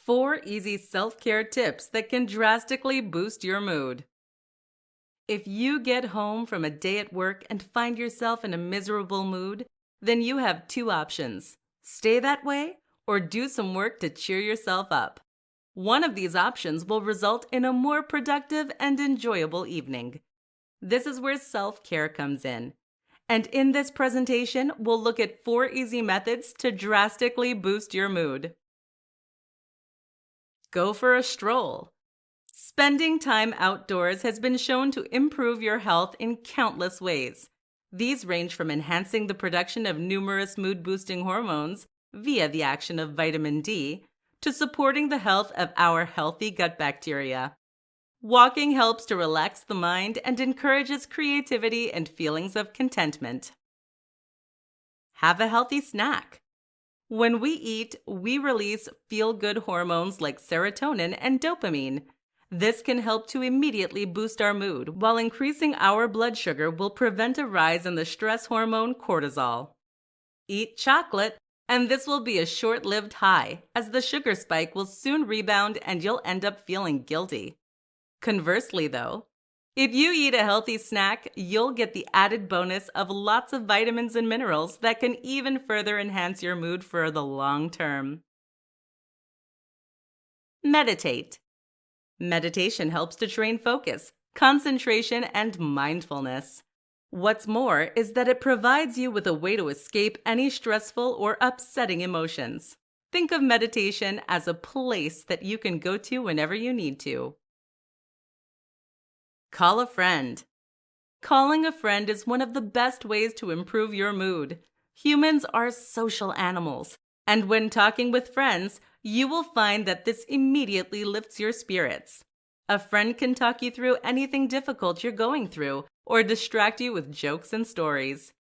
4 easy self-care tips that can drastically boost your mood. If you get home from a day at work and find yourself in a miserable mood, then you have 2 options. Stay that way or do some work to cheer yourself up. One of these options will result in a more productive and enjoyable evening. This is where self-care comes in. And in this presentation, we'll look at 4 easy methods to drastically boost your mood. Go for a stroll. Spending time outdoors has been shown to improve your health in countless ways. These range from enhancing the production of numerous mood-boosting hormones via the action of vitamin D to supporting the health of our healthy gut bacteria. Walking helps to relax the mind and encourages creativity and feelings of contentment. Have a healthy snack. When we eat, we release feel-good hormones like serotonin and dopamine. This can help to immediately boost our mood, while increasing our blood sugar will prevent a rise in the stress hormone cortisol. Eat chocolate, and this will be a short-lived high, as the sugar spike will soon rebound and you'll end up feeling guilty. Conversely, though, if you eat a healthy snack, you'll get the added bonus of lots of vitamins and minerals that can even further enhance your mood for the long term. Meditate. Meditation helps to train focus, concentration, and mindfulness. What's more is that it provides you with a way to escape any stressful or upsetting emotions. Think of meditation as a place that you can go to whenever you need to. Call a friend. Calling a friend is one of the best ways to improve your mood. Humans are social animals, and when talking with friends, you will find that this immediately lifts your spirits. A friend can talk you through anything difficult you're going through or distract you with jokes and stories.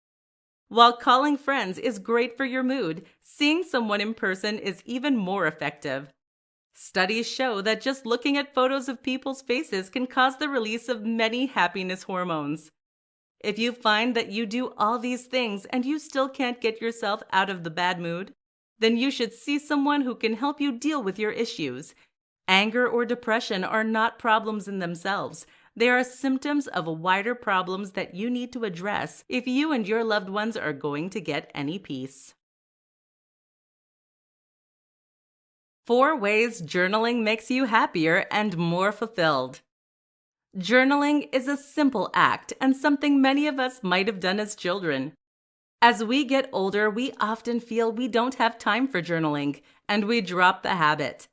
While calling friends is great for your mood, seeing someone in person is even more effective. Studies show that just looking at photos of people's faces can cause the release of many happiness hormones. If you find that you do all these things and you still can't get yourself out of the bad mood, then you should see someone who can help you deal with your issues. Anger or depression are not problems in themselves. They are symptoms of wider problems that you need to address if you and your loved ones are going to get any peace. 4 ways journaling makes you happier and more fulfilled. Journaling is a simple act and something many of us might have done as children. As we get older, we often feel we don't have time for journaling, and we drop the habit.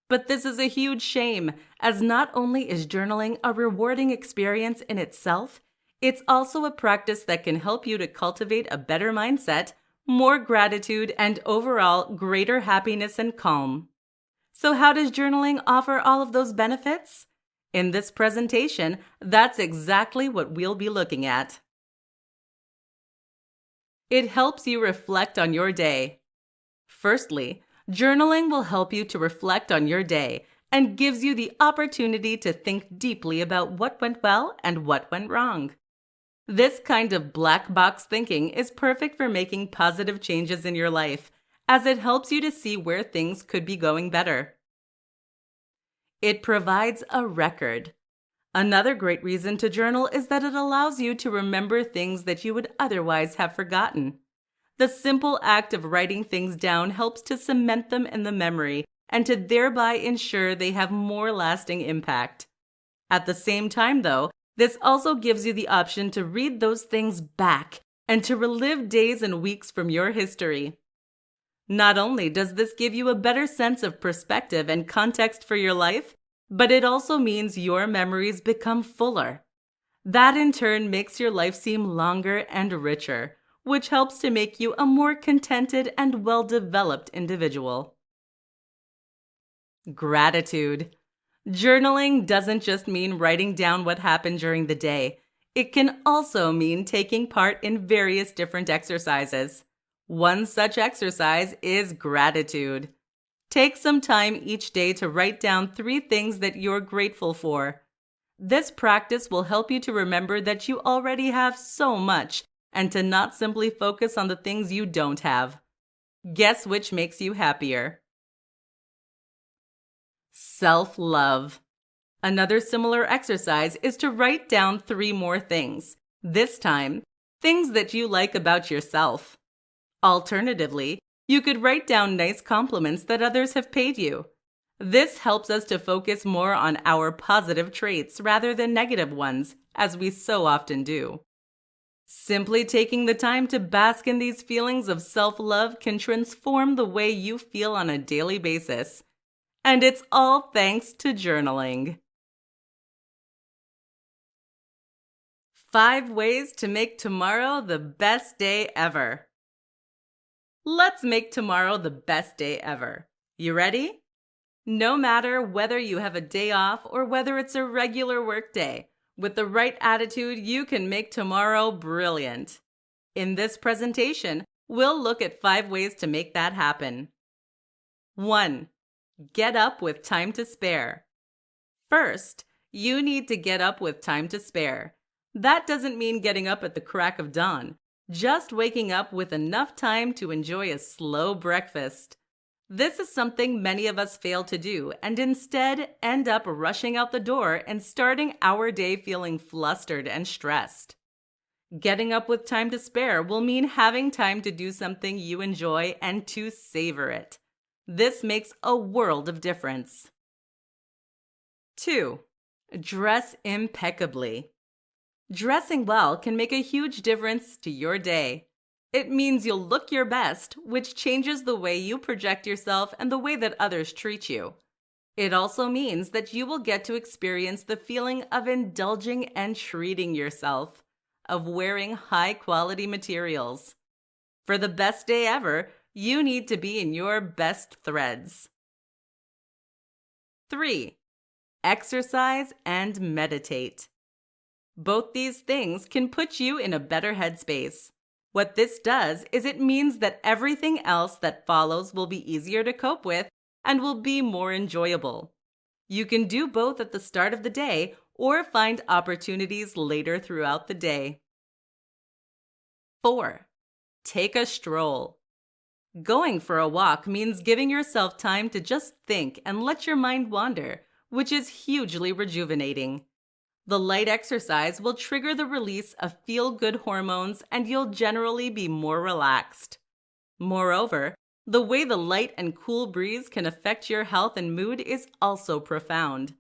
But this is a huge shame, as not only is journaling a rewarding experience in itself, it's also a practice that can help you to cultivate a better mindset, more gratitude, and overall greater happiness and calm. So how does journaling offer all of those benefits? In this presentation, that's exactly what we'll be looking at. It helps you reflect on your day. Firstly, journaling will help you to reflect on your day and gives you the opportunity to think deeply about what went well and what went wrong. This kind of black box thinking is perfect for making positive changes in your life, as it helps you to see where things could be going better. It provides a record. Another great reason to journal is that it allows you to remember things that you would otherwise have forgotten. The simple act of writing things down helps to cement them in the memory and to thereby ensure they have more lasting impact. At the same time, though, this also gives you the option to read those things back and to relive days and weeks from your history. Not only does this give you a better sense of perspective and context for your life, but it also means your memories become fuller. That in turn makes your life seem longer and richer, which helps to make you a more contented and well-developed individual. Gratitude. Journaling doesn't just mean writing down what happened during the day. It can also mean taking part in various different exercises. One such exercise is gratitude. Take some time each day to write down 3 things that you're grateful for. This practice will help you to remember that you already have so much and to not simply focus on the things you don't have. Guess which makes you happier? Self-love. Another similar exercise is to write down 3 more things. This time, things that you like about yourself. Alternatively, you could write down nice compliments that others have paid you. This helps us to focus more on our positive traits rather than negative ones, as we so often do. Simply taking the time to bask in these feelings of self-love can transform the way you feel on a daily basis. And it's all thanks to journaling. 5 ways to make tomorrow the best day ever. Let's make tomorrow the best day ever. You ready? No matter whether you have a day off or whether it's a regular work day, with the right attitude, you can make tomorrow brilliant. In this presentation, we'll look at 5 ways to make that happen. 1. Get up with time to spare. First, you need to get up with time to spare. That doesn't mean getting up at the crack of dawn, just waking up with enough time to enjoy a slow breakfast. This is something many of us fail to do and instead end up rushing out the door and starting our day feeling flustered and stressed. Getting up with time to spare will mean having time to do something you enjoy and to savor it. This makes a world of difference. 2. Dress impeccably. Dressing well can make a huge difference to your day. It means you'll look your best, which changes the way you project yourself and the way that others treat you. It also means that you will get to experience the feeling of indulging and treating yourself, of wearing high-quality materials. For the best day ever, you need to be in your best threads. 3. Exercise and meditate. Both these things can put you in a better headspace. What this does is it means that everything else that follows will be easier to cope with and will be more enjoyable. You can do both at the start of the day or find opportunities later throughout the day. 4. Take a stroll. Going for a walk means giving yourself time to just think and let your mind wander, which is hugely rejuvenating. The light exercise will trigger the release of feel-good hormones and you'll generally be more relaxed. Moreover, the way the light and cool breeze can affect your health and mood is also profound.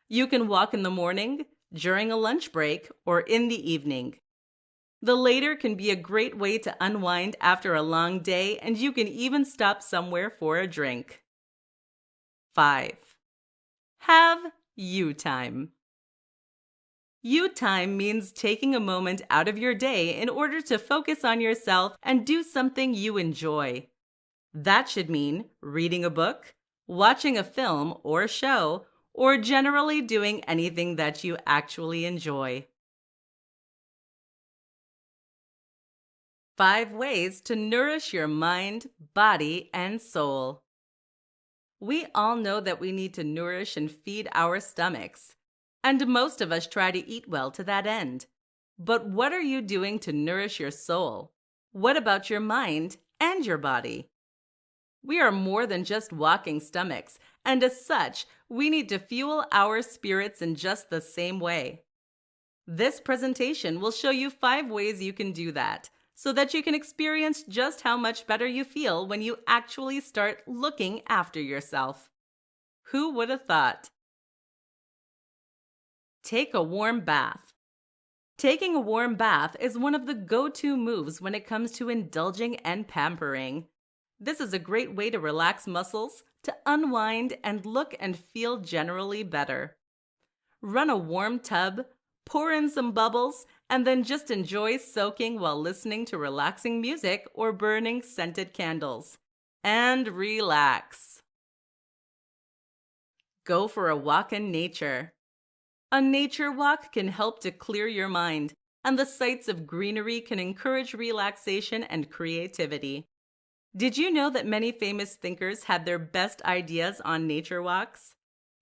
You can walk in the morning, during a lunch break, or in the evening. The later can be a great way to unwind after a long day, and you can even stop somewhere for a drink. 5. Have you time. You time means taking a moment out of your day in order to focus on yourself and do something you enjoy. That should mean reading a book, watching a film or show, or generally doing anything that you actually enjoy. 5 ways to nourish your mind, body, and soul. We all know that we need to nourish and feed our stomachs, and most of us try to eat well to that end. But what are you doing to nourish your soul? What about your mind and your body? We are more than just walking stomachs, and as such, we need to fuel our spirits in just the same way. This presentation will show you 5 ways you can do that, so that you can experience just how much better you feel when you actually start looking after yourself. Who would have thought? Take a warm bath. Taking a warm bath is one of the go-to moves when it comes to indulging and pampering. This is a great way to relax muscles, to unwind, and look and feel generally better. Run a warm tub, pour in some bubbles, and then just enjoy soaking while listening to relaxing music or burning scented candles. And relax. Go for a walk in nature. A nature walk can help to clear your mind, and the sights of greenery can encourage relaxation and creativity. Did you know that many famous thinkers had their best ideas on nature walks?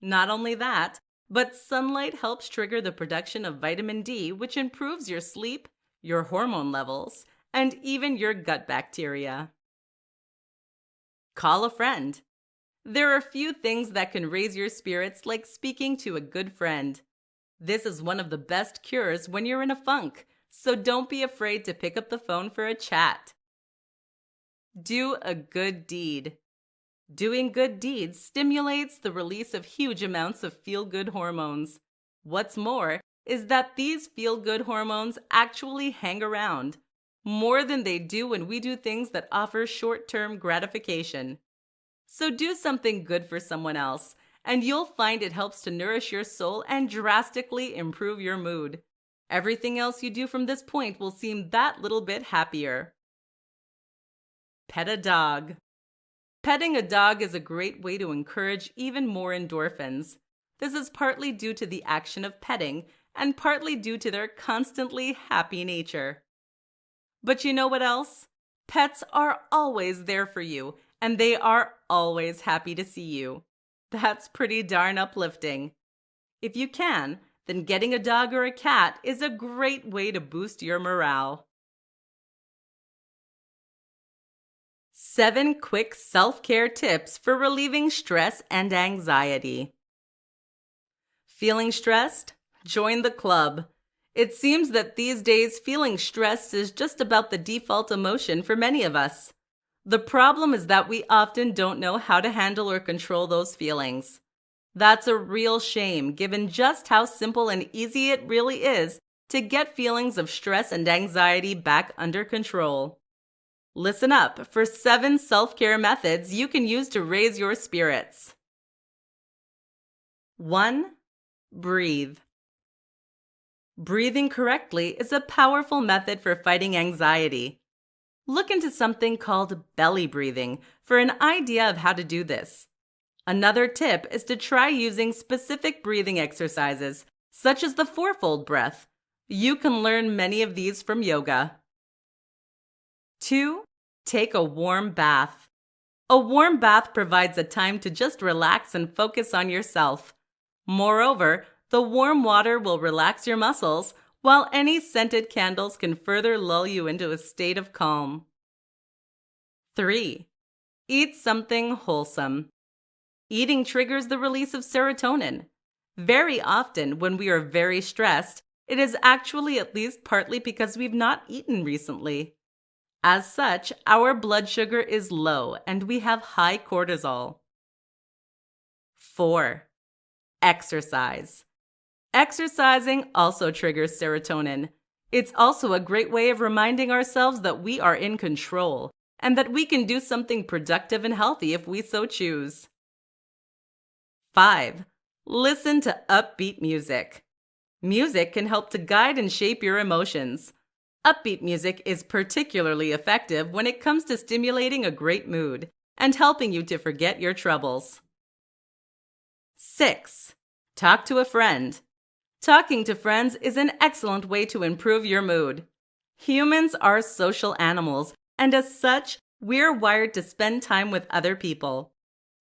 Not only that, but sunlight helps trigger the production of vitamin D, which improves your sleep, your hormone levels, and even your gut bacteria. Call a friend. There are few things that can raise your spirits like speaking to a good friend. This is one of the best cures when you're in a funk, so don't be afraid to pick up the phone for a chat. Do a good deed. Doing good deeds stimulates the release of huge amounts of feel-good hormones. What's more is that these feel-good hormones actually hang around more than they do when we do things that offer short-term gratification. So do something good for someone else, and you'll find it helps to nourish your soul and drastically improve your mood. Everything else you do from this point will seem that little bit happier. Pet a dog. Petting a dog is a great way to encourage even more endorphins. This is partly due to the action of petting and partly due to their constantly happy nature. But you know what else? Pets are always there for you, and they are always happy to see you. That's pretty darn uplifting. If you can, then getting a dog or a cat is a great way to boost your morale. 7 quick self-care tips for relieving stress and anxiety. Feeling stressed? Join the club. It seems that these days feeling stressed is just about the default emotion for many of us. The problem is that we often don't know how to handle or control those feelings. That's a real shame given just how simple and easy it really is to get feelings of stress and anxiety back under control. Listen up for 7 self-care methods you can use to raise your spirits. 1. Breathe. Breathing correctly is a powerful method for fighting anxiety. Look into something called belly breathing for an idea of how to do this. Another tip is to try using specific breathing exercises, such as the fourfold breath. You can learn many of these from yoga. 2. Take a warm bath. A warm bath provides a time to just relax and focus on yourself. Moreover, the warm water will relax your muscles, while any scented candles can further lull you into a state of calm. 3. Eat something wholesome. Eating triggers the release of serotonin. Very often, when we are very stressed, it is actually at least partly because we've not eaten recently. As such, our blood sugar is low and we have high cortisol. 4. Exercise. Exercising also triggers serotonin. It's also a great way of reminding ourselves that we are in control and that we can do something productive and healthy if we so choose. 5. Listen to upbeat music. Music can help to guide and shape your emotions. Upbeat music is particularly effective when it comes to stimulating a great mood and helping you to forget your troubles. 6. Talk to a friend. Talking to friends is an excellent way to improve your mood. Humans are social animals, and as such, we're wired to spend time with other people.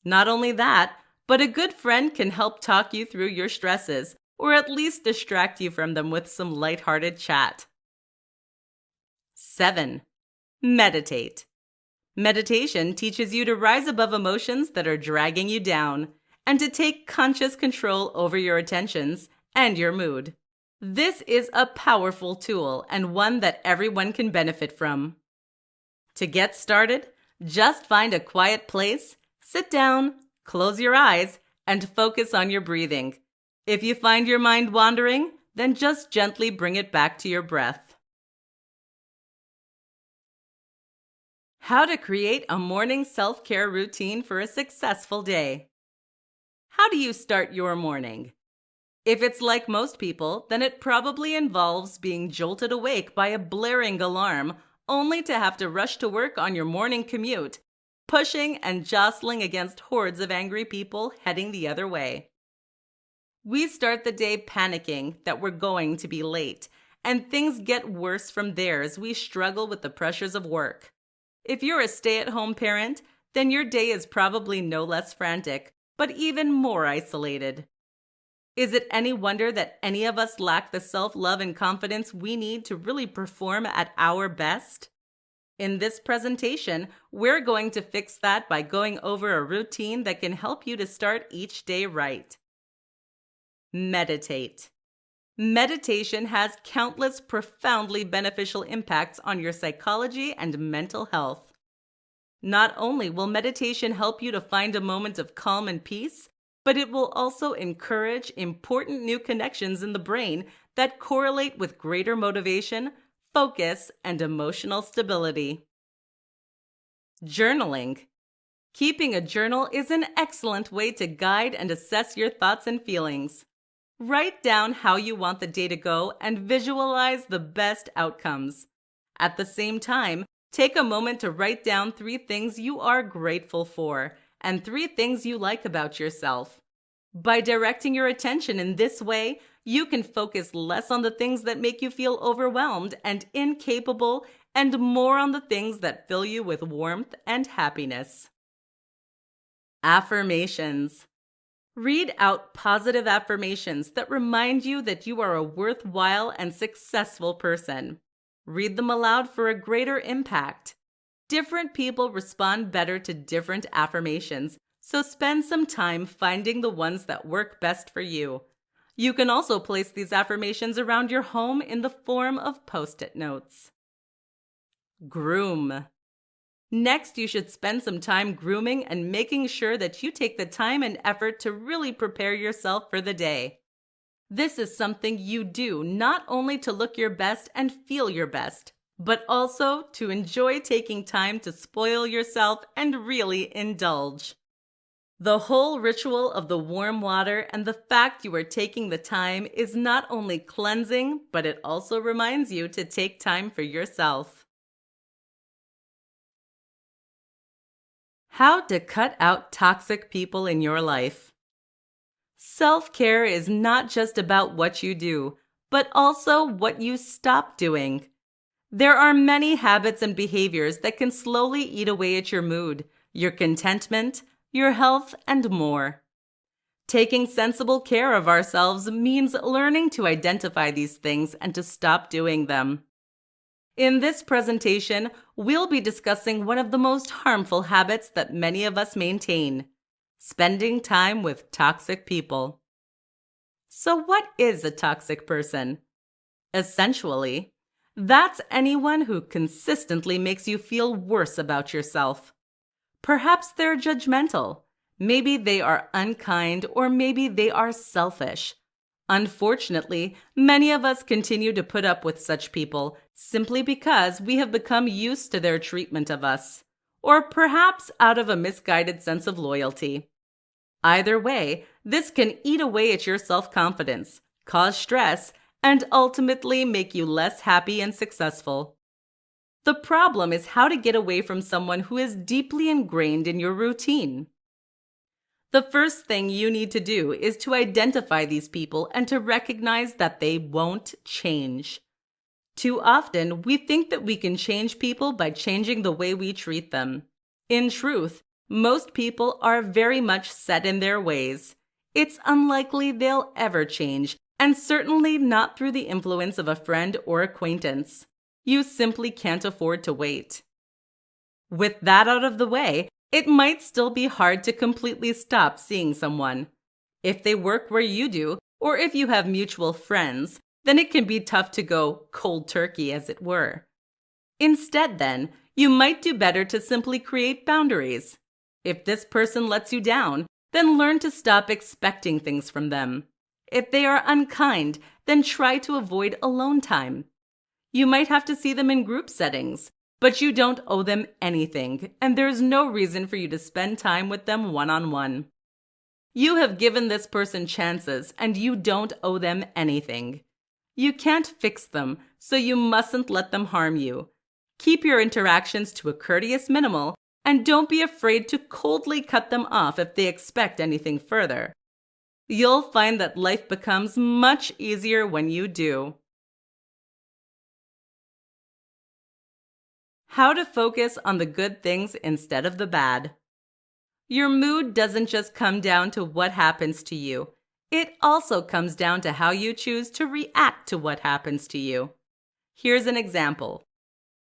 Not only that, but a good friend can help talk you through your stresses, or at least distract you from them with some lighthearted chat. 7. Meditate. Meditation teaches you to rise above emotions that are dragging you down and to take conscious control over your attentions and your mood. This is a powerful tool and one that everyone can benefit from. To get started, just find a quiet place, sit down, close your eyes, and focus on your breathing. If you find your mind wandering, then just gently bring it back to your breath. How to create a morning self-care routine for a successful day. How do you start your morning? If it's like most people, then it probably involves being jolted awake by a blaring alarm, only to have to rush to work on your morning commute, pushing and jostling against hordes of angry people heading the other way. We start the day panicking that we're going to be late, and things get worse from there as we struggle with the pressures of work. If you're a stay-at-home parent, then your day is probably no less frantic, but even more isolated. Is it any wonder that any of us lack the self-love and confidence we need to really perform at our best? In this presentation, we're going to fix that by going over a routine that can help you to start each day right. Meditate. Meditation has countless profoundly beneficial impacts on your psychology and mental health. Not only will meditation help you to find a moment of calm and peace, but it will also encourage important new connections in the brain that correlate with greater motivation, focus, and emotional stability. Journaling. Keeping a journal is an excellent way to guide and assess your thoughts and feelings. Write down how you want the day to go and visualize the best outcomes. At the same time, take a moment to write down 3 things you are grateful for and 3 things you like about yourself. By directing your attention in this way, you can focus less on the things that make you feel overwhelmed and incapable and more on the things that fill you with warmth and happiness. Affirmations. Read out positive affirmations that remind you that you are a worthwhile and successful person. Read them aloud for a greater impact. Different people respond better to different affirmations, so spend some time finding the ones that work best for you. You can also place these affirmations around your home in the form of post-it notes. Groom. Next, you should spend some time grooming and making sure that you take the time and effort to really prepare yourself for the day. This is something you do not only to look your best and feel your best, but also to enjoy taking time to spoil yourself and really indulge. The whole ritual of the warm water and the fact you are taking the time is not only cleansing, but it also reminds you to take time for yourself. How to cut out toxic people in your life. Self-care is not just about what you do, but also what you stop doing. There are many habits and behaviors that can slowly eat away at your mood, your contentment, your health, and more. Taking sensible care of ourselves means learning to identify these things and to stop doing them. In this presentation, we'll be discussing one of the most harmful habits that many of us maintain: spending time with toxic people. So what is a toxic person? Essentially, that's anyone who consistently makes you feel worse about yourself. Perhaps they're judgmental. Maybe they are unkind, or maybe they are selfish. Unfortunately, many of us continue to put up with such people simply because we have become used to their treatment of us, or perhaps out of a misguided sense of loyalty. Either way, this can eat away at your self-confidence, cause stress, and ultimately make you less happy and successful. The problem is how to get away from someone who is deeply ingrained in your routine. The first thing you need to do is to identify these people and to recognize that they won't change. Too often, we think that we can change people by changing the way we treat them. In truth, most people are very much set in their ways. It's unlikely they'll ever change, and certainly not through the influence of a friend or acquaintance. You simply can't afford to wait. With that out of the way, it might still be hard to completely stop seeing someone. If they work where you do, or if you have mutual friends, then it can be tough to go cold turkey, as it were. Instead, then, you might do better to simply create boundaries. If this person lets you down, then learn to stop expecting things from them. If they are unkind, then try to avoid alone time. You might have to see them in group settings, but you don't owe them anything, and there's no reason for you to spend time with them one-on-one. You have given this person chances, and you don't owe them anything. You can't fix them, so you mustn't let them harm you. Keep your interactions to a courteous minimal, and don't be afraid to coldly cut them off if they expect anything further. You'll find that life becomes much easier when you do. How to focus on the good things instead of the bad. Your mood doesn't just come down to what happens to you. It also comes down to how you choose to react to what happens to you. Here's an example.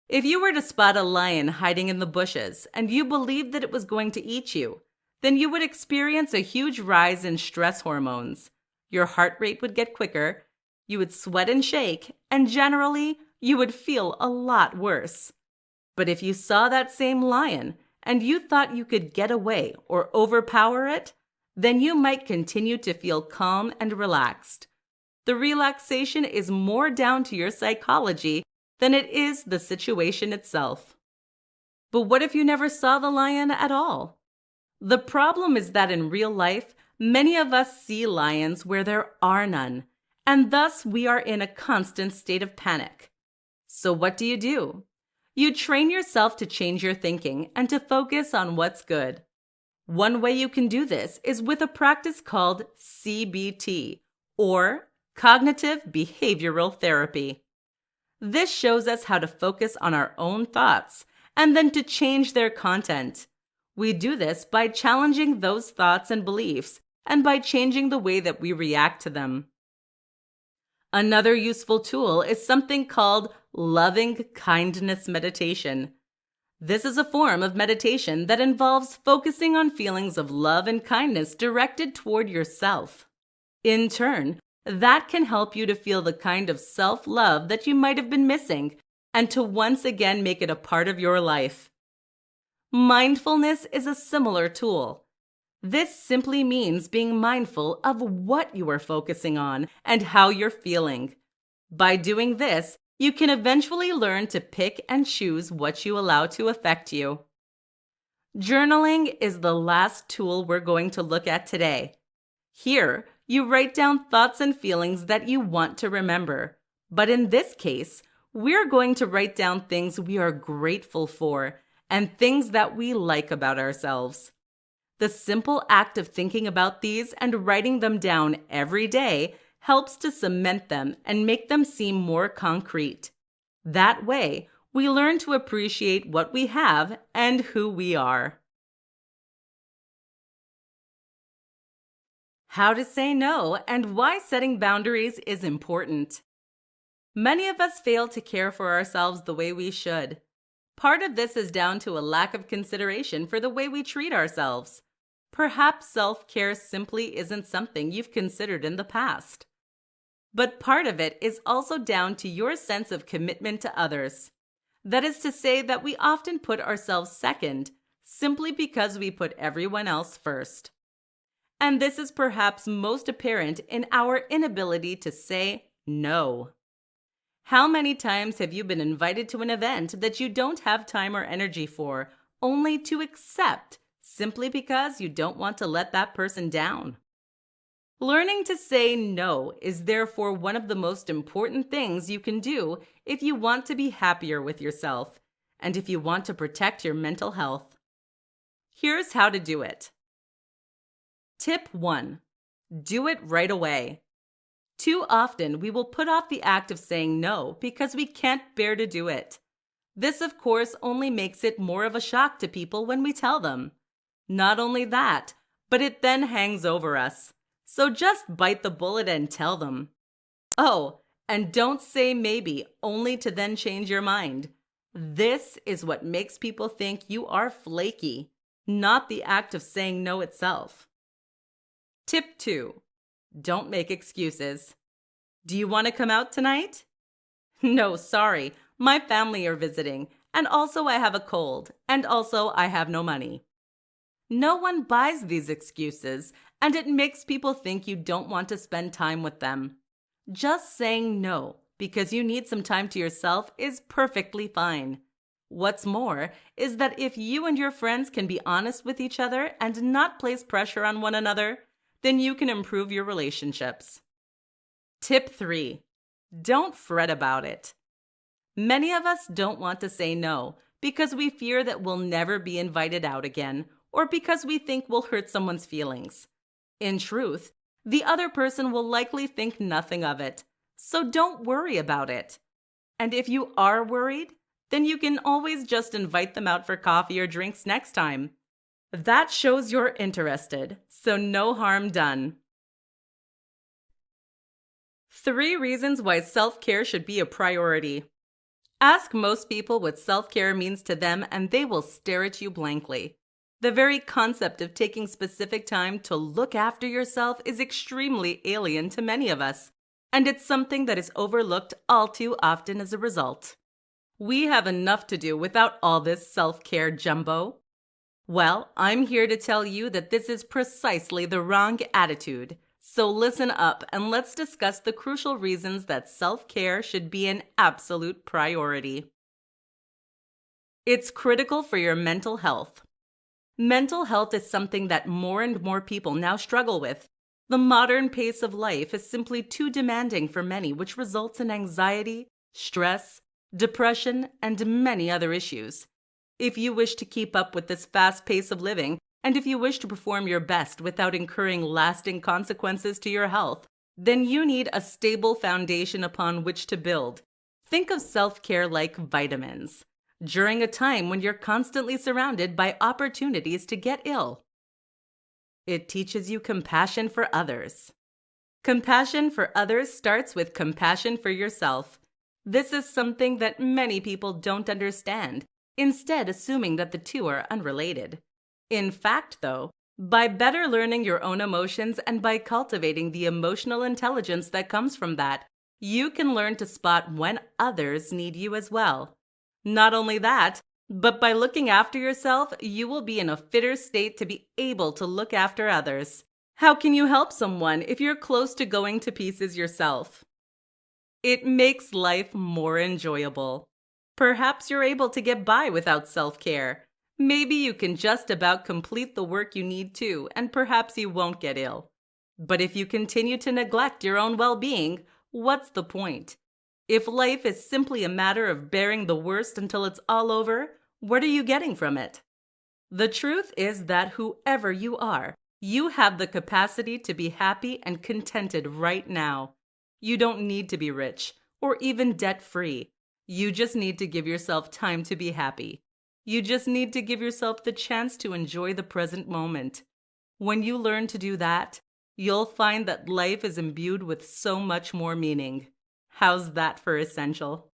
If you were to spot a lion hiding in the bushes and you believed that it was going to eat you, then you would experience a huge rise in stress hormones. Your heart rate would get quicker, you would sweat and shake, and generally, you would feel a lot worse. But if you saw that same lion and you thought you could get away or overpower it, then you might continue to feel calm and relaxed. The relaxation is more down to your psychology than it is the situation itself. But what if you never saw the lion at all? The problem is that in real life, many of us see lions where there are none, and thus we are in a constant state of panic. So what do? You train yourself to change your thinking and to focus on what's good. One way you can do this is with a practice called CBT, or Cognitive Behavioral Therapy. This shows us how to focus on our own thoughts and then to change their content. We do this by challenging those thoughts and beliefs and by changing the way that we react to them. Another useful tool is something called loving kindness meditation. This is a form of meditation that involves focusing on feelings of love and kindness directed toward yourself. In turn, that can help you to feel the kind of self-love that you might have been missing and to once again make it a part of your life. Mindfulness is a similar tool. This simply means being mindful of what you are focusing on and how you're feeling. By doing this, you can eventually learn to pick and choose what you allow to affect you. Journaling is the last tool we're going to look at today. Here, you write down thoughts and feelings that you want to remember. But in this case, we're going to write down things we are grateful for and things that we like about ourselves. The simple act of thinking about these and writing them down every day helps to cement them and make them seem more concrete. That way, we learn to appreciate what we have and who we are. How to say no and why setting boundaries is important. Many of us fail to care for ourselves the way we should. Part of this is down to a lack of consideration for the way we treat ourselves. Perhaps self-care simply isn't something you've considered in the past. But part of it is also down to your sense of commitment to others. That is to say that we often put ourselves second, simply because we put everyone else first. And this is perhaps most apparent in our inability to say no. How many times have you been invited to an event that you don't have time or energy for, only to accept, simply because you don't want to let that person down? Learning to say no is therefore one of the most important things you can do if you want to be happier with yourself and if you want to protect your mental health. Here's how to do it. Tip 1. Do it right away. Too often, we will put off the act of saying no because we can't bear to do it. This, of course, only makes it more of a shock to people when we tell them. Not only that, but it then hangs over us. So just bite the bullet and tell them. Oh, and don't say maybe only to then change your mind. This is what makes people think you are flaky, not the act of saying no itself. Tip 2. Don't make excuses. Do you want to come out tonight? No, sorry. My family are visiting, and also I have a cold, and also I have no money. No one buys these excuses, and it makes people think you don't want to spend time with them. Just saying no because you need some time to yourself is perfectly fine. What's more is that if you and your friends can be honest with each other and not place pressure on one another, then you can improve your relationships. Tip 3. Don't fret about it. Many of us don't want to say no because we fear that we'll never be invited out again, or because we think we'll hurt someone's feelings. In truth, the other person will likely think nothing of it, so don't worry about it. And if you are worried, then you can always just invite them out for coffee or drinks next time. That shows you're interested, so no harm done. 3 reasons why self-care should be a priority. Ask most people what self care means to them, and they will stare at you blankly. The very concept of taking specific time to look after yourself is extremely alien to many of us, and it's something that is overlooked all too often as a result. We have enough to do without all this self care jumbo. Well, I'm here to tell you that this is precisely the wrong attitude. So listen up and let's discuss the crucial reasons that self-care should be an absolute priority. It's critical for your mental health. Mental health is something that more and more people now struggle with. The modern pace of life is simply too demanding for many, which results in anxiety, stress, depression, and many other issues. If you wish to keep up with this fast pace of living, and if you wish to perform your best without incurring lasting consequences to your health, then you need a stable foundation upon which to build. Think of self-care like vitamins, during a time when you're constantly surrounded by opportunities to get ill. It teaches you compassion for others. Compassion for others starts with compassion for yourself. This is something that many people don't understand, instead assuming that the two are unrelated. In fact, though, by better learning your own emotions and by cultivating the emotional intelligence that comes from that, you can learn to spot when others need you as well. Not only that, but by looking after yourself, you will be in a fitter state to be able to look after others. How can you help someone if you're close to going to pieces yourself? It makes life more enjoyable. Perhaps you're able to get by without self-care. Maybe you can just about complete the work you need to, and perhaps you won't get ill. But if you continue to neglect your own well-being, what's the point? If life is simply a matter of bearing the worst until it's all over, what are you getting from it? The truth is that whoever you are, you have the capacity to be happy and contented right now. You don't need to be rich or even debt-free. You just need to give yourself time to be happy. You just need to give yourself the chance to enjoy the present moment. When you learn to do that, you'll find that life is imbued with so much more meaning. How's that for essential?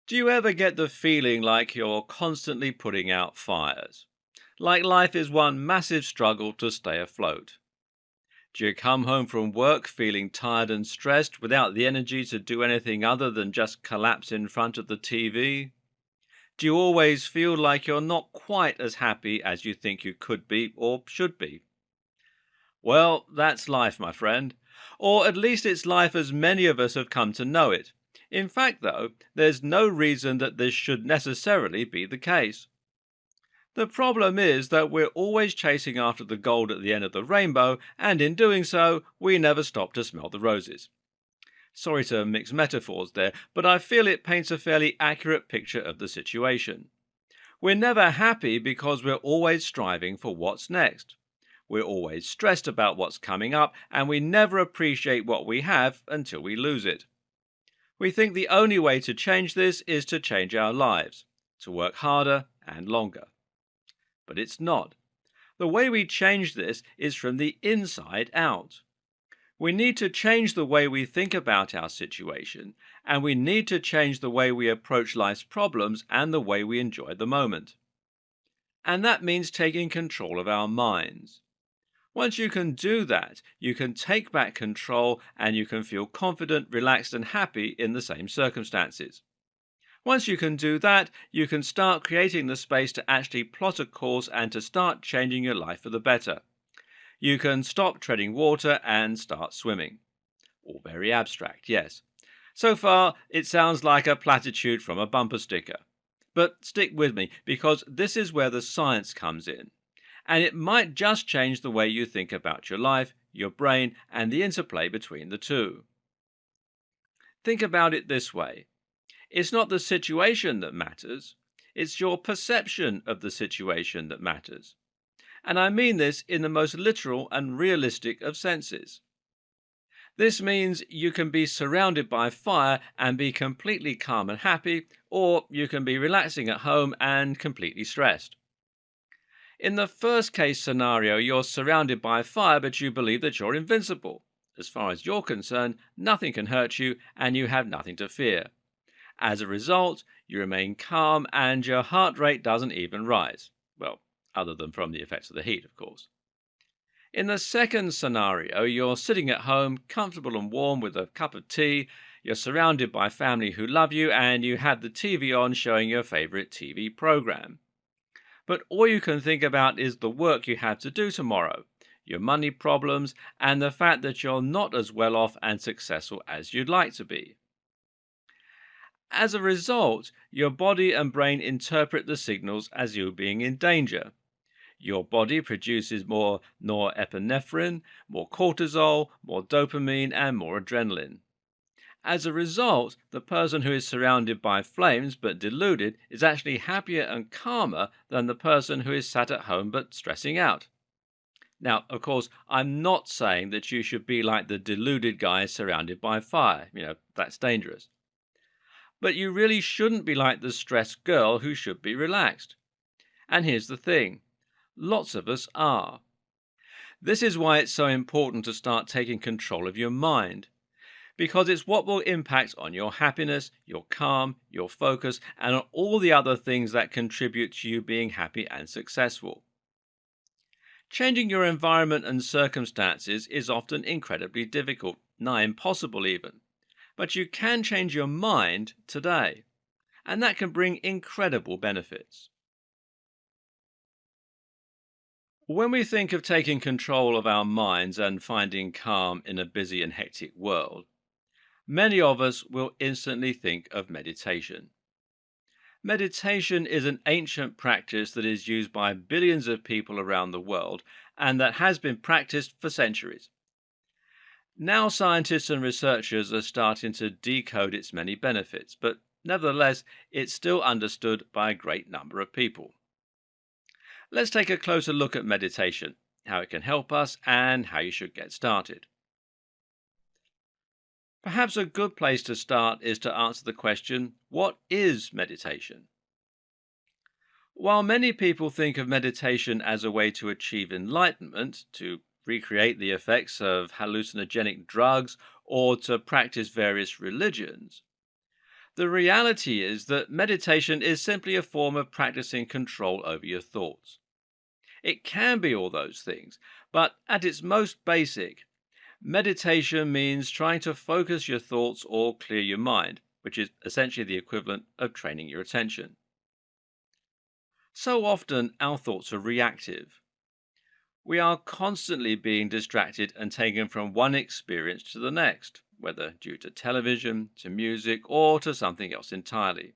Do you ever get the feeling like you're constantly putting out fires? Like life is one massive struggle to stay afloat? Do you come home from work feeling tired and stressed without the energy to do anything other than just collapse in front of the TV? Do you always feel like you're not quite as happy as you think you could be or should be? Well, that's life, my friend. Or at least it's life as many of us have come to know it. In fact, though, there's no reason that this should necessarily be the case. The problem is that we're always chasing after the gold at the end of the rainbow, and in doing so, we never stop to smell the roses. Sorry to mix metaphors there, but I feel it paints a fairly accurate picture of the situation. We're never happy because we're always striving for what's next. We're always stressed about what's coming up, and we never appreciate what we have until we lose it. We think the only way to change this is to change our lives, to work harder and longer. But it's not. The way we change this is from the inside out. We need to change the way we think about our situation, and we need to change the way we approach life's problems and the way we enjoy the moment. And that means taking control of our minds. Once you can do that, you can take back control and you can feel confident, relaxed, and happy in the same circumstances. Once you can do that, you can start creating the space to actually plot a course and to start changing your life for the better. You can stop treading water and start swimming. All very abstract, yes. So far, it sounds like a platitude from a bumper sticker. But stick with me, because this is where the science comes in. And it might just change the way you think about your life, your brain, and the interplay between the two. Think about it this way. It's not the situation that matters, it's your perception of the situation that matters. And I mean this in the most literal and realistic of senses. This means you can be surrounded by fire and be completely calm and happy, or you can be relaxing at home and completely stressed. In the first case scenario, you're surrounded by fire, but you believe that you're invincible. As far as you're concerned, nothing can hurt you and you have nothing to fear. As a result, you remain calm and your heart rate doesn't even rise. Well, other than from the effects of the heat, of course. In the second scenario, you're sitting at home, comfortable and warm with a cup of tea, you're surrounded by family who love you, and you have the TV on showing your favorite TV program. But all you can think about is the work you have to do tomorrow, your money problems, and the fact that you're not as well off and successful as you'd like to be. As a result, your body and brain interpret the signals as you being in danger. Your body produces more norepinephrine, more cortisol, more dopamine, and more adrenaline. As a result, the person who is surrounded by flames but deluded is actually happier and calmer than the person who is sat at home but stressing out. Now, of course, I'm not saying that you should be like the deluded guy surrounded by fire. That's dangerous. But you really shouldn't be like the stressed girl who should be relaxed. And here's the thing. Lots of us are. This is why it's so important to start taking control of your mind, because it's what will impact on your happiness, your calm, your focus, and on all the other things that contribute to you being happy and successful. Changing your environment and circumstances is often incredibly difficult, nigh impossible even, but you can change your mind today, and that can bring incredible benefits. When we think of taking control of our minds and finding calm in a busy and hectic world, many of us will instantly think of meditation. Meditation is an ancient practice that is used by billions of people around the world and that has been practiced for centuries. Now scientists and researchers are starting to decode its many benefits, but nevertheless it's still understood by a great number of people. Let's take a closer look at meditation, how it can help us, and how you should get started. Perhaps a good place to start is to answer the question, what is meditation? While many people think of meditation as a way to achieve enlightenment, to recreate the effects of hallucinogenic drugs, or to practice various religions, the reality is that meditation is simply a form of practicing control over your thoughts. It can be all those things, but at its most basic, meditation means trying to focus your thoughts or clear your mind, which is essentially the equivalent of training your attention. So often our thoughts are reactive. We are constantly being distracted and taken from one experience to the next, whether due to television, to music, or to something else entirely.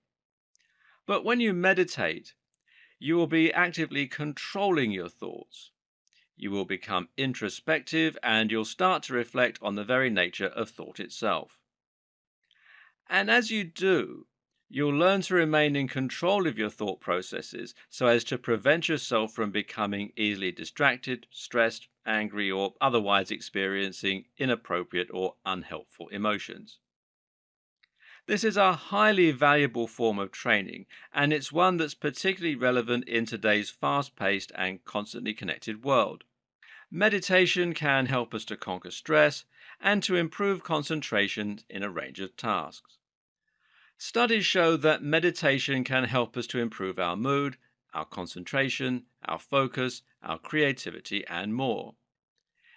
But when you meditate, you will be actively controlling your thoughts. You will become introspective and you'll start to reflect on the very nature of thought itself. And as you do, you'll learn to remain in control of your thought processes so as to prevent yourself from becoming easily distracted, stressed, angry, or otherwise experiencing inappropriate or unhelpful emotions. This is a highly valuable form of training, and it's one that's particularly relevant in today's fast-paced and constantly connected world. Meditation can help us to conquer stress and to improve concentration in a range of tasks. Studies show that meditation can help us to improve our mood, our concentration, our focus, our creativity, and more.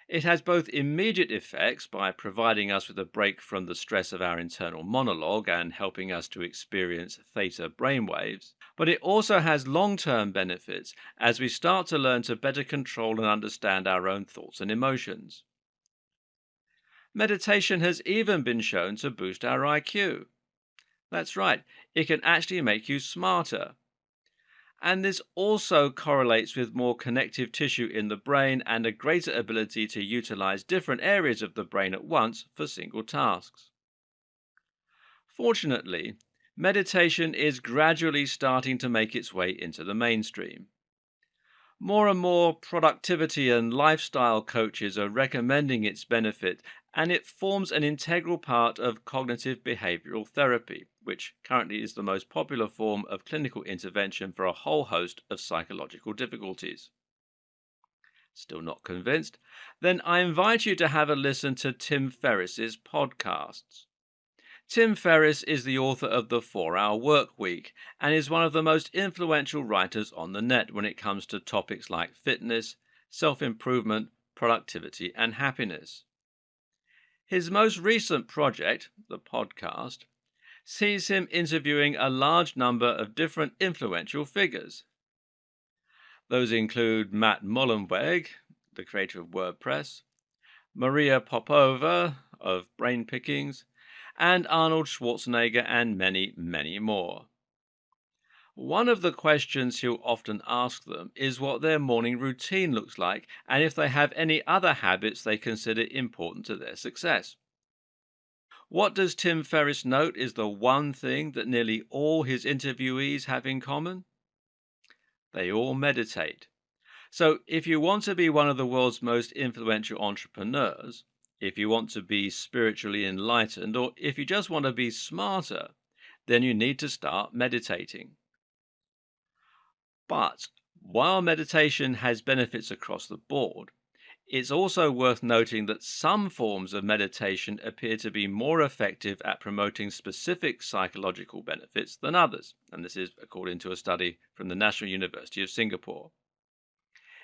It has both immediate effects by providing us with a break from the stress of our internal monologue and helping us to experience theta brainwaves, but it also has long-term benefits as we start to learn to better control and understand our own thoughts and emotions. Meditation has even been shown to boost our IQ. That's right, it can actually make you smarter. And this also correlates with more connective tissue in the brain and a greater ability to utilize different areas of the brain at once for single tasks. Fortunately, meditation is gradually starting to make its way into the mainstream. More and more productivity and lifestyle coaches are recommending its benefit and it forms an integral part of cognitive behavioral therapy, which currently is the most popular form of clinical intervention for a whole host of psychological difficulties. Still not convinced? Then I invite you to have a listen to Tim Ferriss's podcasts. Tim Ferriss is the author of The 4-Hour Work Week and is one of the most influential writers on the net when it comes to topics like fitness, self-improvement, productivity, and happiness. His most recent project, the podcast, sees him interviewing a large number of different influential figures. Those include Matt Mullenweg, the creator of WordPress, Maria Popova of Brain Pickings, and Arnold Schwarzenegger, and many, many more. One of the questions he'll often ask them is what their morning routine looks like and if they have any other habits they consider important to their success. What does Tim Ferriss note is the one thing that nearly all his interviewees have in common? They all meditate. So if you want to be one of the world's most influential entrepreneurs, if you want to be spiritually enlightened, or if you just want to be smarter, then you need to start meditating. But while meditation has benefits across the board, it's also worth noting that some forms of meditation appear to be more effective at promoting specific psychological benefits than others, and this is according to a study from the National University of Singapore.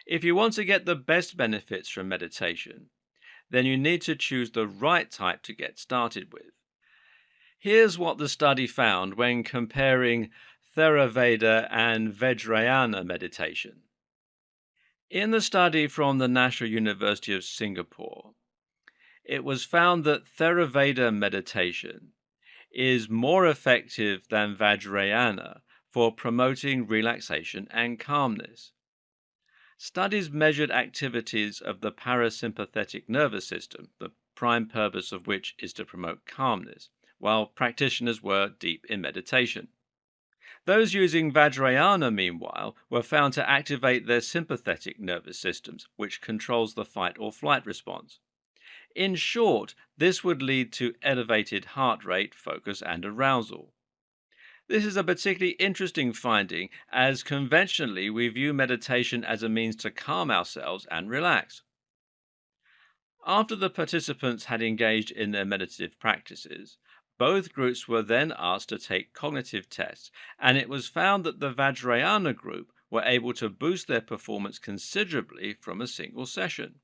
If you want to get the best benefits from meditation, then you need to choose the right type to get started with. Here's what the study found when comparing Theravada and Vajrayana meditation. In the study from the National University of Singapore, it was found that Theravada meditation is more effective than Vajrayana for promoting relaxation and calmness. Studies measured activities of the parasympathetic nervous system, the prime purpose of which is to promote calmness, while practitioners were deep in meditation. Those using Vajrayana, meanwhile, were found to activate their sympathetic nervous systems, which controls the fight or flight response. In short, this would lead to elevated heart rate, focus, and arousal. This is a particularly interesting finding, as conventionally we view meditation as a means to calm ourselves and relax. After the participants had engaged in their meditative practices, both groups were then asked to take cognitive tests, and it was found that the Vajrayana group were able to boost their performance considerably from a single session.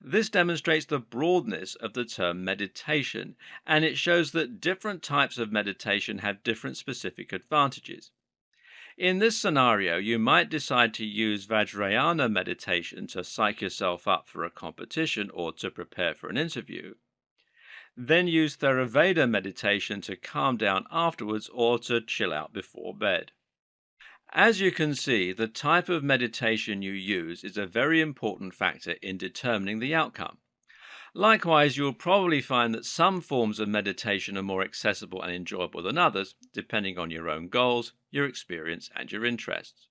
This demonstrates the broadness of the term meditation, and it shows that different types of meditation have different specific advantages. In this scenario, you might decide to use Vajrayana meditation to psych yourself up for a competition or to prepare for an interview. Then use Theravada meditation to calm down afterwards or to chill out before bed. As you can see, the type of meditation you use is a very important factor in determining the outcome. Likewise, you'll probably find that some forms of meditation are more accessible and enjoyable than others, depending on your own goals, your experience, and your interests.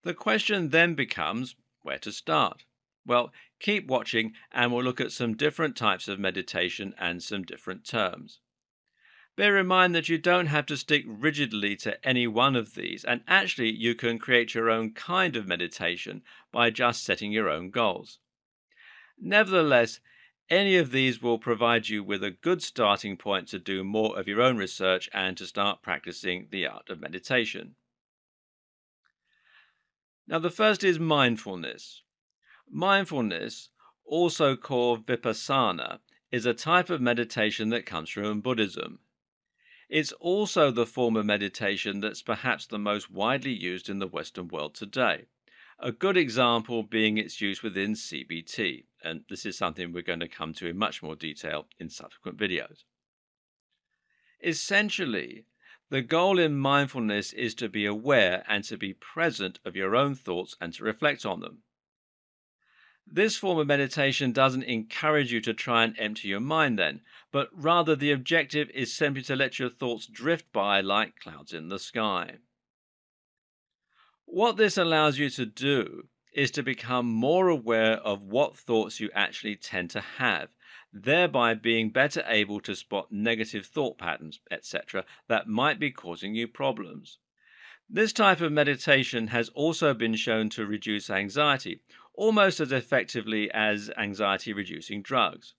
The question then becomes where to start. Well, keep watching and we'll look at some different types of meditation and some different terms. Bear in mind that you don't have to stick rigidly to any one of these, and actually you can create your own kind of meditation by just setting your own goals. Nevertheless, any of these will provide you with a good starting point to do more of your own research and to start practicing the art of meditation. Now, the first is mindfulness. Mindfulness, also called vipassana, is a type of meditation that comes from Buddhism. It's also the form of meditation that's perhaps the most widely used in the Western world today. A good example being its use within CBT, and this is something we're going to come to in much more detail in subsequent videos. Essentially, the goal in mindfulness is to be aware and to be present of your own thoughts and to reflect on them. This form of meditation doesn't encourage you to try and empty your mind then, but rather the objective is simply to let your thoughts drift by like clouds in the sky. What this allows you to do is to become more aware of what thoughts you actually tend to have, thereby being better able to spot negative thought patterns, etc., that might be causing you problems. This type of meditation has also been shown to reduce anxiety, almost as effectively as anxiety reducing drugs.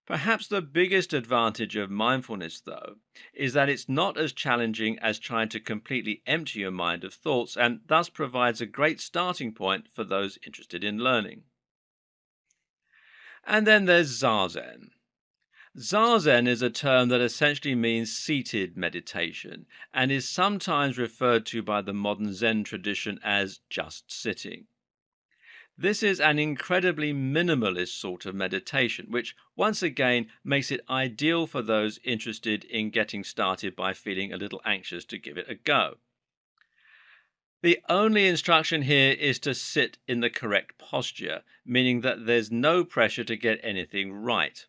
Perhaps the biggest advantage of mindfulness, though, is that it's not as challenging as trying to completely empty your mind of thoughts and thus provides a great starting point for those interested in learning. And then there's Zazen. Zazen is a term that essentially means seated meditation and is sometimes referred to by the modern Zen tradition as just sitting. This is an incredibly minimalist sort of meditation, which once again makes it ideal for those interested in getting started by feeling a little anxious to give it a go. The only instruction here is to sit in the correct posture, meaning that there's no pressure to get anything right.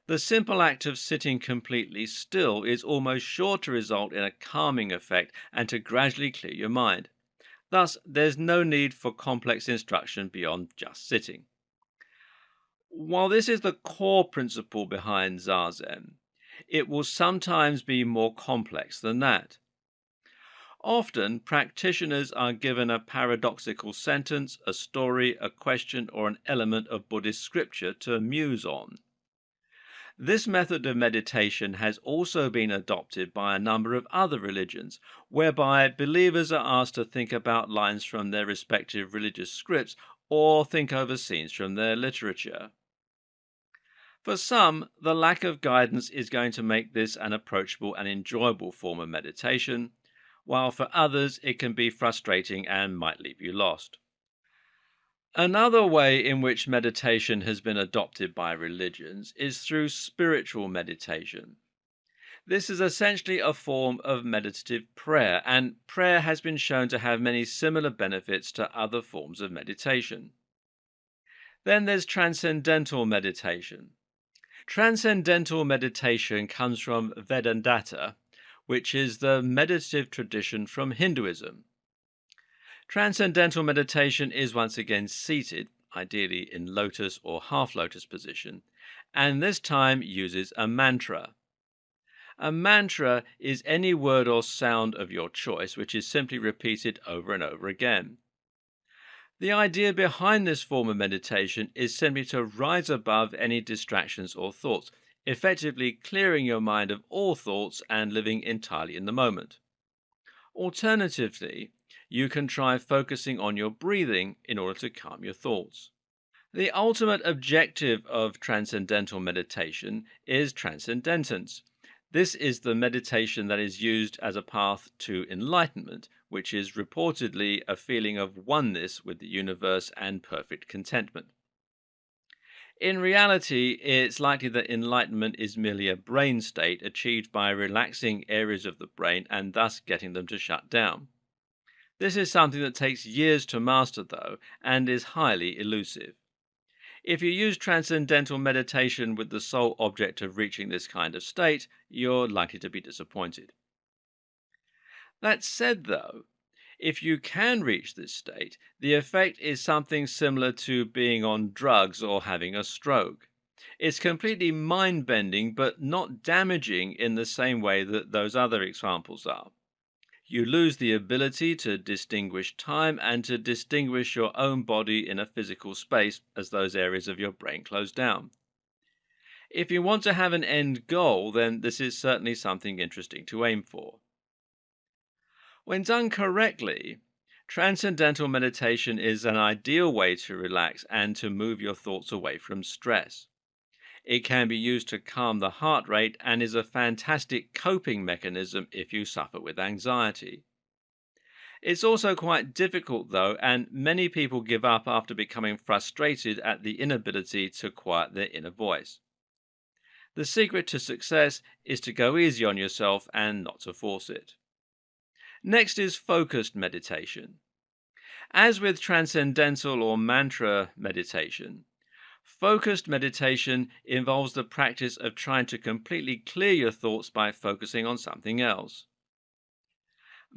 The simple act of sitting completely still is almost sure to result in a calming effect and to gradually clear your mind. Thus, there's no need for complex instruction beyond just sitting. While this is the core principle behind Zazen, it will sometimes be more complex than that. Often, practitioners are given a paradoxical sentence, a story, a question, or an element of Buddhist scripture to muse on. This method of meditation has also been adopted by a number of other religions, whereby believers are asked to think about lines from their respective religious scripts or think over scenes from their literature. For some, the lack of guidance is going to make this an approachable and enjoyable form of meditation, while for others it can be frustrating and might leave you lost. Another way in which meditation has been adopted by religions is through spiritual meditation. This is essentially a form of meditative prayer, and prayer has been shown to have many similar benefits to other forms of meditation. Then there's transcendental meditation. Transcendental meditation comes from Vedanta, which is the meditative tradition from Hinduism. Transcendental meditation is once again seated, ideally in lotus or half lotus position, and this time uses a mantra. A mantra is any word or sound of your choice which is simply repeated over and over again. The idea behind this form of meditation is simply to rise above any distractions or thoughts, effectively clearing your mind of all thoughts and living entirely in the moment. Alternatively, you can try focusing on your breathing in order to calm your thoughts. The ultimate objective of transcendental meditation is transcendentance. This is the meditation that is used as a path to enlightenment, which is reportedly a feeling of oneness with the universe and perfect contentment. In reality, it's likely that enlightenment is merely a brain state achieved by relaxing areas of the brain and thus getting them to shut down. This is something that takes years to master, though, and is highly elusive. If you use transcendental meditation with the sole object of reaching this kind of state, you're likely to be disappointed. That said, though, if you can reach this state, the effect is something similar to being on drugs or having a stroke. It's completely mind-bending, but not damaging in the same way that those other examples are. You lose the ability to distinguish time and to distinguish your own body in a physical space as those areas of your brain close down. If you want to have an end goal, then this is certainly something interesting to aim for. When done correctly, transcendental meditation is an ideal way to relax and to move your thoughts away from stress. It can be used to calm the heart rate and is a fantastic coping mechanism if you suffer with anxiety. It's also quite difficult, though, and many people give up after becoming frustrated at the inability to quiet their inner voice. The secret to success is to go easy on yourself and not to force it. Next is focused meditation. As with transcendental or mantra meditation, focused meditation involves the practice of trying to completely clear your thoughts by focusing on something else.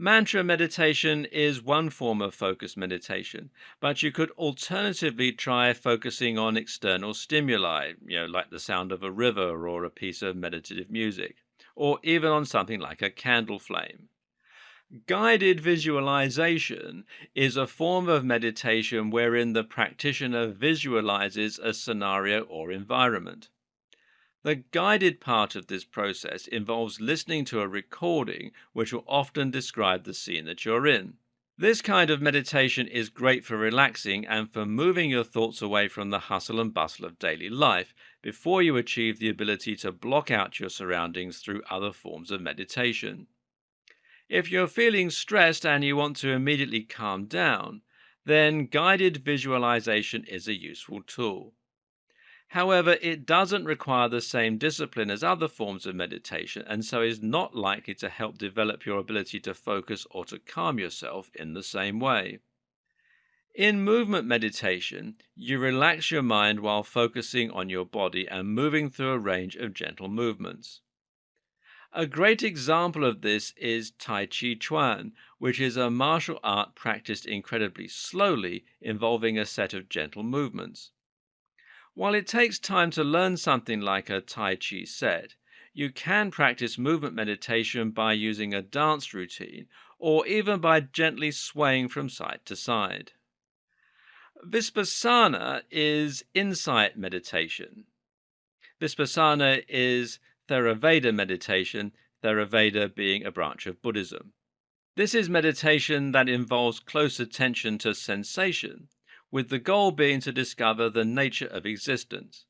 Mantra meditation is one form of focused meditation, but you could alternatively try focusing on external stimuli, like the sound of a river or a piece of meditative music, or even on something like a candle flame. Guided visualization is a form of meditation wherein the practitioner visualizes a scenario or environment. The guided part of this process involves listening to a recording which will often describe the scene that you're in. This kind of meditation is great for relaxing and for moving your thoughts away from the hustle and bustle of daily life before you achieve the ability to block out your surroundings through other forms of meditation. If you're feeling stressed and you want to immediately calm down, then guided visualization is a useful tool. However, it doesn't require the same discipline as other forms of meditation and so is not likely to help develop your ability to focus or to calm yourself in the same way. In movement meditation, you relax your mind while focusing on your body and moving through a range of gentle movements. A great example of this is Tai Chi Chuan, which is a martial art practiced incredibly slowly, involving a set of gentle movements. While it takes time to learn something like a Tai Chi set, you can practice movement meditation by using a dance routine or even by gently swaying from side to side. Vipassana is insight meditation. Vipassana is Theravada meditation, Theravada being a branch of Buddhism. This is meditation that involves close attention to sensation, with the goal being to discover the nature of existence.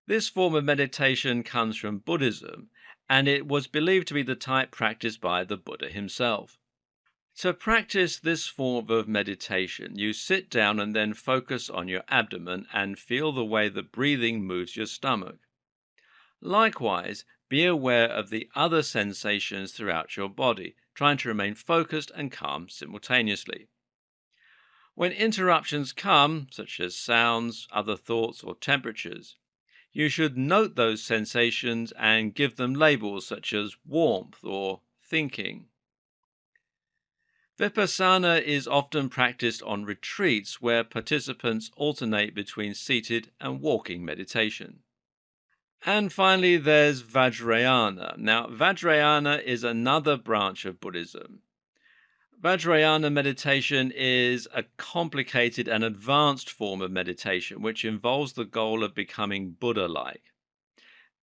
This form of meditation comes from Buddhism, and it was believed to be the type practiced by the Buddha himself. To practice this form of meditation, you sit down and then focus on your abdomen and feel the way the breathing moves your stomach. Likewise, be aware of the other sensations throughout your body, trying to remain focused and calm simultaneously. When interruptions come, such as sounds, other thoughts, or temperatures, you should note those sensations and give them labels such as warmth or thinking. Vipassana is often practiced on retreats where participants alternate between seated and walking meditation. And finally, there's Vajrayana. Now, Vajrayana is another branch of Buddhism. Vajrayana meditation is a complicated and advanced form of meditation which involves the goal of becoming Buddha-like.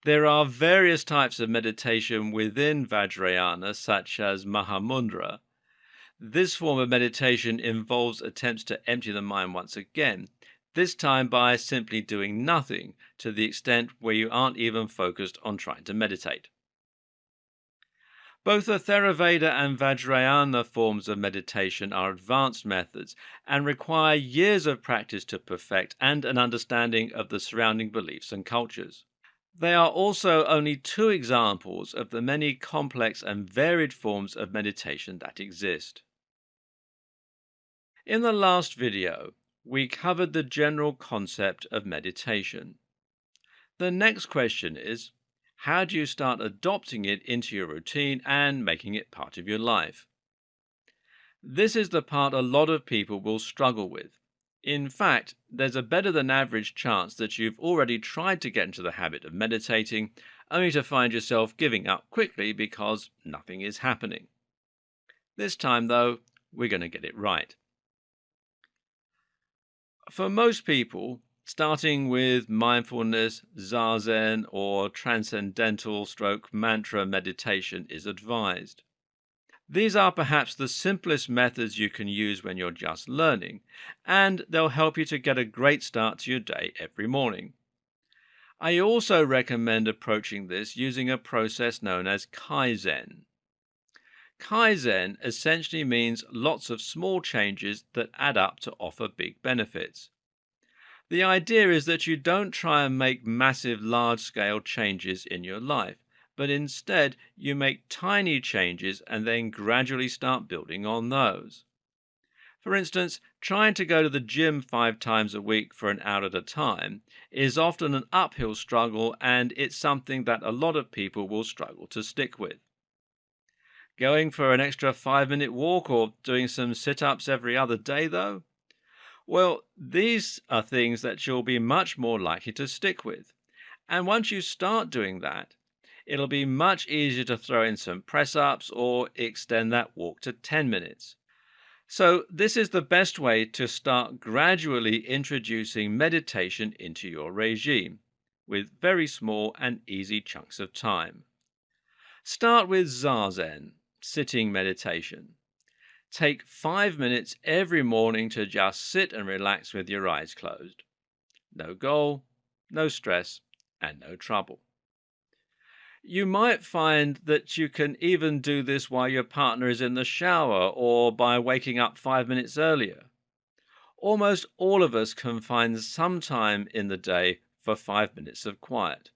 There are various types of meditation within Vajrayana, such as Mahamudra. This form of meditation involves attempts to empty the mind once again, this time by simply doing nothing, to the extent where you aren't even focused on trying to meditate. Both the Theravada and Vajrayana forms of meditation are advanced methods and require years of practice to perfect and an understanding of the surrounding beliefs and cultures. They are also only two examples of the many complex and varied forms of meditation that exist. In the last video, we covered the general concept of meditation. The next question is, how do you start adopting it into your routine and making it part of your life? This is the part a lot of people will struggle with. In fact, there's a better than average chance that you've already tried to get into the habit of meditating, only to find yourself giving up quickly because nothing is happening. This time, though, we're going to get it right. For most people, starting with mindfulness, zazen, or transcendental stroke mantra meditation is advised. These are perhaps the simplest methods you can use when you're just learning, and they'll help you to get a great start to your day every morning. I also recommend approaching this using a process known as Kaizen. Kaizen essentially means lots of small changes that add up to offer big benefits. The idea is that you don't try and make massive, large-scale changes in your life, but instead you make tiny changes and then gradually start building on those. For instance, trying to go to the gym 5 times a week for an hour at a time is often an uphill struggle, and it's something that a lot of people will struggle to stick with. Going for an extra 5-minute walk or doing some sit ups every other day, though? Well, these are things that you'll be much more likely to stick with. And once you start doing that, it'll be much easier to throw in some press ups or extend that walk to 10 minutes. So, this is the best way to start gradually introducing meditation into your regime with very small and easy chunks of time. Start with Zazen, sitting meditation. Take 5 minutes every morning to just sit and relax with your eyes closed. No goal, no stress, and no trouble. You might find that you can even do this while your partner is in the shower or by waking up 5 minutes earlier. Almost all of us can find some time in the day for 5 minutes of quiet.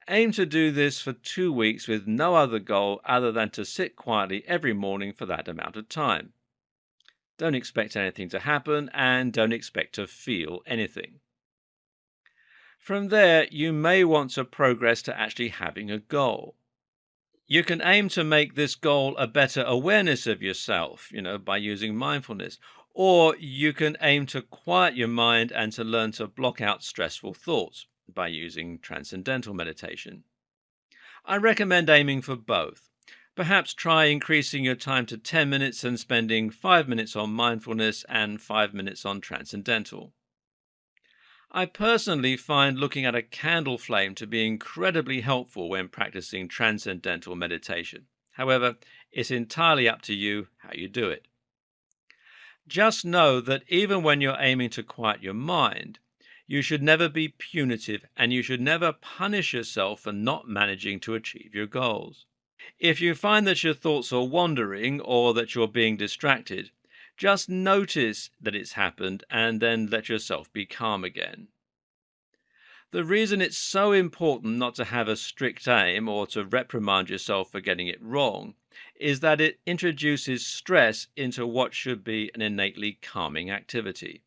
Aim to do this for 2 weeks with no other goal other than to sit quietly every morning for that amount of time. Don't expect anything to happen and don't expect to feel anything. From there, you may want to progress to actually having a goal. You can aim to make this goal a better awareness of yourself, by using mindfulness. Or you can aim to quiet your mind and to learn to block out stressful thoughts by using transcendental meditation. I recommend aiming for both. Perhaps try increasing your time to 10 minutes and spending 5 minutes on mindfulness and 5 minutes on transcendental. I personally find looking at a candle flame to be incredibly helpful when practicing transcendental meditation. However, it's entirely up to you how you do it. Just know that even when you're aiming to quiet your mind, you should never be punitive and you should never punish yourself for not managing to achieve your goals. If you find that your thoughts are wandering or that you're being distracted, just notice that it's happened and then let yourself be calm again. The reason it's so important not to have a strict aim or to reprimand yourself for getting it wrong is that it introduces stress into what should be an innately calming activity.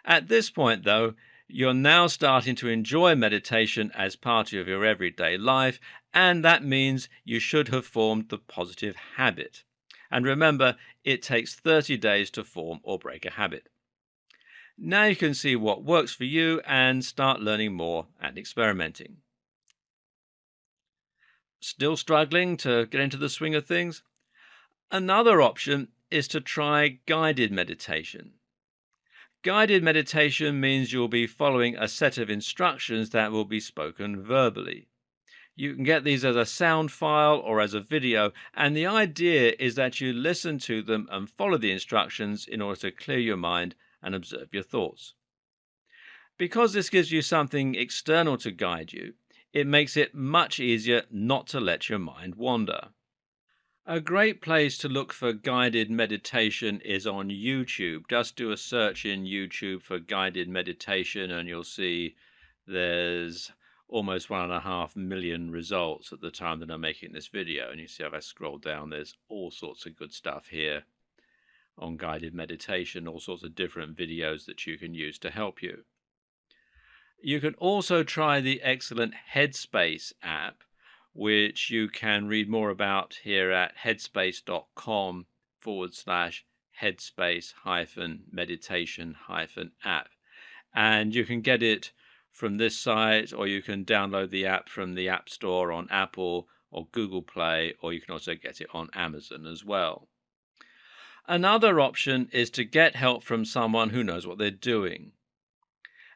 At this point, though, you're now starting to enjoy meditation as part of your everyday life, and that means you should have formed the positive habit. And remember, it takes 30 days to form or break a habit. Now you can see what works for you and start learning more and experimenting. Still struggling to get into the swing of things? Another option is to try guided meditation. Guided meditation means you'll be following a set of instructions that will be spoken verbally. You can get these as a sound file or as a video, and the idea is that you listen to them and follow the instructions in order to clear your mind and observe your thoughts. Because this gives you something external to guide you, it makes it much easier not to let your mind wander. A great place to look for guided meditation is on YouTube. Just do a search in YouTube for guided meditation and you'll see there's almost 1.5 million results at the time that I'm making this video. And you see if I scroll down, there's all sorts of good stuff here on guided meditation, all sorts of different videos that you can use to help you. You can also try the excellent Headspace app, which you can read more about here at headspace.com/headspace-meditation-app. And you can get it from this site, or you can download the app from the App Store on Apple or Google Play, or you can also get it on Amazon as well. Another option is to get help from someone who knows what they're doing.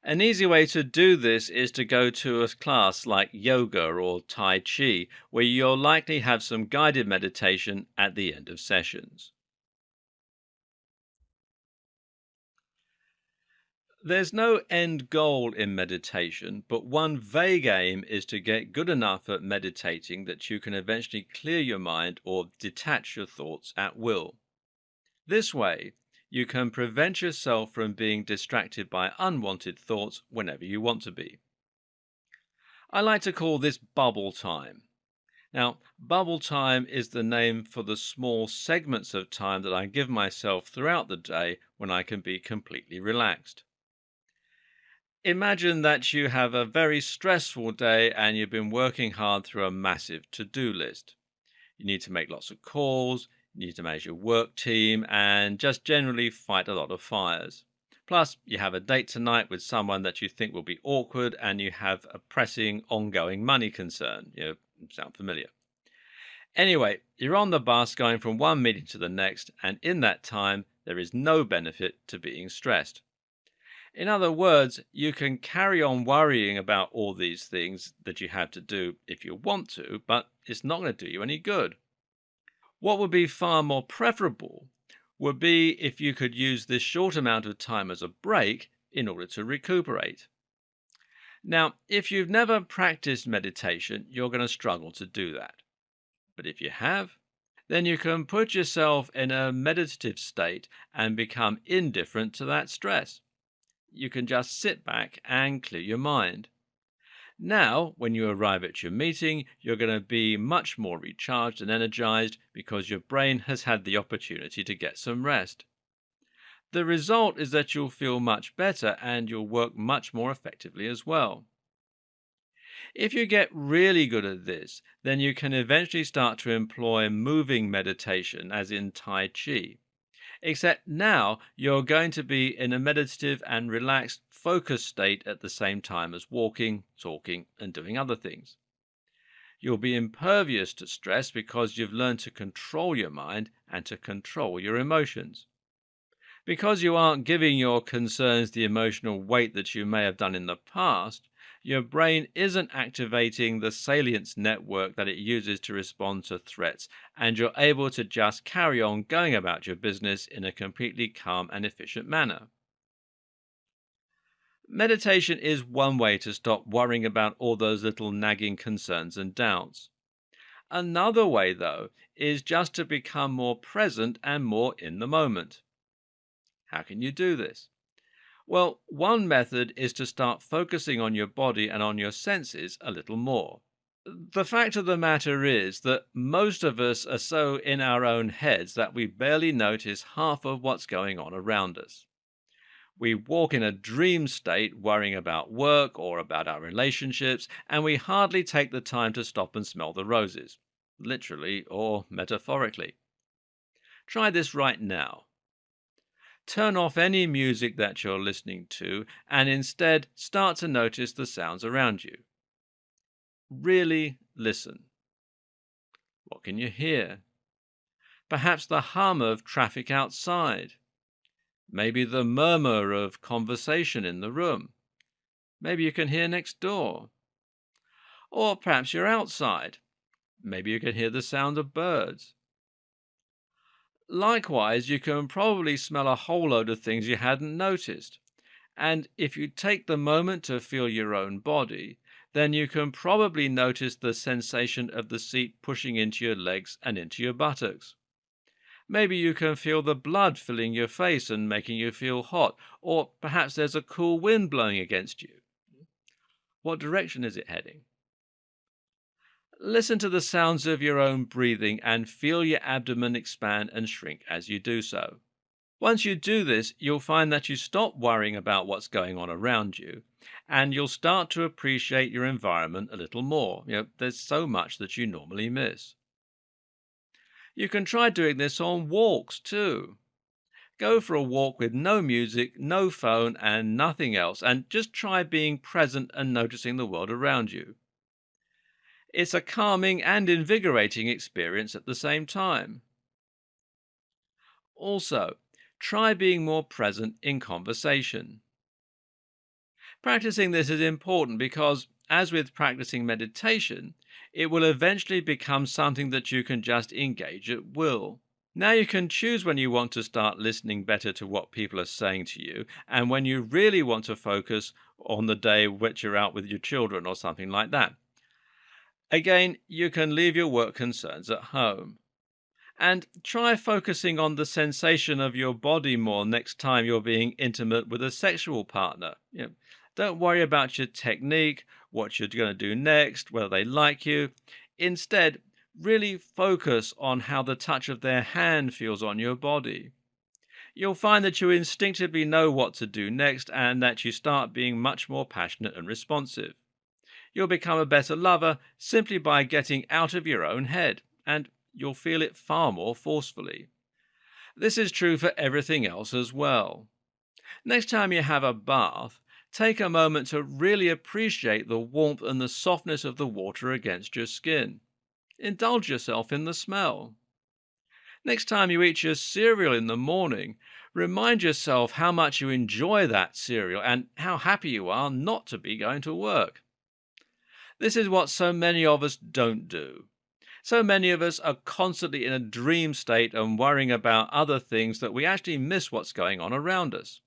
An easy way to do this is to go to a class like yoga or Tai Chi, where you'll likely have some guided meditation at the end of sessions. There's no end goal in meditation, but one vague aim is to get good enough at meditating that you can eventually clear your mind or detach your thoughts at will. This way, you can prevent yourself from being distracted by unwanted thoughts whenever you want to be. I like to call this bubble time. Now, bubble time is the name for the small segments of time that I give myself throughout the day when I can be completely relaxed. Imagine that you have a very stressful day and you've been working hard through a massive to-do list. You need to make lots of calls, you need to manage your work team, and just generally fight a lot of fires. Plus, you have a date tonight with someone that you think will be awkward, and you have a pressing, ongoing money concern. Sound familiar? Anyway, you're on the bus going from one meeting to the next, and in that time, there is no benefit to being stressed. In other words, you can carry on worrying about all these things that you have to do if you want to, but it's not going to do you any good. What would be far more preferable would be if you could use this short amount of time as a break in order to recuperate. Now, if you've never practiced meditation, you're going to struggle to do that. But if you have, then you can put yourself in a meditative state and become indifferent to that stress. You can just sit back and clear your mind. Now, when you arrive at your meeting, you're going to be much more recharged and energized because your brain has had the opportunity to get some rest. The result is that you'll feel much better and you'll work much more effectively as well. If you get really good at this, then you can eventually start to employ moving meditation, as in Tai Chi. Except now you're going to be in a meditative and relaxed, focused state at the same time as walking, talking, and doing other things. You'll be impervious to stress because you've learned to control your mind and to control your emotions. Because you aren't giving your concerns the emotional weight that you may have done in the past, your brain isn't activating the salience network that it uses to respond to threats, and you're able to just carry on going about your business in a completely calm and efficient manner. Meditation is one way to stop worrying about all those little nagging concerns and doubts. Another way, though, is just to become more present and more in the moment. How can you do this? Well, one method is to start focusing on your body and on your senses a little more. The fact of the matter is that most of us are so in our own heads that we barely notice half of what's going on around us. We walk in a dream state worrying about work or about our relationships, and we hardly take the time to stop and smell the roses, literally or metaphorically. Try this right now. Turn off any music that you're listening to and instead start to notice the sounds around you. Really listen. What can you hear? Perhaps the hum of traffic outside. Maybe the murmur of conversation in the room. Maybe you can hear next door. Or perhaps you're outside. Maybe you can hear the sound of birds. Likewise, you can probably smell a whole load of things you hadn't noticed. And if you take the moment to feel your own body, then you can probably notice the sensation of the seat pushing into your legs and into your buttocks. Maybe you can feel the blood filling your face and making you feel hot, or perhaps there's a cool wind blowing against you. What direction is it heading? Listen to the sounds of your own breathing and feel your abdomen expand and shrink as you do so. Once you do this, you'll find that you stop worrying about what's going on around you, and you'll start to appreciate your environment a little more. There's so much that you normally miss. You can try doing this on walks too. Go for a walk with no music, no phone, and nothing else, and just try being present and noticing the world around you. It's a calming and invigorating experience at the same time. Also, try being more present in conversation. Practicing this is important because, as with practicing meditation, it will eventually become something that you can just engage at will. Now you can choose when you want to start listening better to what people are saying to you and when you really want to focus on the day which you're out with your children or something like that. Again, you can leave your work concerns at home. And try focusing on the sensation of your body more next time you're being intimate with a sexual partner. Don't worry about your technique, what you're going to do next, whether they like you. Instead, really focus on how the touch of their hand feels on your body. You'll find that you instinctively know what to do next and that you start being much more passionate and responsive. You'll become a better lover simply by getting out of your own head, and you'll feel it far more forcefully. This is true for everything else as well. Next time you have a bath, take a moment to really appreciate the warmth and the softness of the water against your skin. Indulge yourself in the smell. Next time you eat your cereal in the morning, remind yourself how much you enjoy that cereal and how happy you are not to be going to work. This is what so many of us don't do. So many of us are constantly in a dream state and worrying about other things that we actually miss what's going on around us.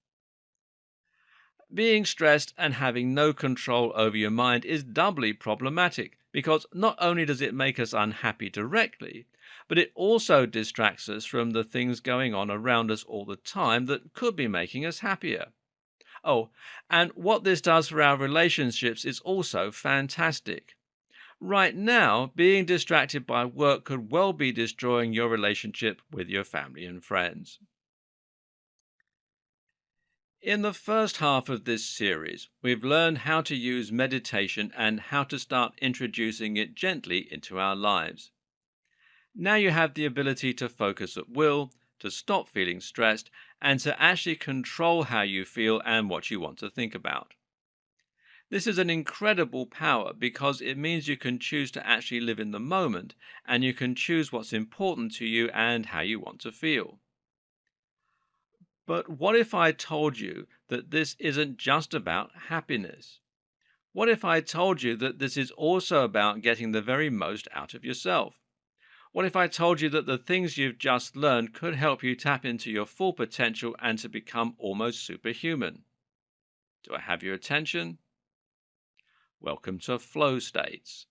Being stressed and having no control over your mind is doubly problematic because not only does it make us unhappy directly, but it also distracts us from the things going on around us all the time that could be making us happier. Oh, and what this does for our relationships is also fantastic. Right now, being distracted by work could well be destroying your relationship with your family and friends. In the first half of this series, we've learned how to use meditation and how to start introducing it gently into our lives. Now you have the ability to focus at will, to stop feeling stressed, and to actually control how you feel and what you want to think about. This is an incredible power because it means you can choose to actually live in the moment and you can choose what's important to you and how you want to feel. But what if I told you that this isn't just about happiness? What if I told you that this is also about getting the very most out of yourself? What if I told you that the things you've just learned could help you tap into your full potential and to become almost superhuman? Do I have your attention? Welcome to flow states.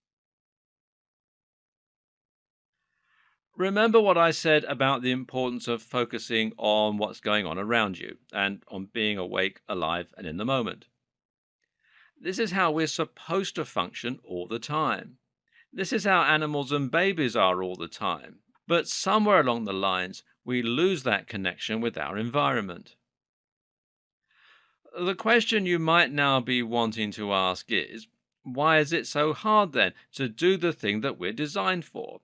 Remember what I said about the importance of focusing on what's going on around you and on being awake, alive, and in the moment. This is how we're supposed to function all the time. This is how animals and babies are all the time. But somewhere along the lines, we lose that connection with our environment. The question you might now be wanting to ask is, why is it so hard then to do the thing that we're designed for?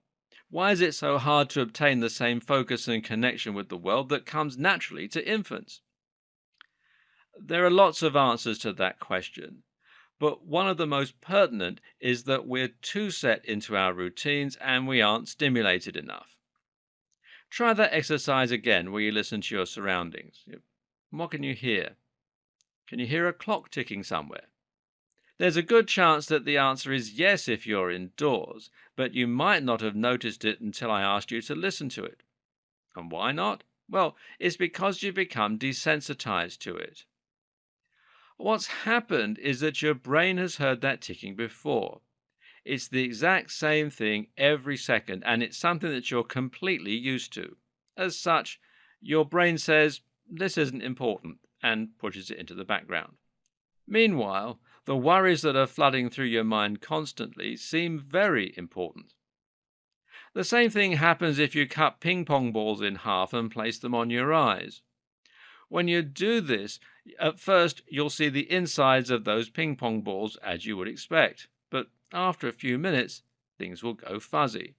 Why is it so hard to obtain the same focus and connection with the world that comes naturally to infants? There are lots of answers to that question, but one of the most pertinent is that we're too set into our routines and we aren't stimulated enough. Try that exercise again where you listen to your surroundings. What can you hear? Can you hear a clock ticking somewhere? There's a good chance that the answer is yes if you're indoors, but you might not have noticed it until I asked you to listen to it. And why not? Well, it's because you've become desensitized to it. What's happened is that your brain has heard that ticking before. It's the exact same thing every second, and it's something that you're completely used to. As such, your brain says, this isn't important, and pushes it into the background. Meanwhile, the worries that are flooding through your mind constantly seem very important. The same thing happens if you cut ping pong balls in half and place them on your eyes. When you do this, at first you'll see the insides of those ping pong balls as you would expect, but after a few minutes, things will go fuzzy.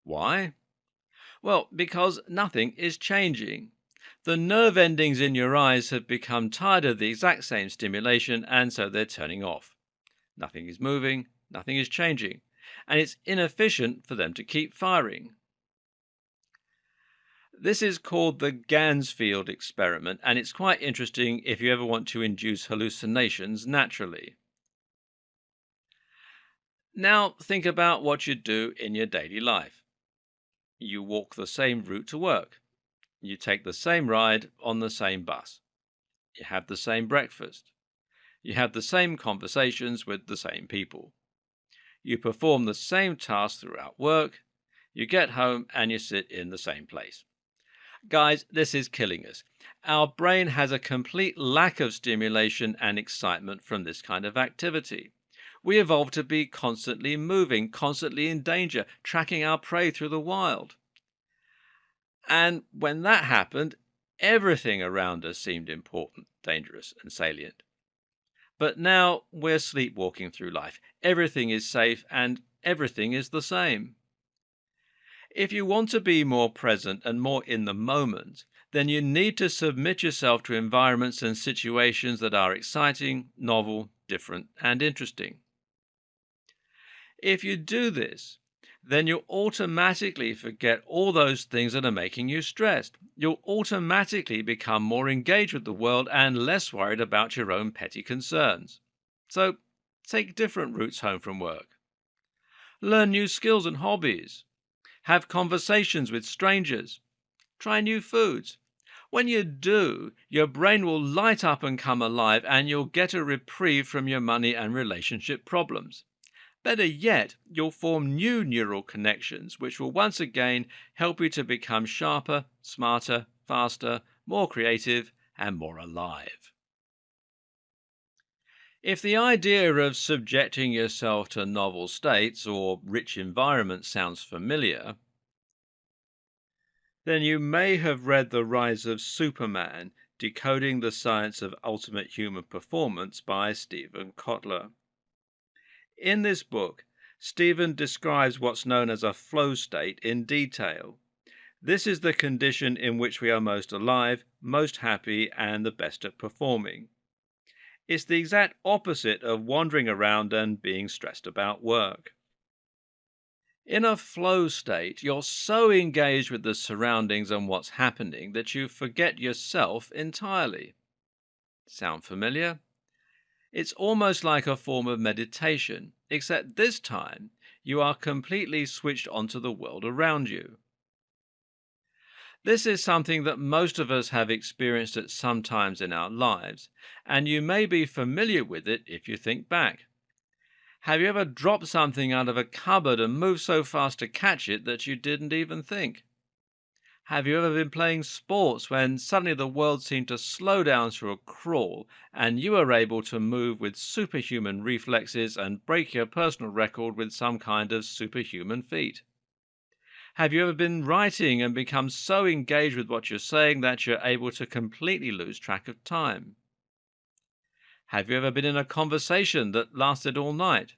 Why? Well, because nothing is changing. The nerve endings in your eyes have become tired of the exact same stimulation, and so they're turning off. Nothing is moving, nothing is changing, and it's inefficient for them to keep firing. This is called the Gansfield experiment, and it's quite interesting if you ever want to induce hallucinations naturally. Now think about what you do in your daily life. You walk the same route to work. You take the same ride on the same bus. You have the same breakfast. You have the same conversations with the same people. You perform the same tasks throughout work. You get home and you sit in the same place. Guys, this is killing us. Our brain has a complete lack of stimulation and excitement from this kind of activity. We evolved to be constantly moving, constantly in danger, tracking our prey through the wild. And when that happened, everything around us seemed important, dangerous, and salient. But now we're sleepwalking through life. Everything is safe and everything is the same. If you want to be more present and more in the moment, then you need to submit yourself to environments and situations that are exciting, novel, different, and interesting. If you do this, then you'll automatically forget all those things that are making you stressed. You'll automatically become more engaged with the world and less worried about your own petty concerns. So, take different routes home from work. Learn new skills and hobbies. Have conversations with strangers. Try new foods. When you do, your brain will light up and come alive, and you'll get a reprieve from your money and relationship problems. Better yet, you'll form new neural connections, which will once again help you to become sharper, smarter, faster, more creative, and more alive. If the idea of subjecting yourself to novel states or rich environments sounds familiar, then you may have read The Rise of Superman, Decoding the Science of Ultimate Human Performance by Stephen Kotler. In this book, Stephen describes what's known as a flow state in detail. This is the condition in which we are most alive, most happy, and the best at performing. It's the exact opposite of wandering around and being stressed about work. In a flow state, you're so engaged with the surroundings and what's happening that you forget yourself entirely. Sound familiar? It's almost like a form of meditation, except this time you are completely switched onto the world around you. This is something that most of us have experienced at some times in our lives, and you may be familiar with it if you think back. Have you ever dropped something out of a cupboard and moved so fast to catch it that you didn't even think? Have you ever been playing sports when suddenly the world seemed to slow down to a crawl and you were able to move with superhuman reflexes and break your personal record with some kind of superhuman feat? Have you ever been writing and become so engaged with what you're saying that you're able to completely lose track of time? Have you ever been in a conversation that lasted all night?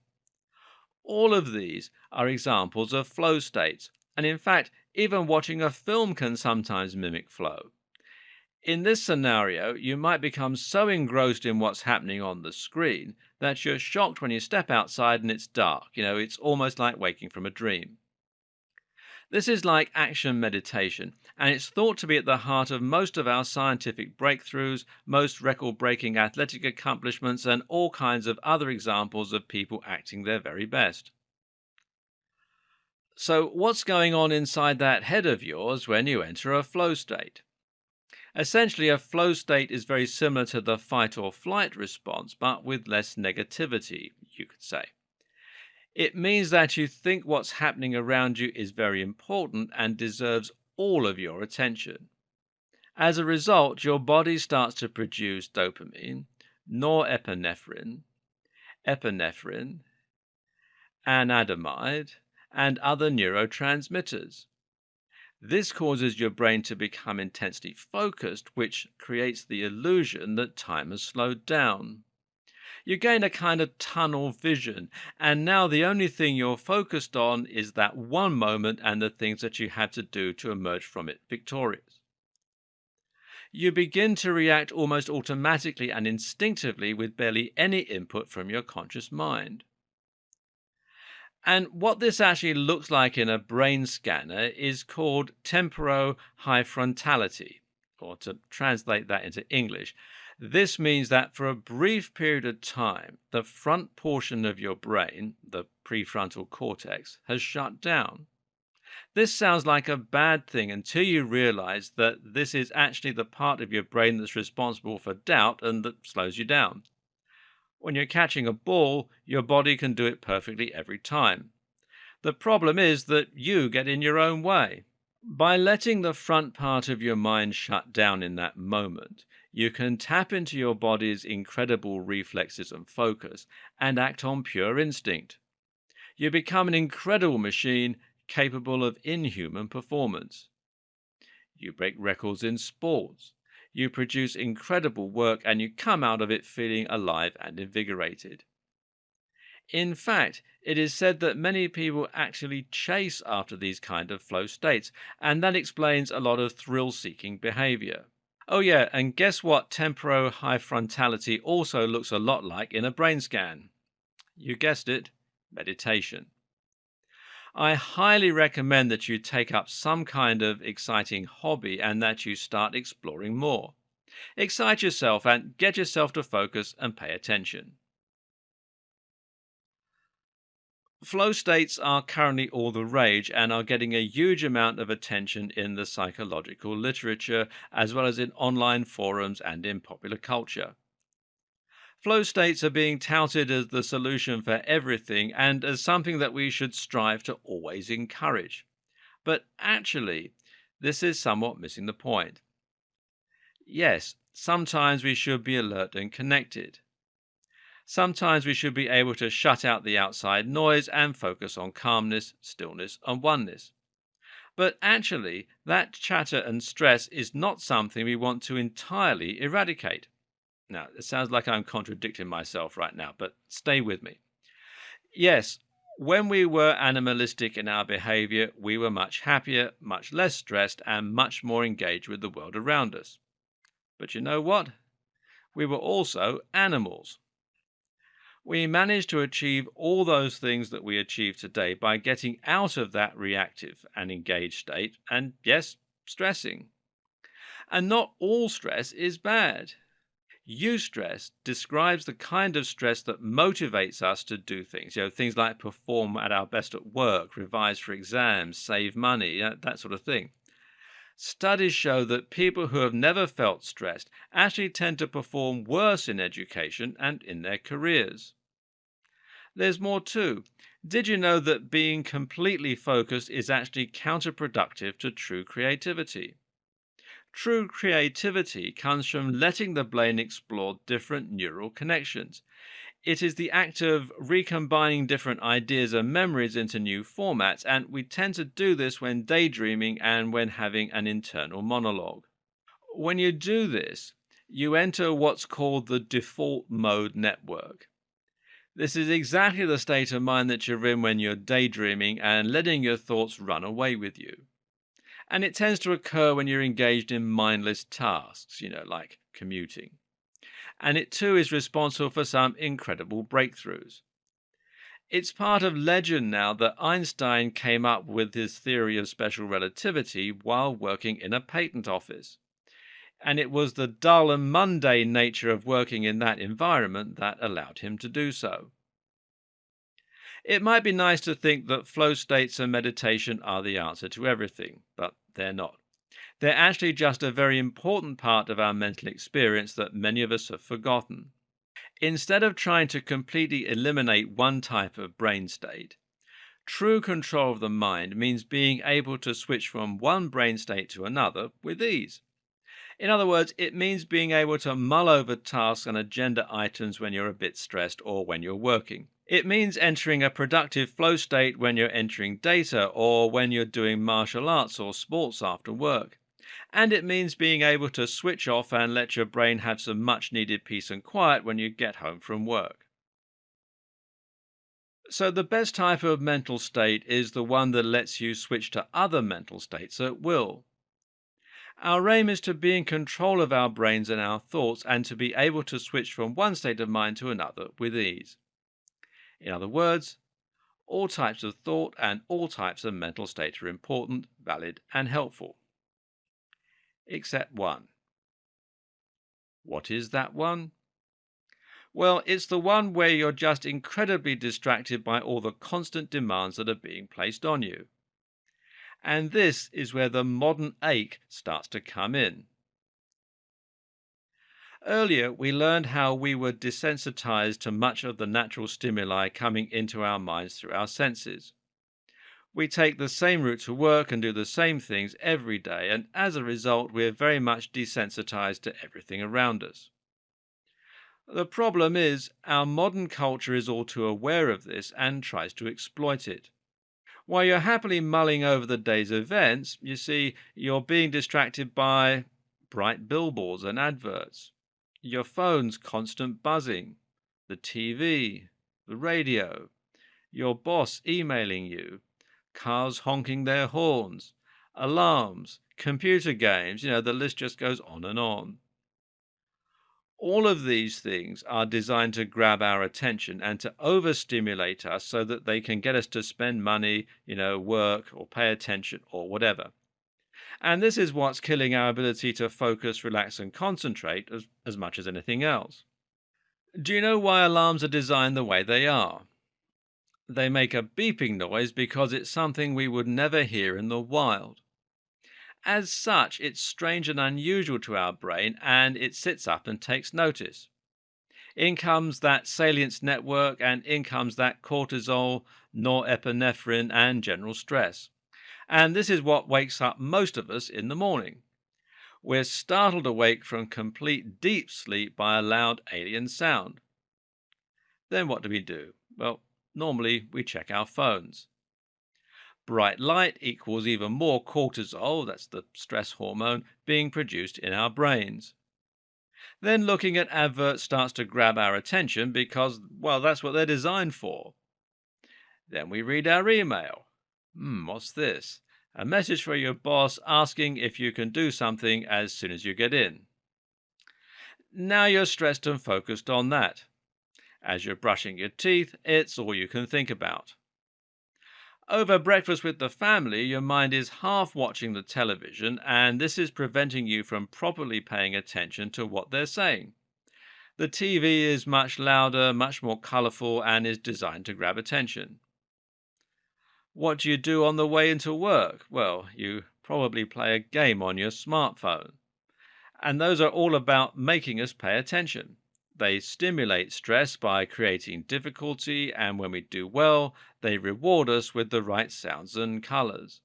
All of these are examples of flow states, and in fact, even watching a film can sometimes mimic flow. In this scenario, you might become so engrossed in what's happening on the screen that you're shocked when you step outside and it's dark. It's almost like waking from a dream. This is like action meditation, and it's thought to be at the heart of most of our scientific breakthroughs, most record breaking athletic accomplishments, and all kinds of other examples of people acting their very best. So, what's going on inside that head of yours when you enter a flow state? Essentially, a flow state is very similar to the fight or flight response, but with less negativity, you could say. It means that you think what's happening around you is very important and deserves all of your attention. As a result, your body starts to produce dopamine, norepinephrine, epinephrine, anandamide, and other neurotransmitters. This causes your brain to become intensely focused, which creates the illusion that time has slowed down. You gain a kind of tunnel vision, and now the only thing you're focused on is that one moment and the things that you had to do to emerge from it victorious. You begin to react almost automatically and instinctively with barely any input from your conscious mind. And what this actually looks like in a brain scanner is called temporohyfrontality, or to translate that into English, this means that for a brief period of time, the front portion of your brain, the prefrontal cortex, has shut down. This sounds like a bad thing until you realize that this is actually the part of your brain that's responsible for doubt and that slows you down. When you're catching a ball, your body can do it perfectly every time. The problem is that you get in your own way. By letting the front part of your mind shut down in that moment, you can tap into your body's incredible reflexes and focus and act on pure instinct. You become an incredible machine capable of inhuman performance. You break records in sports. You produce incredible work and you come out of it feeling alive and invigorated. In fact, it is said that many people actually chase after these kind of flow states, and that explains a lot of thrill seeking behavior. Oh, yeah, and guess what temporo high frontality also looks a lot like in a brain scan? You guessed it, meditation. I highly recommend that you take up some kind of exciting hobby and that you start exploring more. Excite yourself and get yourself to focus and pay attention. Flow states are currently all the rage and are getting a huge amount of attention in the psychological literature, as well as in online forums and in popular culture. Flow states are being touted as the solution for everything and as something that we should strive to always encourage. But actually, this is somewhat missing the point. Yes, sometimes we should be alert and connected. Sometimes we should be able to shut out the outside noise and focus on calmness, stillness, and oneness. But actually, that chatter and stress is not something we want to entirely eradicate. Now, it sounds like I'm contradicting myself right now, but stay with me. Yes, when we were animalistic in our behavior, we were much happier, much less stressed, and much more engaged with the world around us. But you know what? We were also animals. We managed to achieve all those things that we achieve today by getting out of that reactive and engaged state and, yes, stressing. And not all stress is bad. Eustress describes the kind of stress that motivates us to do things. Things like perform at our best at work, revise for exams, save money, that sort of thing. Studies show that people who have never felt stressed actually tend to perform worse in education and in their careers. There's more too. Did you know that being completely focused is actually counterproductive to true creativity? True creativity comes from letting the brain explore different neural connections. It is the act of recombining different ideas and memories into new formats, and we tend to do this when daydreaming and when having an internal monologue. When you do this, you enter what's called the default mode network. This is exactly the state of mind that you're in when you're daydreaming and letting your thoughts run away with you. And it tends to occur when you're engaged in mindless tasks, like commuting. And it too is responsible for some incredible breakthroughs. It's part of legend now that Einstein came up with his theory of special relativity while working in a patent office. And it was the dull and mundane nature of working in that environment that allowed him to do so. It might be nice to think that flow states and meditation are the answer to everything, but they're not. They're actually just a very important part of our mental experience that many of us have forgotten. Instead of trying to completely eliminate one type of brain state, true control of the mind means being able to switch from one brain state to another with ease. In other words, it means being able to mull over tasks and agenda items when you're a bit stressed or when you're working. It means entering a productive flow state when you're entering data or when you're doing martial arts or sports after work. And it means being able to switch off and let your brain have some much needed peace and quiet when you get home from work. So, the best type of mental state is the one that lets you switch to other mental states at will. Our aim is to be in control of our brains and our thoughts and to be able to switch from one state of mind to another with ease. In other words, all types of thought and all types of mental state are important, valid, and helpful. Except one. What is that one? Well, it's the one where you're just incredibly distracted by all the constant demands that are being placed on you. And this is where the modern ache starts to come in. Earlier, we learned how we were desensitized to much of the natural stimuli coming into our minds through our senses. We take the same route to work and do the same things every day, and as a result, we're very much desensitized to everything around us. The problem is, our modern culture is all too aware of this and tries to exploit it. While you're happily mulling over the day's events, you see, you're being distracted by bright billboards and adverts, your phone's constant buzzing, the TV, the radio, your boss emailing you, cars honking their horns, alarms, computer games, the list just goes on and on. All of these things are designed to grab our attention and to overstimulate us so that they can get us to spend money, work or pay attention or whatever. And this is what's killing our ability to focus, relax, and concentrate as much as anything else. Do you know why alarms are designed the way they are? They make a beeping noise because it's something we would never hear in the wild. As such, it's strange and unusual to our brain, and it sits up and takes notice. In comes that salience network, and in comes that cortisol, norepinephrine, and general stress. And this is what wakes up most of us in the morning. We're startled awake from complete deep sleep by a loud alien sound. Then what do? Well, normally we check our phones. Bright light equals even more cortisol, that's the stress hormone, being produced in our brains. Then looking at adverts starts to grab our attention because, well, that's what they're designed for. Then we read our email. What's this? A message for your boss asking if you can do something as soon as you get in. Now you're stressed and focused on that. As you're brushing your teeth, it's all you can think about. Over breakfast with the family, your mind is half watching the television, and this is preventing you from properly paying attention to what they're saying. The TV is much louder, much more colourful, and is designed to grab attention. What do you do on the way into work? Well, you probably play a game on your smartphone. And those are all about making us pay attention. They stimulate stress by creating difficulty, and when we do well, they reward us with the right sounds and colors.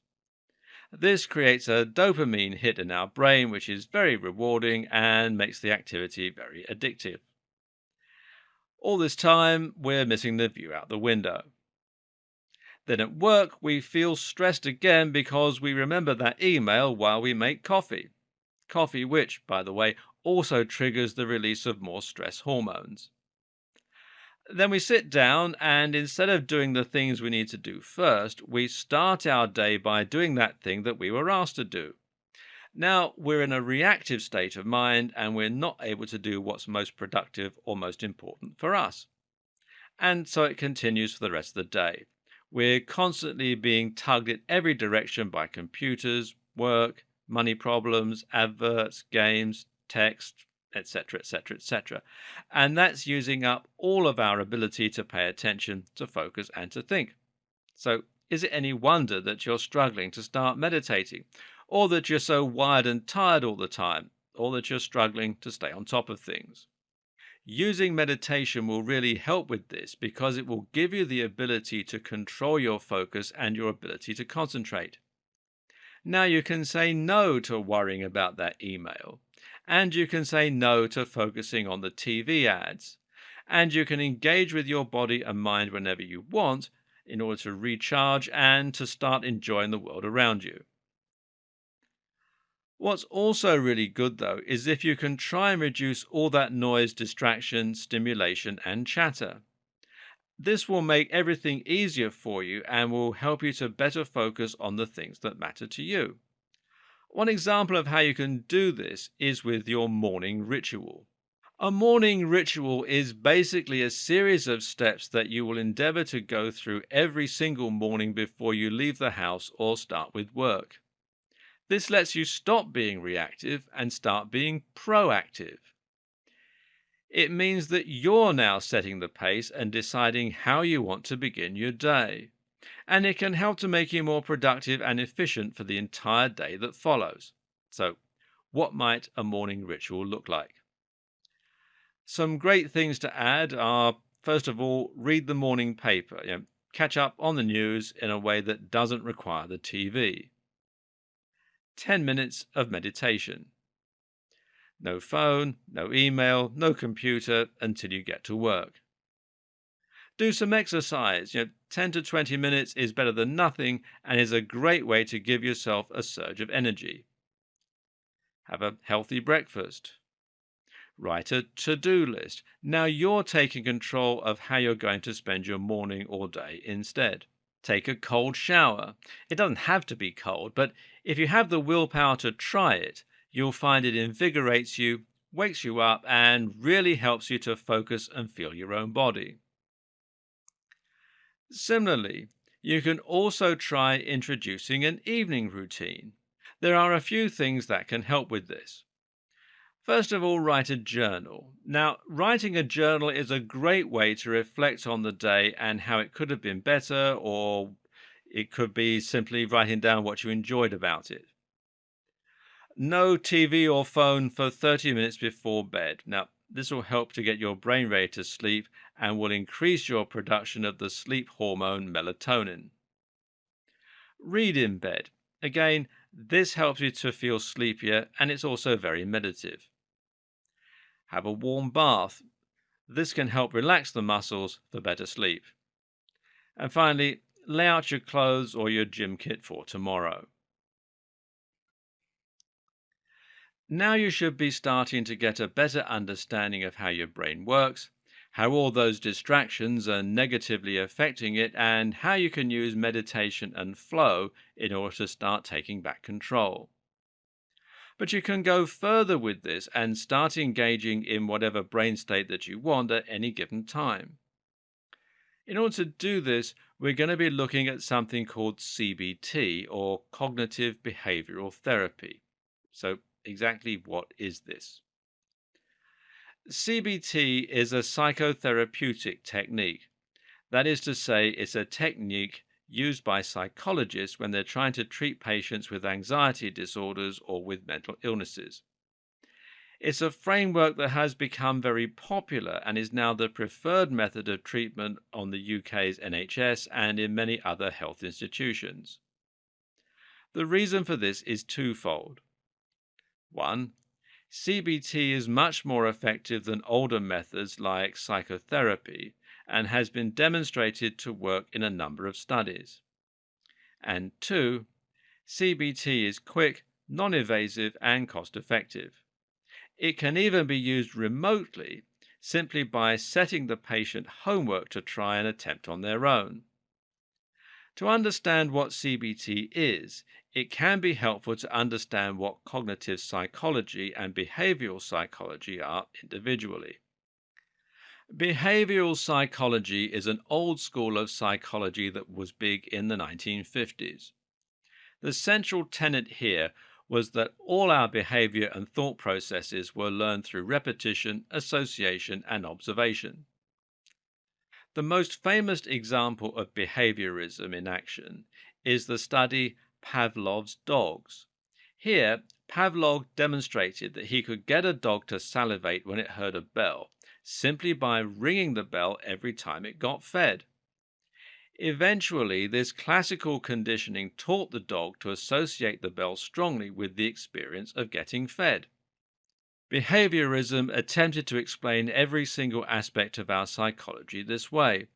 This creates a dopamine hit in our brain, which is very rewarding and makes the activity very addictive. All this time, we're missing the view out the window. Then at work, we feel stressed again because we remember that email while we make coffee. Coffee, which, by the way, also triggers the release of more stress hormones. Then we sit down, and instead of doing the things we need to do first, we start our day by doing that thing that we were asked to do. Now we're in a reactive state of mind, and we're not able to do what's most productive or most important for us. And so it continues for the rest of the day. We're constantly being tugged in every direction by computers, work, money problems, adverts, games, text, etc., etc., etc. And that's using up all of our ability to pay attention, to focus, and to think. So, is it any wonder that you're struggling to start meditating, or that you're so wired and tired all the time, or that you're struggling to stay on top of things? Using meditation will really help with this because it will give you the ability to control your focus and your ability to concentrate. Now you can say no to worrying about that email, and you can say no to focusing on the TV ads, and you can engage with your body and mind whenever you want in order to recharge and to start enjoying the world around you. What's also really good, though, is if you can try and reduce all that noise, distraction, stimulation, and chatter. This will make everything easier for you and will help you to better focus on the things that matter to you. One example of how you can do this is with your morning ritual. A morning ritual is basically a series of steps that you will endeavor to go through every single morning before you leave the house or start with work. This lets you stop being reactive and start being proactive. It means that you're now setting the pace and deciding how you want to begin your day. And it can help to make you more productive and efficient for the entire day that follows. So, what might a morning ritual look like? Some great things to add are, first of all, read the morning paper. Catch up on the news in a way that doesn't require the TV. 10 minutes of meditation. No phone, no email, no computer until you get to work. Do some exercise. 10 to 20 minutes is better than nothing and is a great way to give yourself a surge of energy. Have a healthy breakfast. Write a to-do list. Now you're taking control of how you're going to spend your morning or day instead. Take a cold shower. It doesn't have to be cold, but if you have the willpower to try it, you'll find it invigorates you, wakes you up, and really helps you to focus and feel your own body. Similarly, you can also try introducing an evening routine. There are a few things that can help with this. First of all, write a journal. Now, writing a journal is a great way to reflect on the day and how it could have been better, or it could be simply writing down what you enjoyed about it. No TV or phone for 30 minutes before bed. Now, this will help to get your brain ready to sleep and will increase your production of the sleep hormone melatonin. Read in bed. Again, this helps you to feel sleepier and it's also very meditative. Have a warm bath. This can help relax the muscles for better sleep. And finally, lay out your clothes or your gym kit for tomorrow. Now you should be starting to get a better understanding of how your brain works, how all those distractions are negatively affecting it, and how you can use meditation and flow in order to start taking back control. But you can go further with this and start engaging in whatever brain state that you want at any given time. In order to do this, we're going to be looking at something called CBT, or cognitive behavioral therapy. So, exactly what is this? CBT is a psychotherapeutic technique. That is to say, it's a technique used by psychologists when they're trying to treat patients with anxiety disorders or with mental illnesses. It's a framework that has become very popular and is now the preferred method of treatment on the UK's NHS and in many other health institutions. The reason for this is twofold. One, CBT is much more effective than older methods like psychotherapy and has been demonstrated to work in a number of studies. And two, CBT is quick, non-invasive, and cost-effective. It can even be used remotely simply by setting the patient homework to try and attempt on their own. To understand what CBT is, it can be helpful to understand what cognitive psychology and behavioral psychology are individually. Behavioral psychology is an old school of psychology that was big in the 1950s. The central tenet here was that all our behavior and thought processes were learned through repetition, association, and observation. The most famous example of behaviorism in action is the study Pavlov's Dogs. Here, Pavlov demonstrated that he could get a dog to salivate when it heard a bell, simply by ringing the bell every time it got fed. Eventually, this classical conditioning taught the dog to associate the bell strongly with the experience of getting fed. Behaviorism attempted to explain every single aspect of our psychology this way.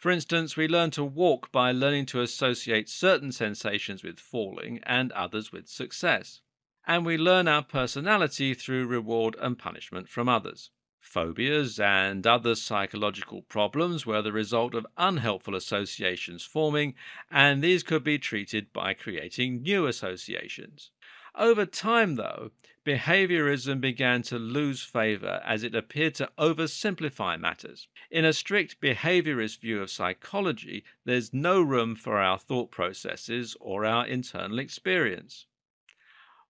For instance, we learn to walk by learning to associate certain sensations with falling and others with success. And we learn our personality through reward and punishment from others. Phobias and other psychological problems were the result of unhelpful associations forming, and these could be treated by creating new associations. Over time, though, behaviorism began to lose favor as it appeared to oversimplify matters. In a strict behaviorist view of psychology, there's no room for our thought processes or our internal experience.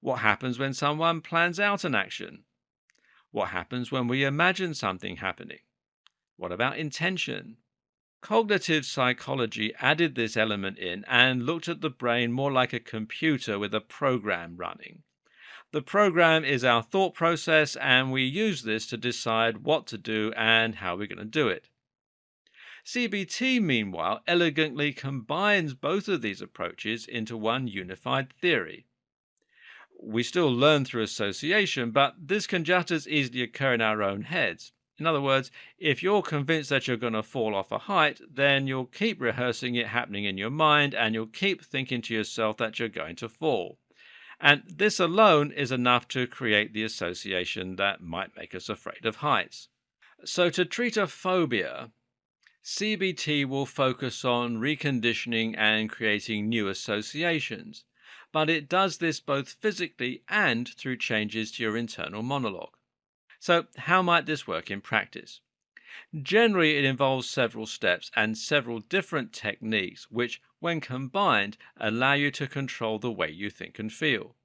What happens when someone plans out an action? What happens when we imagine something happening? What about intention? Cognitive psychology added this element in and looked at the brain more like a computer with a program running. The program is our thought process, and we use this to decide what to do and how we're going to do it. CBT, meanwhile, elegantly combines both of these approaches into one unified theory. We still learn through association, but this can just as easily occur in our own heads. In other words, if you're convinced that you're going to fall off a height, then you'll keep rehearsing it happening in your mind and you'll keep thinking to yourself that you're going to fall. And this alone is enough to create the association that might make us afraid of heights. So, to treat a phobia, CBT will focus on reconditioning and creating new associations, but it does this both physically and through changes to your internal monologue. So, how might this work in practice? Generally, it involves several steps and several different techniques, which, when combined, allow you to control the way you think and feel.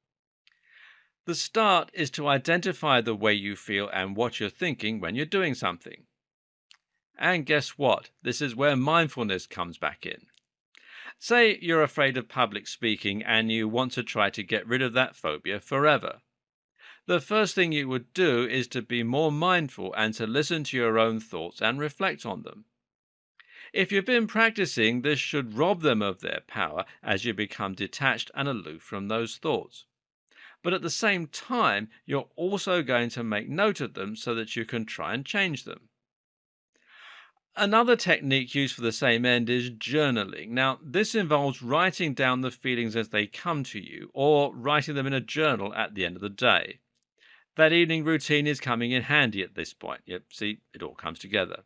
The start is to identify the way you feel and what you're thinking when you're doing something. And guess what? This is where mindfulness comes back in. Say you're afraid of public speaking and you want to try to get rid of that phobia forever. The first thing you would do is to be more mindful and to listen to your own thoughts and reflect on them. If you've been practicing, this should rob them of their power as you become detached and aloof from those thoughts. But at the same time, you're also going to make note of them so that you can try and change them. Another technique used for the same end is journaling. Now, this involves writing down the feelings as they come to you, or writing them in a journal at the end of the day. That evening routine is coming in handy at this point. Yep, see, it all comes together.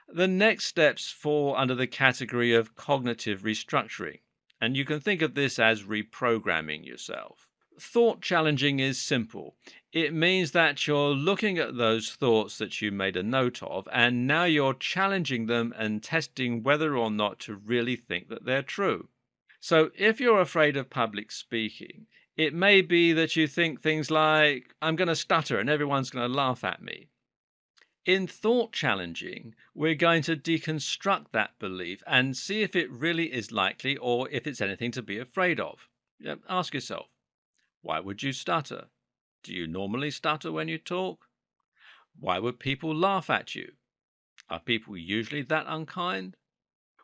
The next steps fall under the category of cognitive restructuring, and you can think of this as reprogramming yourself. Thought challenging is simple. It means that you're looking at those thoughts that you made a note of, and now you're challenging them and testing whether or not to really think that they're true. So, if you're afraid of public speaking, it may be that you think things like, I'm going to stutter and everyone's going to laugh at me. In thought challenging, we're going to deconstruct that belief and see if it really is likely or if it's anything to be afraid of. Ask yourself, why would you stutter? Do you normally stutter when you talk? Why would people laugh at you? Are people usually that unkind?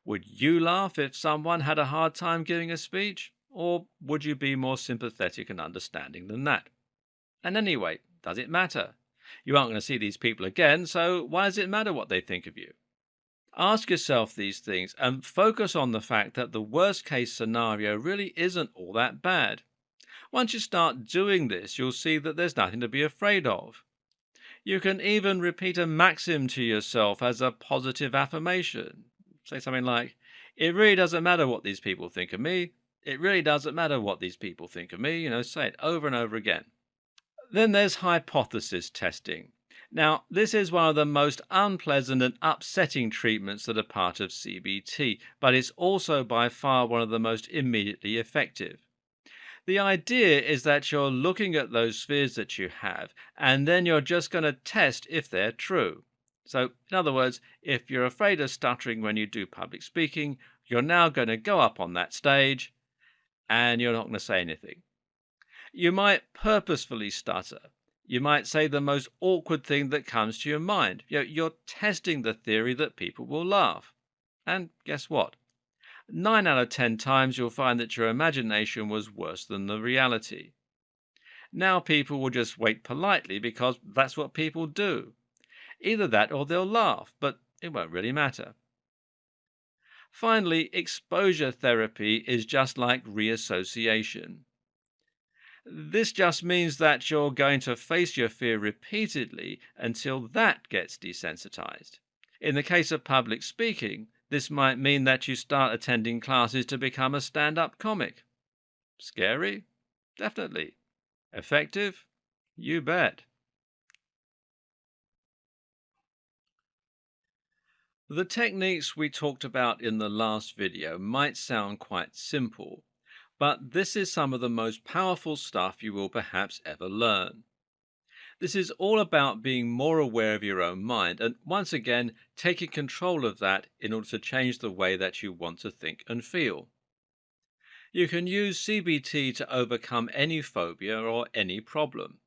Would you laugh if someone had a hard time giving a speech? Or would you be more sympathetic and understanding than that? And anyway, does it matter? You aren't going to see these people again, so why does it matter what they think of you? Ask yourself these things and focus on the fact that the worst case scenario really isn't all that bad. Once you start doing this, you'll see that there's nothing to be afraid of. You can even repeat a maxim to yourself as a positive affirmation. Say something like, it really doesn't matter what these people think of me. It really doesn't matter what these people think of me. Say it over and over again. Then there's hypothesis testing. Now, this is one of the most unpleasant and upsetting treatments that are part of CBT, but it's also by far one of the most immediately effective. The idea is that you're looking at those fears that you have, and then you're just going to test if they're true. So, in other words, if you're afraid of stuttering when you do public speaking, you're now going to go up on that stage and you're not going to say anything. You might purposefully stutter. You might say the most awkward thing that comes to your mind. You're testing the theory that people will laugh. And guess what? 9 out of 10 times you'll find that your imagination was worse than the reality. Now people will just wait politely because that's what people do. Either that or they'll laugh, but it won't really matter. Finally, exposure therapy is just like reassociation. This just means that you're going to face your fear repeatedly until that gets desensitized. In the case of public speaking, this might mean that you start attending classes to become a stand-up comic. Scary? Definitely. Effective? You bet. The techniques we talked about in the last video might sound quite simple, but this is some of the most powerful stuff you will perhaps ever learn. This is all about being more aware of your own mind and, once again, taking control of that in order to change the way that you want to think and feel. You can use CBT to overcome any phobia or any problem.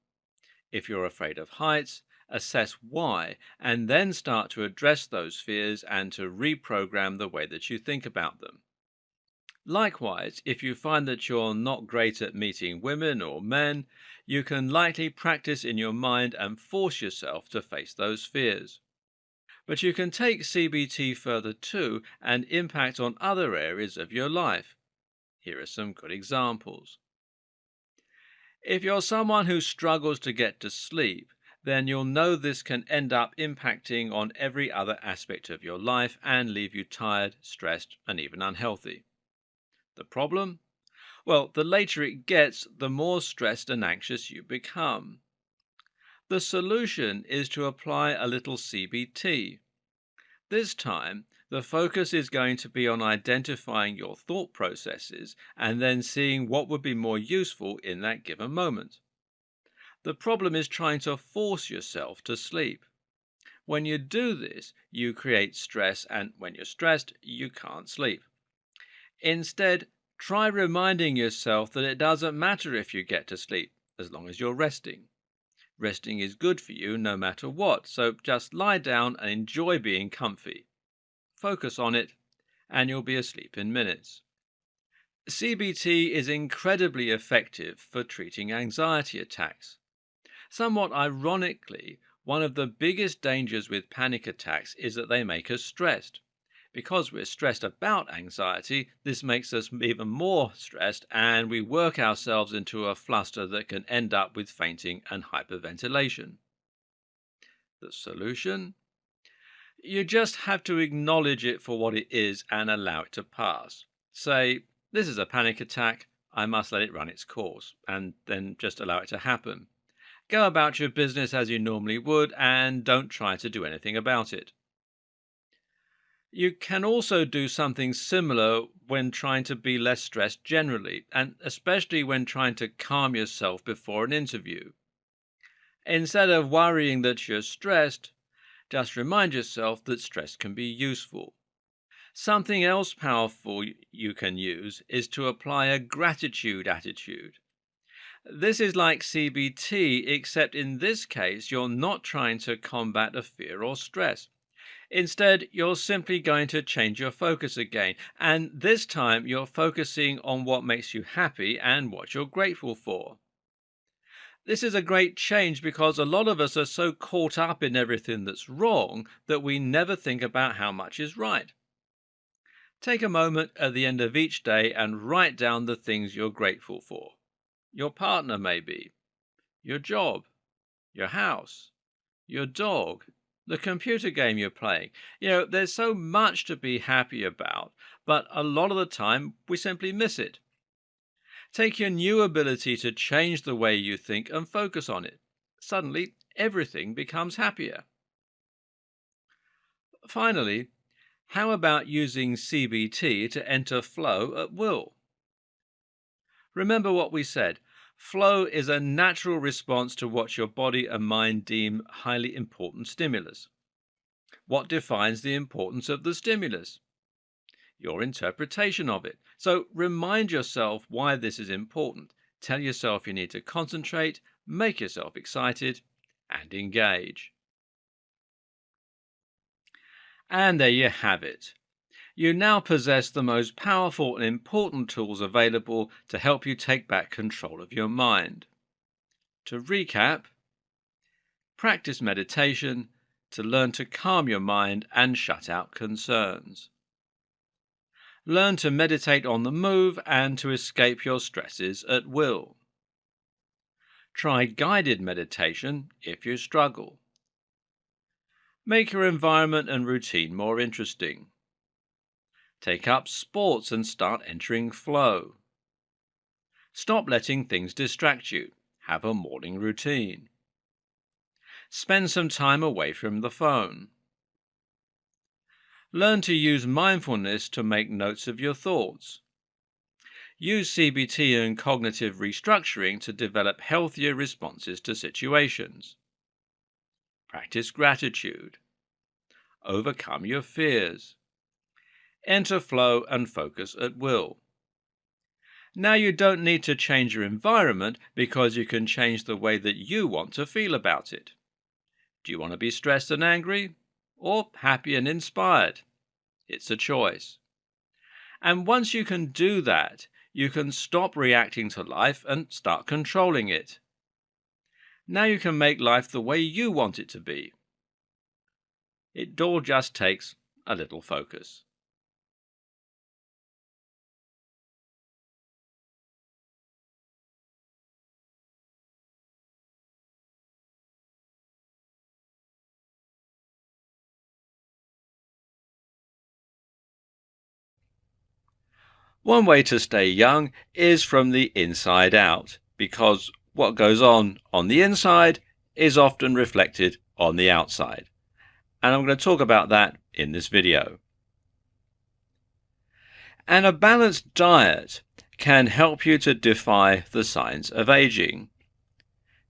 If you're afraid of heights, assess why, and then start to address those fears and to reprogram the way that you think about them. Likewise, if you find that you're not great at meeting women or men, you can lightly practice in your mind and force yourself to face those fears. But you can take CBT further too and impact on other areas of your life. Here are some good examples. If you're someone who struggles to get to sleep, then you'll know this can end up impacting on every other aspect of your life and leave you tired, stressed, and even unhealthy. The problem? Well, the later it gets, the more stressed and anxious you become. The solution is to apply a little CBT. This time, the focus is going to be on identifying your thought processes and then seeing what would be more useful in that given moment. The problem is trying to force yourself to sleep. When you do this, you create stress, and when you're stressed, you can't sleep. Instead, try reminding yourself that it doesn't matter if you get to sleep, as long as you're resting. Resting is good for you no matter what, so just lie down and enjoy being comfy. Focus on it, and you'll be asleep in minutes. CBT is incredibly effective for treating anxiety attacks. Somewhat ironically, one of the biggest dangers with panic attacks is that they make us stressed. Because we're stressed about anxiety, this makes us even more stressed, and we work ourselves into a fluster that can end up with fainting and hyperventilation. The solution? You just have to acknowledge it for what it is and allow it to pass. Say, this is a panic attack, I must let it run its course, and then just allow it to happen. Go about your business as you normally would and don't try to do anything about it. You can also do something similar when trying to be less stressed generally, and especially when trying to calm yourself before an interview. Instead of worrying that you're stressed, just remind yourself that stress can be useful. Something else powerful you can use is to apply a gratitude attitude. This is like CBT, except in this case, you're not trying to combat a fear or stress. Instead, you're simply going to change your focus again, and this time you're focusing on what makes you happy and what you're grateful for. This is a great change because a lot of us are so caught up in everything that's wrong that we never think about how much is right. Take a moment at the end of each day and write down the things you're grateful for. Your partner, maybe, your job, your house, your dog, the computer game you're playing. There's so much to be happy about, but a lot of the time we simply miss it. Take your new ability to change the way you think and focus on it. Suddenly, everything becomes happier. Finally, how about using CBT to enter flow at will? Remember what we said. Flow is a natural response to what your body and mind deem highly important stimulus. What defines the importance of the stimulus? Your interpretation of it. So remind yourself why this is important. Tell yourself you need to concentrate, make yourself excited, and engage. And there you have it. You now possess the most powerful and important tools available to help you take back control of your mind. To recap, practice meditation to learn to calm your mind and shut out concerns. Learn to meditate on the move and to escape your stresses at will. Try guided meditation if you struggle. Make your environment and routine more interesting. Take up sports and start entering flow. Stop letting things distract you. Have a morning routine. Spend some time away from the phone. Learn to use mindfulness to make notes of your thoughts. Use CBT and cognitive restructuring to develop healthier responses to situations. Practice gratitude. Overcome your fears. Enter flow and focus at will. Now you don't need to change your environment because you can change the way that you want to feel about it. Do you want to be stressed and angry or happy and inspired? It's a choice. And once you can do that, you can stop reacting to life and start controlling it. Now you can make life the way you want it to be. It all just takes a little focus. One way to stay young is from the inside out, because what goes on the inside is often reflected on the outside. And I'm going to talk about that in this video. And a balanced diet can help you to defy the signs of aging.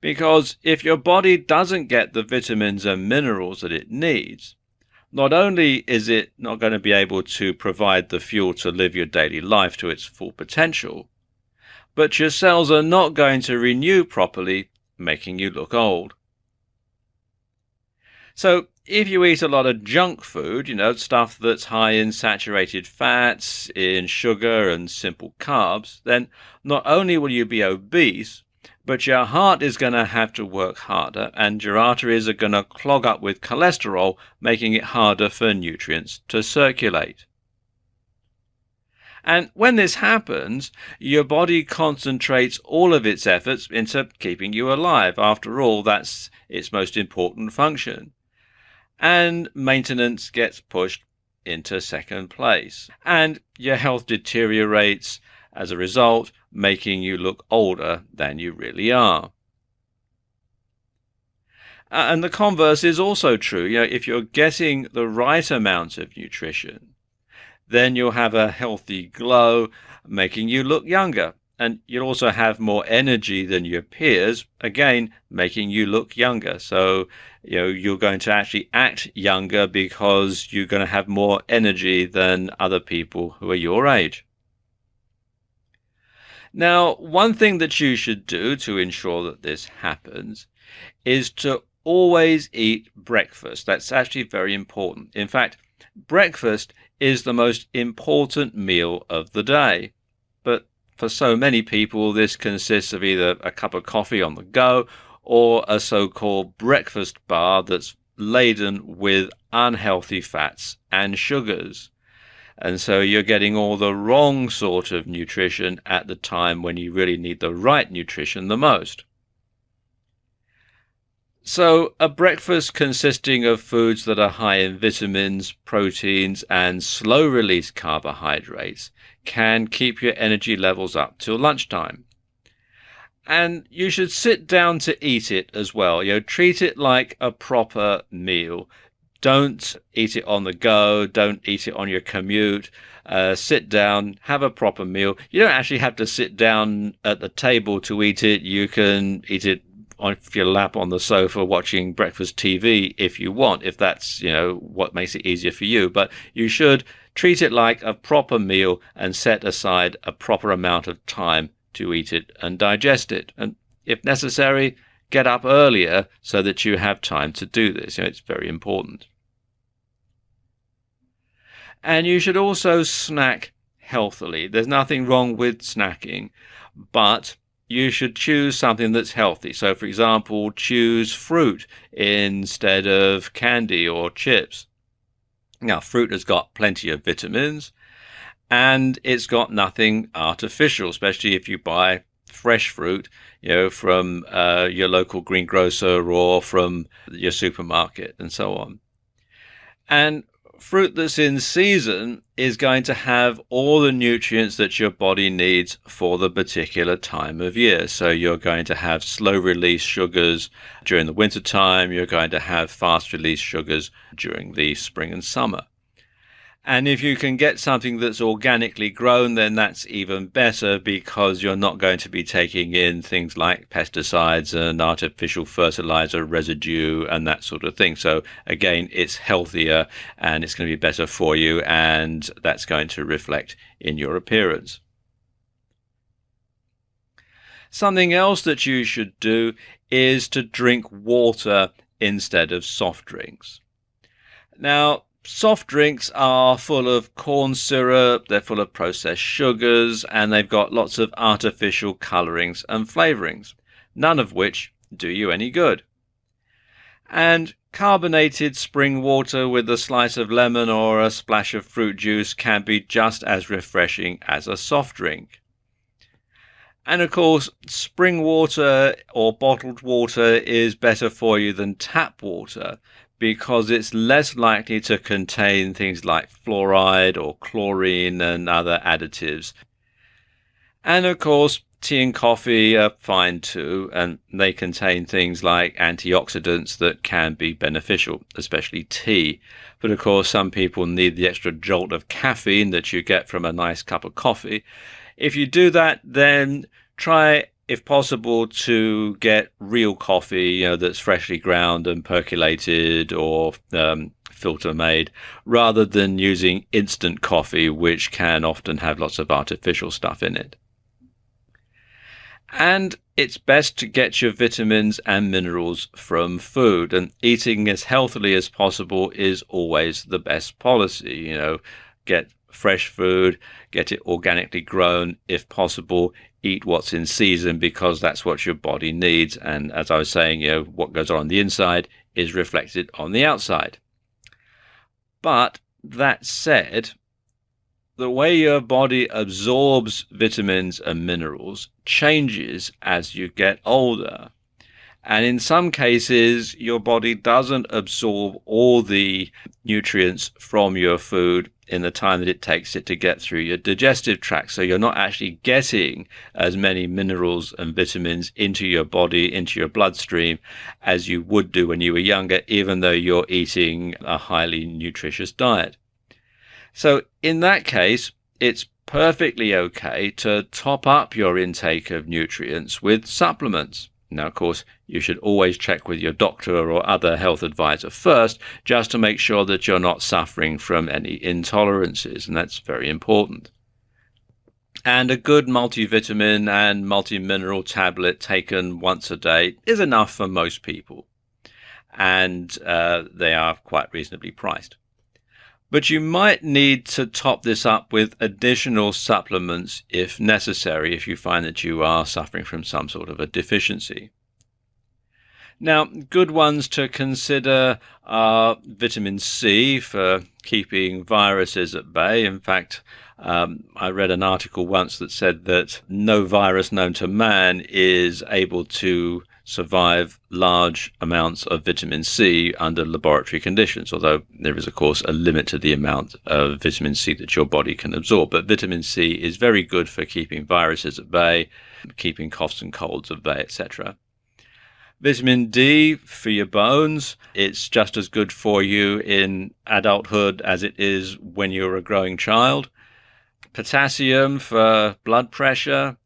Because if your body doesn't get the vitamins and minerals that it needs, not only is it not going to be able to provide the fuel to live your daily life to its full potential, but your cells are not going to renew properly, making you look old. So if you eat a lot of junk food, stuff that's high in saturated fats, in sugar and simple carbs, then not only will you be obese, but your heart is going to have to work harder and your arteries are going to clog up with cholesterol, making it harder for nutrients to circulate. And when this happens, your body concentrates all of its efforts into keeping you alive. After all, that's its most important function. And maintenance gets pushed into second place. And your health deteriorates as a result, making you look older than you really are. And the converse is also true. If you're getting the right amount of nutrition, then you'll have a healthy glow, making you look younger. And you'll also have more energy than your peers, again, making you look younger. So, you're going to actually act younger because you're going to have more energy than other people who are your age. Now, one thing that you should do to ensure that this happens is to always eat breakfast. That's actually very important. In fact, breakfast is the most important meal of the day. But for so many people, this consists of either a cup of coffee on the go or a so-called breakfast bar that's laden with unhealthy fats and sugars. And so you're getting all the wrong sort of nutrition at the time when you really need the right nutrition the most. So a breakfast consisting of foods that are high in vitamins, proteins, and slow-release carbohydrates can keep your energy levels up till lunchtime. And you should sit down to eat it as well. Treat it like a proper meal. Don't eat it on the go. Don't eat it on your commute. Sit down, have a proper meal. You don't actually have to sit down at the table to eat it. You can eat it off your lap on the sofa watching breakfast TV if you want, if that's, what makes it easier for you. But you should treat it like a proper meal and set aside a proper amount of time to eat it and digest it. And if necessary, get up earlier so that you have time to do this. It's very important. And you should also snack healthily. There's nothing wrong with snacking, but you should choose something that's healthy. So, for example, choose fruit instead of candy or chips. Now, fruit has got plenty of vitamins, and it's got nothing artificial, especially if you buy fresh fruit, from your local greengrocer or from your supermarket and so on. And fruit that's in season is going to have all the nutrients that your body needs for the particular time of year. So you're going to have slow release sugars during the winter time. You're going to have fast release sugars during the spring and summer. And if you can get something that's organically grown, then that's even better, because you're not going to be taking in things like pesticides and artificial fertilizer residue and that sort of thing. So again, it's healthier and it's going to be better for you, and that's going to reflect in your appearance. Something else that you should do is to drink water instead of soft drinks. Now, soft drinks are full of corn syrup, they're full of processed sugars, and they've got lots of artificial colorings and flavorings, none of which do you any good. And carbonated spring water with a slice of lemon or a splash of fruit juice can be just as refreshing as a soft drink. And of course, spring water or bottled water is better for you than tap water, because it's less likely to contain things like fluoride or chlorine and other additives. And of course, tea and coffee are fine too, and they contain things like antioxidants that can be beneficial, especially tea. But of course, some people need the extra jolt of caffeine that you get from a nice cup of coffee. If you do that, then try, if possible, to get real coffee, that's freshly ground and percolated or filter made, rather than using instant coffee, which can often have lots of artificial stuff in it. And it's best to get your vitamins and minerals from food, and eating as healthily as possible is always the best policy. Get fresh food, get it organically grown if possible, eat what's in season because that's what your body needs. And as I was saying, what goes on the inside is reflected on the outside. But that said, the way your body absorbs vitamins and minerals changes as you get older. And in some cases, your body doesn't absorb all the nutrients from your food in the time that it takes it to get through your digestive tract. So you're not actually getting as many minerals and vitamins into your body, into your bloodstream, as you would do when you were younger, even though you're eating a highly nutritious diet. So in that case, it's perfectly okay to top up your intake of nutrients with supplements. Now, of course, you should always check with your doctor or other health advisor first, just to make sure that you're not suffering from any intolerances, and that's very important. And a good multivitamin and multimineral tablet taken once a day is enough for most people, and they are quite reasonably priced. But you might need to top this up with additional supplements if necessary, if you find that you are suffering from some sort of a deficiency. Now, good ones to consider are vitamin C for keeping viruses at bay. In fact, I read an article once that said that no virus known to man is able to survive large amounts of vitamin C under laboratory conditions, although there is, of course, a limit to the amount of vitamin C that your body can absorb. But vitamin C is very good for keeping viruses at bay, keeping coughs and colds at bay, etc. Vitamin D for your bones. It's just as good for you in adulthood as it is when you're a growing child. Potassium for blood pressure.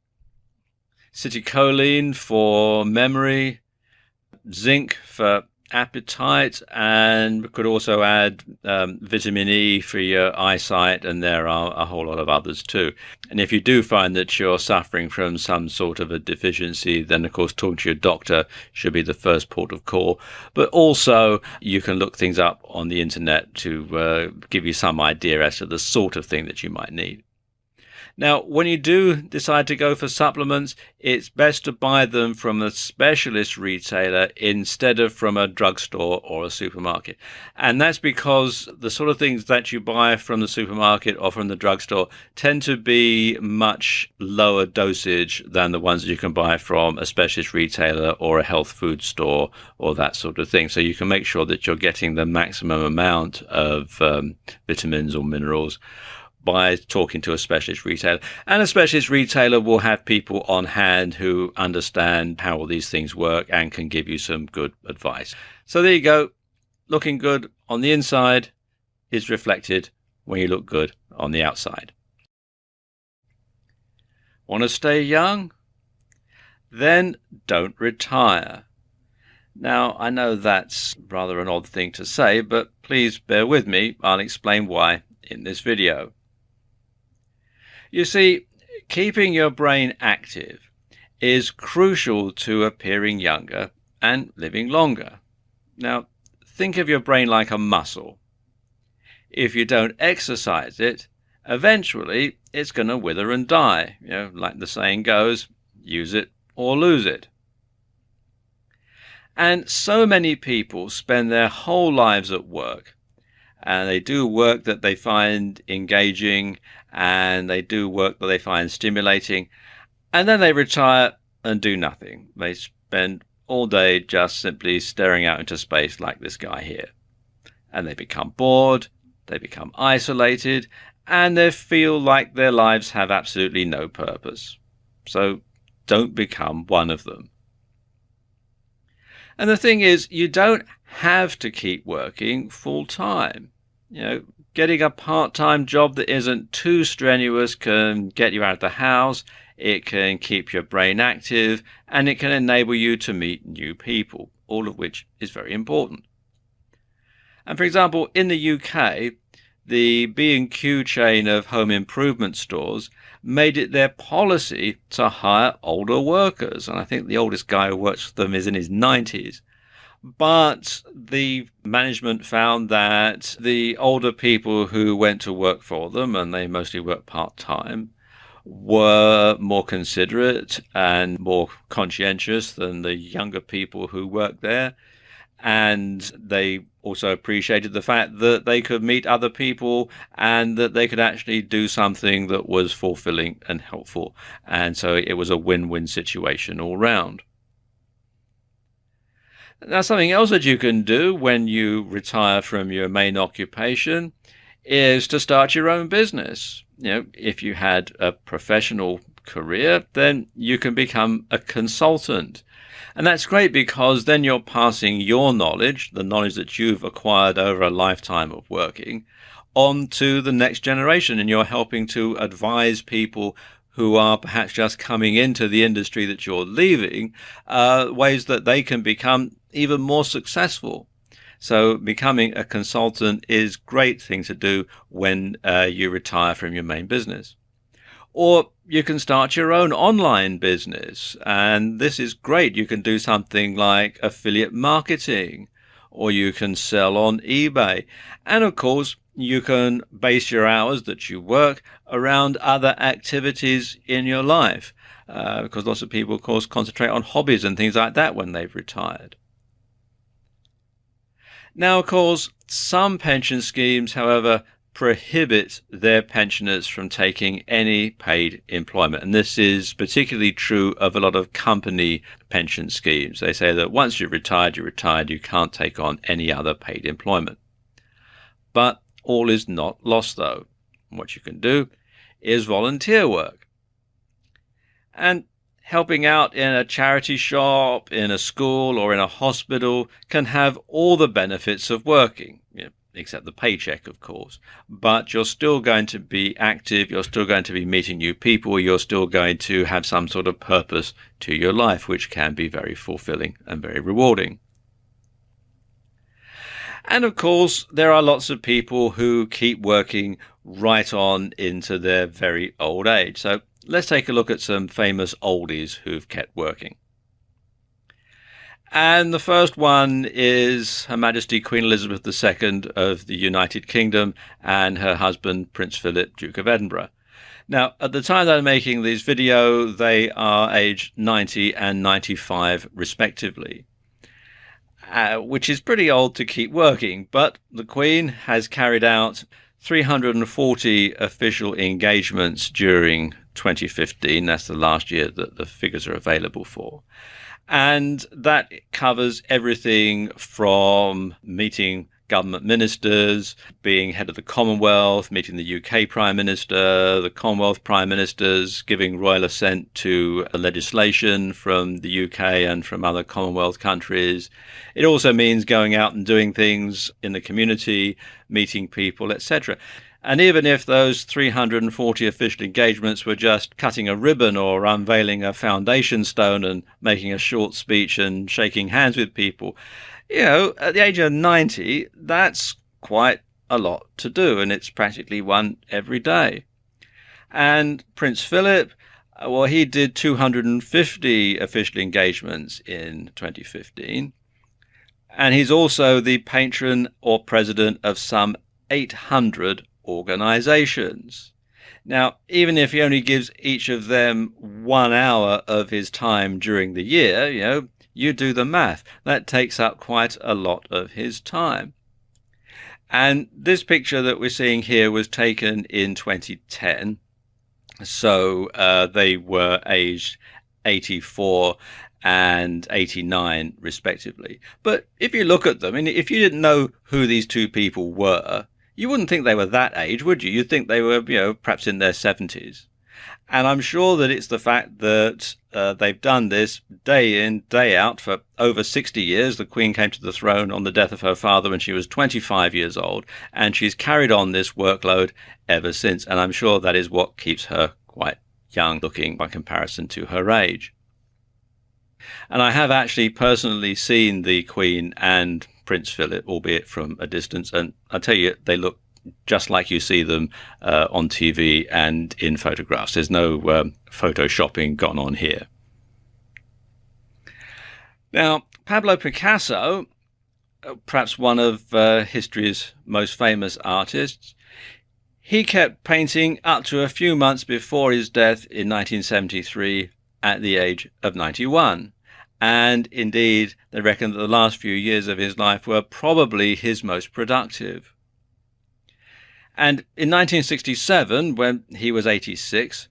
Citicoline for memory, zinc for appetite, and we could also add vitamin E for your eyesight, and there are a whole lot of others too. And if you do find that you're suffering from some sort of a deficiency, then of course talking to your doctor should be the first port of call. But also you can look things up on the internet to give you some idea as to the sort of thing that you might need. Now, when you do decide to go for supplements, it's best to buy them from a specialist retailer instead of from a drugstore or a supermarket. And that's because the sort of things that you buy from the supermarket or from the drugstore tend to be much lower dosage than the ones that you can buy from a specialist retailer or a health food store or that sort of thing. So you can make sure that you're getting the maximum amount of vitamins or minerals by talking to a specialist retailer. And a specialist retailer will have people on hand who understand how all these things work and can give you some good advice. So there you go. Looking good on the inside is reflected when you look good on the outside. Want to stay young? Then don't retire. Now, I know that's rather an odd thing to say, but please bear with me. I'll explain why in this video. You see, keeping your brain active is crucial to appearing younger and living longer. Now, think of your brain like a muscle. If you don't exercise it, eventually it's going to wither and die. Like the saying goes, use it or lose it. And so many people spend their whole lives at work, and they do work that they find engaging, and they do work that they find stimulating, and then they retire and do nothing. They spend all day just simply staring out into space like this guy here. and they become bored, they become isolated, and they feel like their lives have absolutely no purpose. So don't become one of them. And the thing is, you don't have to keep working full time. Getting a part-time job that isn't too strenuous can get you out of the house, it can keep your brain active, and it can enable you to meet new people, all of which is very important. And for example, in the UK, the B&Q chain of home improvement stores made it their policy to hire older workers. And I think the oldest guy who works for them is in his 90s. But the management found that the older people who went to work for them, and they mostly work part-time, were more considerate and more conscientious than the younger people who worked there. And they also appreciated the fact that they could meet other people and that they could actually do something that was fulfilling and helpful. And so it was a win-win situation all round. Now, something else that you can do when you retire from your main occupation is to start your own business. If you had a professional career, then you can become a consultant. And that's great because then you're passing your knowledge, the knowledge that you've acquired over a lifetime of working, on to the next generation, and you're helping to advise people who are perhaps just coming into the industry that you're leaving, ways that they can become even more successful. So becoming a consultant is a great thing to do when you retire from your main business. Or you can start your own online business, and this is great. You can do something like affiliate marketing, or you can sell on eBay. And of course, you can base your hours that you work around other activities in your life, because lots of people, of course, concentrate on hobbies and things like that when they've retired. Now, of course, some pension schemes, however, prohibit their pensioners from taking any paid employment. And this is particularly true of a lot of company pension schemes. They say that once you're retired, you can't take on any other paid employment. But all is not lost, though. What you can do is volunteer work. And helping out in a charity shop, in a school, or in a hospital can have all the benefits of working, except the paycheck, of course. But you're still going to be active, you're still going to be meeting new people, you're still going to have some sort of purpose to your life, which can be very fulfilling and very rewarding. And of course, there are lots of people who keep working right on into their very old age. So let's take a look at some famous oldies who've kept working. And the first one is Her Majesty Queen Elizabeth II of the United Kingdom and her husband Prince Philip, Duke of Edinburgh. Now, at the time that I'm making this video, they are aged 90 and 95 respectively, which is pretty old to keep working. But the Queen has carried out 340 official engagements during 2015. That's the last year that the figures are available for. And that covers everything from meeting government ministers, being head of the Commonwealth, meeting the UK Prime Minister, the Commonwealth Prime Ministers, giving royal assent to legislation from the UK and from other Commonwealth countries. It also means going out and doing things in the community, meeting people, etc. And even if those 340 official engagements were just cutting a ribbon or unveiling a foundation stone and making a short speech and shaking hands with people, at the age of 90, that's quite a lot to do, and it's practically one every day. And Prince Philip, well, he did 250 official engagements in 2015. And he's also the patron or president of some 800 organizations. Now, even if he only gives each of them 1 hour of his time during the year, you do the math. That takes up quite a lot of his time. And this picture that we're seeing here was taken in 2010. So they were aged 84 and 89 respectively. But if you look at them, and if you didn't know who these two people were, you wouldn't think they were that age, would you? You'd think they were, perhaps in their 70s. And I'm sure that it's the fact that they've done this day in, day out for over 60 years. The Queen came to the throne on the death of her father when she was 25 years old, and she's carried on this workload ever since. And I'm sure that is what keeps her quite young looking by comparison to her age. And I have actually personally seen the Queen and Prince Philip, albeit from a distance, and I tell you, they look just like you see them on TV and in photographs. There's no photoshopping gone on here. Now, Pablo Picasso, perhaps one of history's most famous artists, he kept painting up to a few months before his death in 1973 at the age of 91. And indeed, they reckon that the last few years of his life were probably his most productive. And in 1967, when he was 86,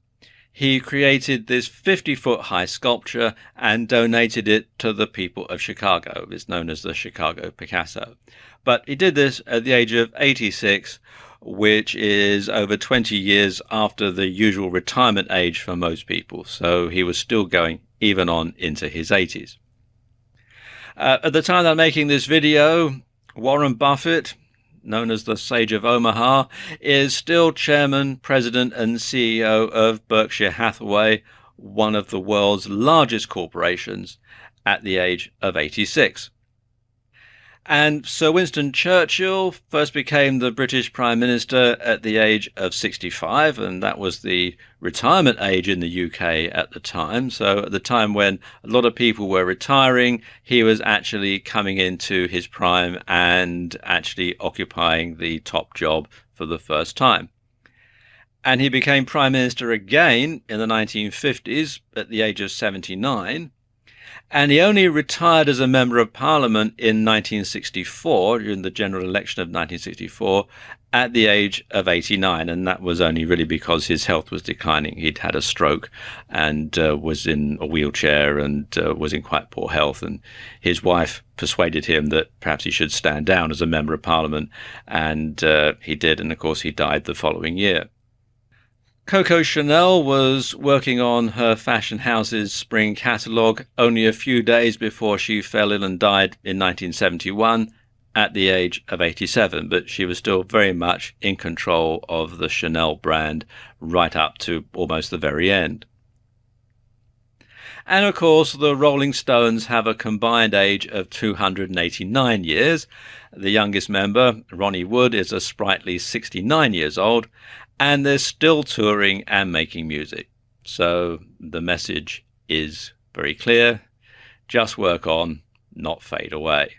he created this 50-foot high sculpture and donated it to the people of Chicago. It's known as the Chicago Picasso. But he did this at the age of 86, which is over 20 years after the usual retirement age for most people. So he was still going even on into his 80s. At the time that I'm making this video, Warren Buffett, known as the Sage of Omaha, is still chairman, president, and CEO of Berkshire Hathaway, one of the world's largest corporations, at the age of 86. And Sir Winston Churchill first became the British Prime Minister at the age of 65, and that was the retirement age in the UK at the time. So at the time when a lot of people were retiring, he was actually coming into his prime and actually occupying the top job for the first time. And he became Prime Minister again in the 1950s at the age of 79. And he only retired as a Member of Parliament in 1964, during the general election of 1964, at the age of 89. And that was only really because his health was declining. He'd had a stroke and was in a wheelchair and was in quite poor health. And his wife persuaded him that perhaps he should stand down as a Member of Parliament. And he did. And of course, he died the following year. Coco Chanel was working on her fashion house's spring catalogue only a few days before she fell ill and died in 1971 at the age of 87, but she was still very much in control of the Chanel brand right up to almost the very end. And of course, the Rolling Stones have a combined age of 289 years. The youngest member, Ronnie Wood, is a sprightly 69 years old, and they're still touring and making music. So the message is very clear. Just work on, not fade away.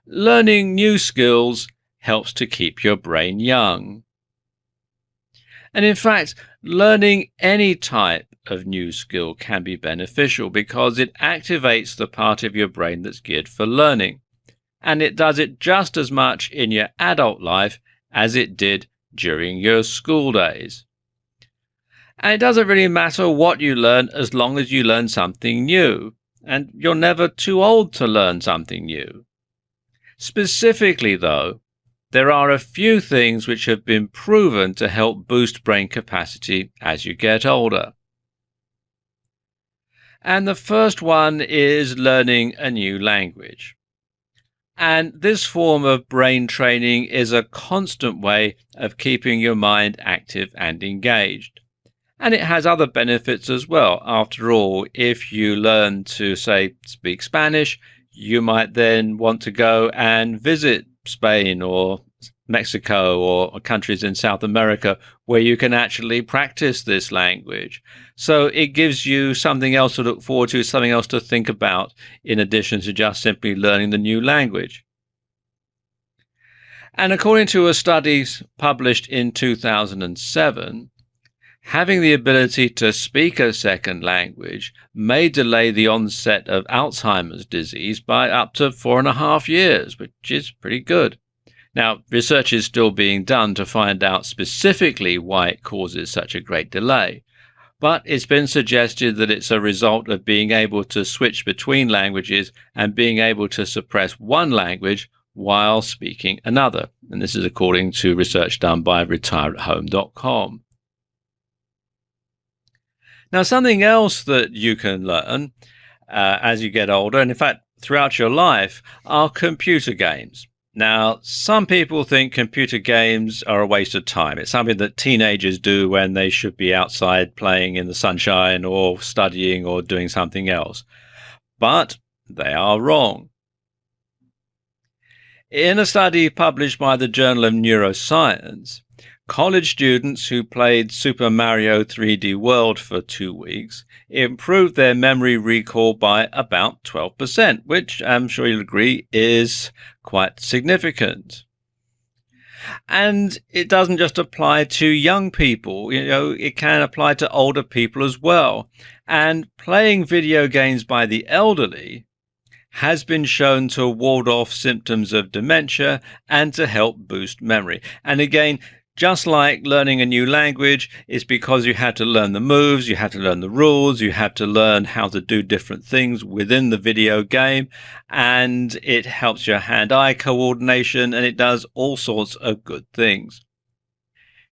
Learning new skills helps to keep your brain young. And in fact, learning any type of new skill can be beneficial because it activates the part of your brain that's geared for learning. And it does it just as much in your adult life as it did during your school days. And it doesn't really matter what you learn as long as you learn something new, and you're never too old to learn something new. Specifically, though, there are a few things which have been proven to help boost brain capacity as you get older. And the first one is learning a new language. And this form of brain training is a constant way of keeping your mind active and engaged. And it has other benefits as well. After all, if you learn to, say, speak Spanish, you might then want to go and visit Spain or Mexico or countries in South America where you can actually practice this language. So it gives you something else to look forward to, something else to think about, in addition to just simply learning the new language. And according to a study published in 2007, having the ability to speak a second language may delay the onset of Alzheimer's disease by up to 4.5 years, which is pretty good. Now, research is still being done to find out specifically why it causes such a great delay. but it's been suggested that it's a result of being able to switch between languages and being able to suppress one language while speaking another. And this is according to research done by retireathome.com. Now, something else that you can learn as you get older, and in fact, throughout your life, are computer games. Now, some people think computer games are a waste of time. It's something that teenagers do when they should be outside playing in the sunshine or studying or doing something else. But they are wrong. In a study published by the Journal of Neuroscience, college students who played Super Mario 3D World for 2 weeks improved their memory recall by about 12%, which I'm sure you'll agree is quite significant. And it doesn't just apply to young people, it can apply to older people as well. And playing video games by the elderly has been shown to ward off symptoms of dementia and to help boost memory. And again, just like learning a new language, it's because you had to learn the moves, you had to learn the rules, you had to learn how to do different things within the video game, and it helps your hand-eye coordination, and it does all sorts of good things.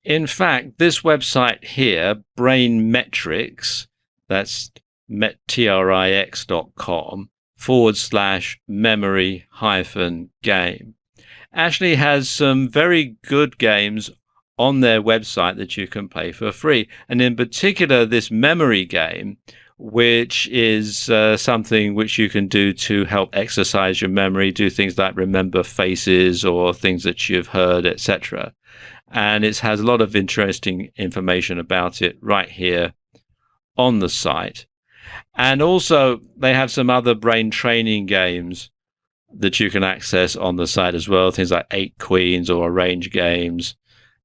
In fact, this website here, Brain Metrics, that's trix.com/memory-game, actually has some very good games on their website that you can play for free. And in particular, this memory game, which is something which you can do to help exercise your memory, do things like remember faces or things that you've heard, etc. And it has a lot of interesting information about it right here on the site. And also, they have some other brain training games that you can access on the site as well, things like 8 Queens or Arrange Games,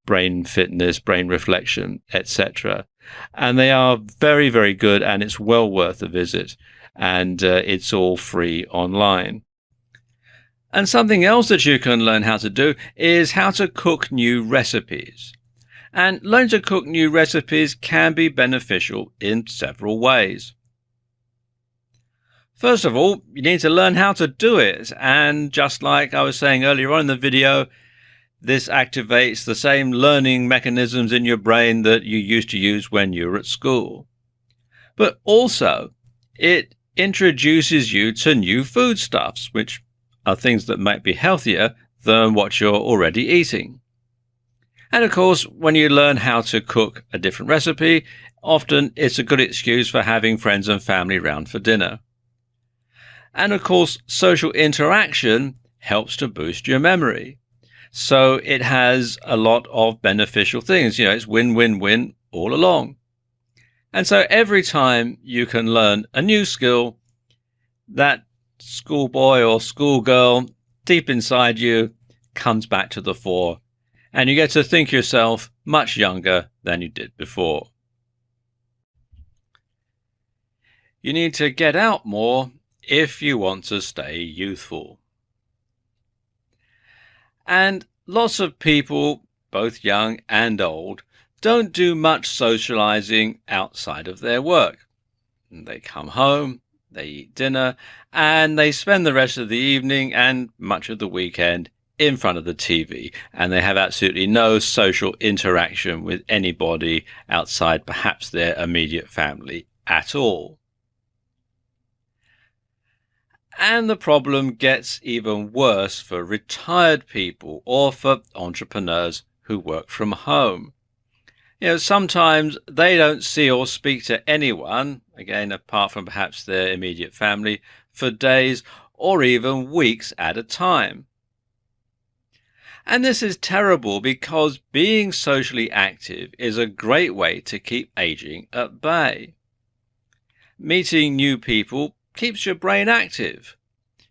Brain Fitness, Brain Reflection, etc. And they are very, very good, and it's well worth a visit. And it's all free online. And something else that you can learn how to do is how to cook new recipes. And learning to cook new recipes can be beneficial in several ways. First of all, you need to learn how to do it. And just like I was saying earlier on in the video, this activates the same learning mechanisms in your brain that you used to use when you were at school. But also, it introduces you to new foodstuffs, which are things that might be healthier than what you're already eating. And of course, when you learn how to cook a different recipe, often it's a good excuse for having friends and family round for dinner. And of course, social interaction helps to boost your memory. So it has a lot of beneficial things. It's win-win-win all along. And so every time you can learn a new skill, that schoolboy or schoolgirl deep inside you comes back to the fore, and you get to think yourself much younger than you did before. You need to get out more if you want to stay youthful. And lots of people, both young and old, don't do much socializing outside of their work. They come home, they eat dinner, and they spend the rest of the evening and much of the weekend in front of the TV, and they have absolutely no social interaction with anybody outside perhaps their immediate family at all. And the problem gets even worse for retired people or for entrepreneurs who work from home. Sometimes they don't see or speak to anyone, again, apart from perhaps their immediate family, for days or even weeks at a time. And this is terrible because being socially active is a great way to keep aging at bay. Meeting new people keeps your brain active.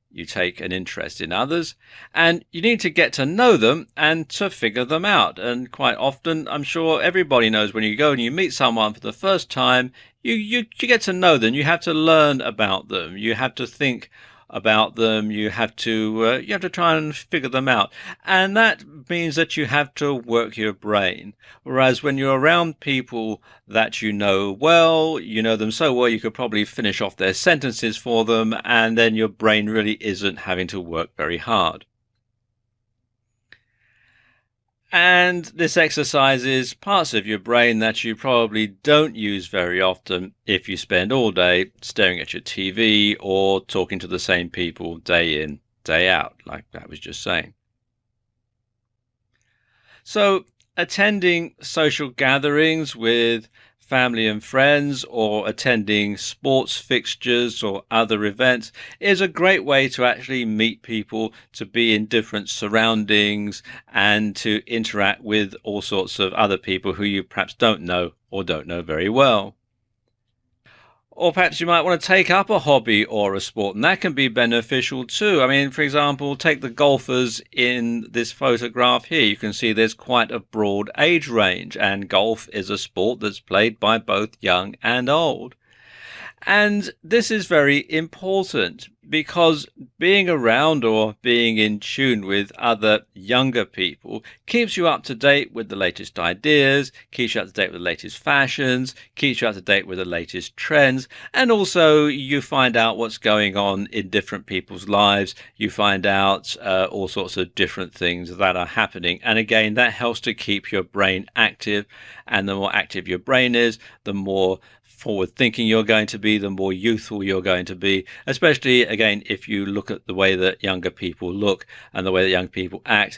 You take an interest in others, and you need to get to know them and to figure them out. And quite often, I'm sure everybody knows, when you go and you meet someone for the first time, you get to know them. You have to learn about them. You have to think, about them. You have to try and figure them out, and that means that you have to work your brain. Whereas when you're around people that you know well, you know them so well you could probably finish off their sentences for them, and then your brain really isn't having to work very hard. And this exercises parts of your brain that you probably don't use very often if you spend all day staring at your TV or talking to the same people day in, day out, like I was just saying. So, attending social gatherings with family and friends or attending sports fixtures or other events is a great way to actually meet people, to be in different surroundings and to interact with all sorts of other people who you perhaps don't know or don't know very well. Or perhaps you might want to take up a hobby or a sport, and that can be beneficial too. I mean, for example, take the golfers in this photograph here. You can see there's quite a broad age range, and golf is a sport that's played by both young and old. And this is very important because being around or being in tune with other younger people keeps you up to date with the latest ideas, keeps you up to date with the latest fashions, keeps you up to date with the latest trends, and also you find out what's going on in different people's lives. You find out all sorts of different things that are happening. And again, that helps to keep your brain active. And the more active your brain is, the more forward thinking you're going to be, the more youthful you're going to be, especially again if you look at the way that younger people look and the way that young people act.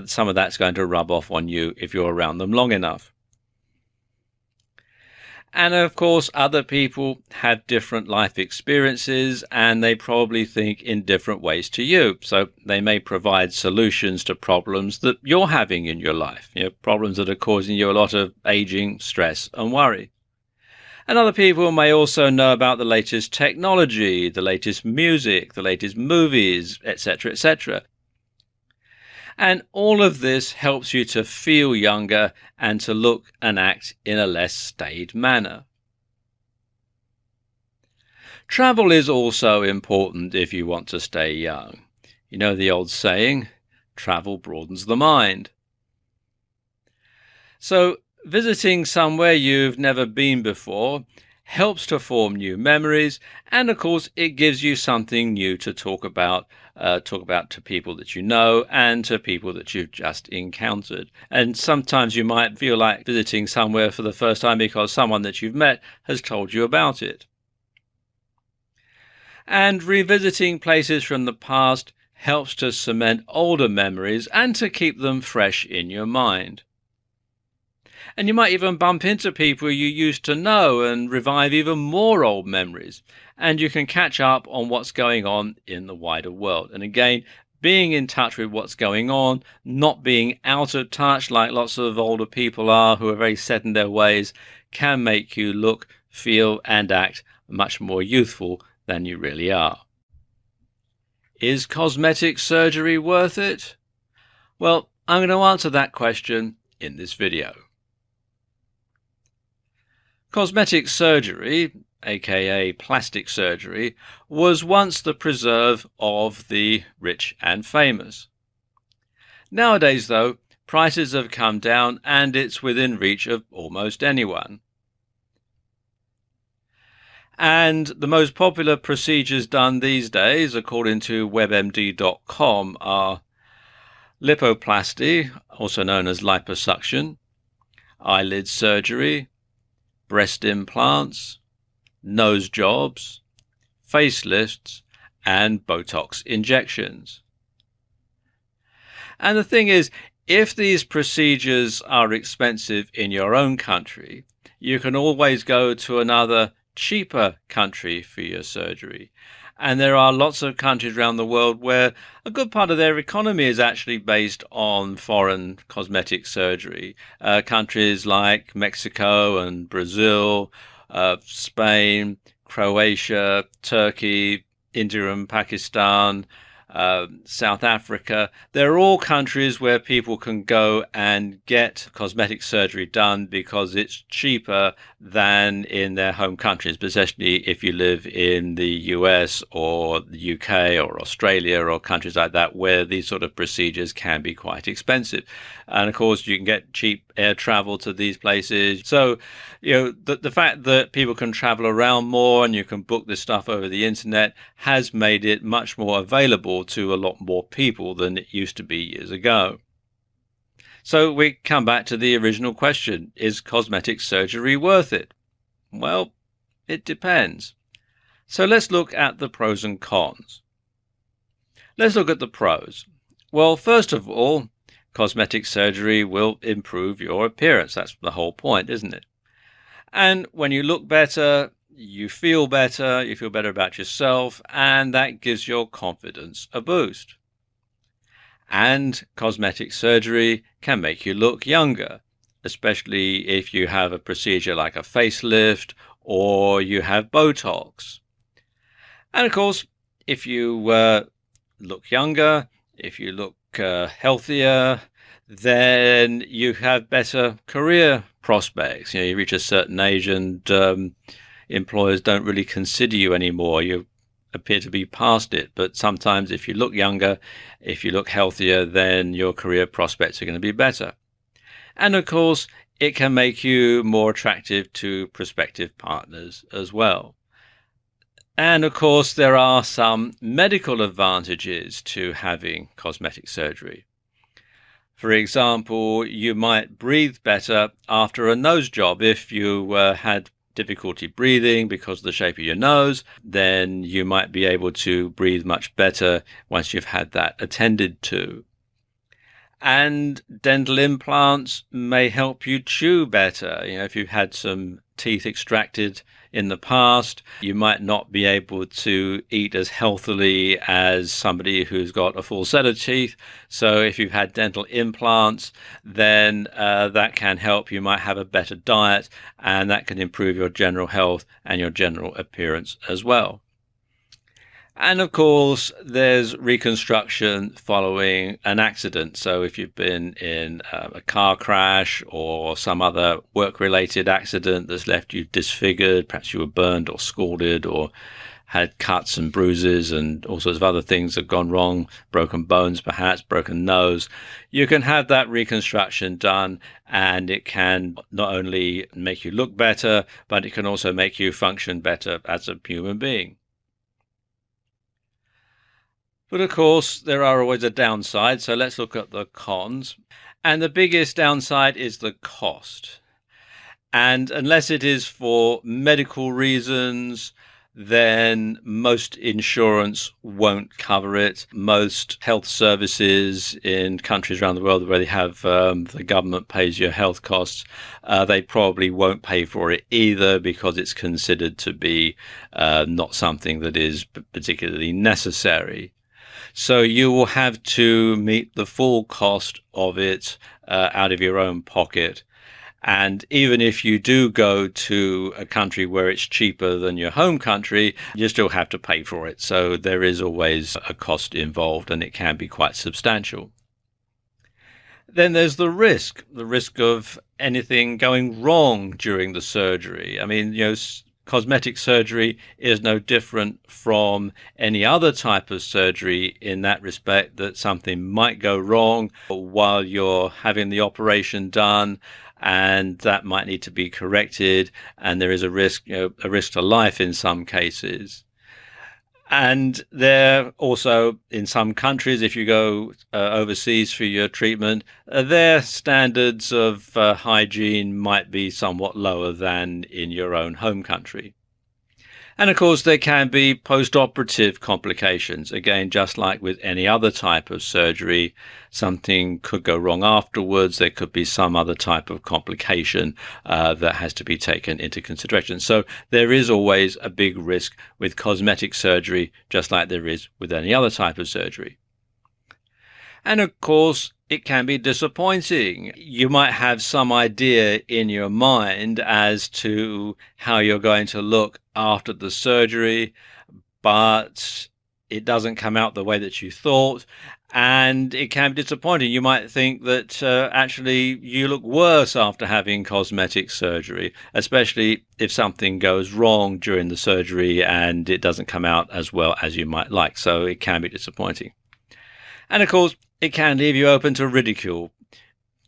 Some of that's going to rub off on you if you're around them long enough. And of course, other people have different life experiences and they probably think in different ways to you. So they may provide solutions to problems that you're having in your life, problems that are causing you a lot of aging, stress and worry. And other people may also know about the latest technology, the latest music, the latest movies, etc., etc. And all of this helps you to feel younger and to look and act in a less staid manner. Travel is also important if you want to stay young. You know the old saying, travel broadens the mind. So, visiting somewhere you've never been before helps to form new memories, and of course it gives you something new to talk about to people that you know and to people that you've just encountered. And sometimes you might feel like visiting somewhere for the first time because someone that you've met has told you about it. And revisiting places from the past helps to cement older memories and to keep them fresh in your mind. And you might even bump into people you used to know and revive even more old memories. And you can catch up on what's going on in the wider world. And again, being in touch with what's going on, not being out of touch like lots of older people are who are very set in their ways, can make you look, feel and act much more youthful than you really are. Is cosmetic surgery worth it? Well, I'm going to answer that question in this video. Cosmetic surgery, aka plastic surgery, was once the preserve of the rich and famous. Nowadays, though, prices have come down and it's within reach of almost anyone. And the most popular procedures done these days, according to WebMD.com, are lipoplasty, also known as liposuction, eyelid surgery, breast implants, nose jobs, facelifts, and Botox injections. And the thing is, if these procedures are expensive in your own country, you can always go to another cheaper country for your surgery. And there are lots of countries around the world where a good part of their economy is actually based on foreign cosmetic surgery. Countries like Mexico and Brazil, Spain, Croatia, Turkey, India and Pakistan, South Africa. They're all countries where people can go and get cosmetic surgery done because it's cheaper than in their home countries, especially if you live in the US or the UK or Australia or countries like that, where these sort of procedures can be quite expensive. And of course, you can get cheap air travel to these places. So, the fact that people can travel around more and you can book this stuff over the internet has made it much more available to a lot more people than it used to be years ago. So we come back to the original question, is cosmetic surgery worth it? Well, it depends. So let's look at the pros and cons. Let's look at the pros. Well, first of all, cosmetic surgery will improve your appearance. That's the whole point, isn't it? And when you look better, you feel better about yourself, and that gives your confidence a boost. And cosmetic surgery can make you look younger, especially if you have a procedure like a facelift or you have Botox. And of course, if you look younger, if you look healthier, then you have better career prospects. You reach a certain age and employers don't really consider you anymore. You appear to be past it. But sometimes if you look younger, if you look healthier, then your career prospects are going to be better. And of course, it can make you more attractive to prospective partners as well. And of course, there are some medical advantages to having cosmetic surgery. For example, you might breathe better after a nose job. If you had difficulty breathing because of the shape of your nose, then you might be able to breathe much better once you've had that attended to. And dental implants may help you chew better. If you've had some teeth extracted in the past, you might not be able to eat as healthily as somebody who's got a full set of teeth. So if you've had dental implants, then that can help. You might have a better diet, and that can improve your general health and your general appearance as well. And of course, there's reconstruction following an accident. So if you've been in a car crash or some other work-related accident that's left you disfigured, perhaps you were burned or scalded or had cuts and bruises and all sorts of other things have gone wrong, broken bones perhaps, broken nose, you can have that reconstruction done, and it can not only make you look better, but it can also make you function better as a human being. But of course, there are always a downside, so let's look at the cons. And the biggest downside is the cost. And unless it is for medical reasons, then most insurance won't cover it. Most health services in countries around the world where they have the government pays your health costs, they probably won't pay for it either, because it's considered to be not something that is particularly necessary. So you will have to meet the full cost of it out of your own pocket. And even if you do go to a country where it's cheaper than your home country, you still have to pay for it. So there is always a cost involved, and it can be quite substantial. Then there's the risk of anything going wrong during the surgery. I mean, cosmetic surgery is no different from any other type of surgery in that respect, that something might go wrong while you're having the operation done, and that might need to be corrected, and there is a risk to life in some cases. And there also, in some countries, if you go overseas for your treatment, their standards of hygiene might be somewhat lower than in your own home country. And of course, there can be post-operative complications. Again, just like with any other type of surgery, something could go wrong afterwards. There could be some other type of complication that has to be taken into consideration. So there is always a big risk with cosmetic surgery, just like there is with any other type of surgery. And of course, it can be disappointing. You might have some idea in your mind as to how you're going to look after the surgery, but it doesn't come out the way that you thought, and it can be disappointing. You might think that actually you look worse after having cosmetic surgery, especially if something goes wrong during the surgery and it doesn't come out as well as you might like. So it can be disappointing. And of course, it can leave you open to ridicule.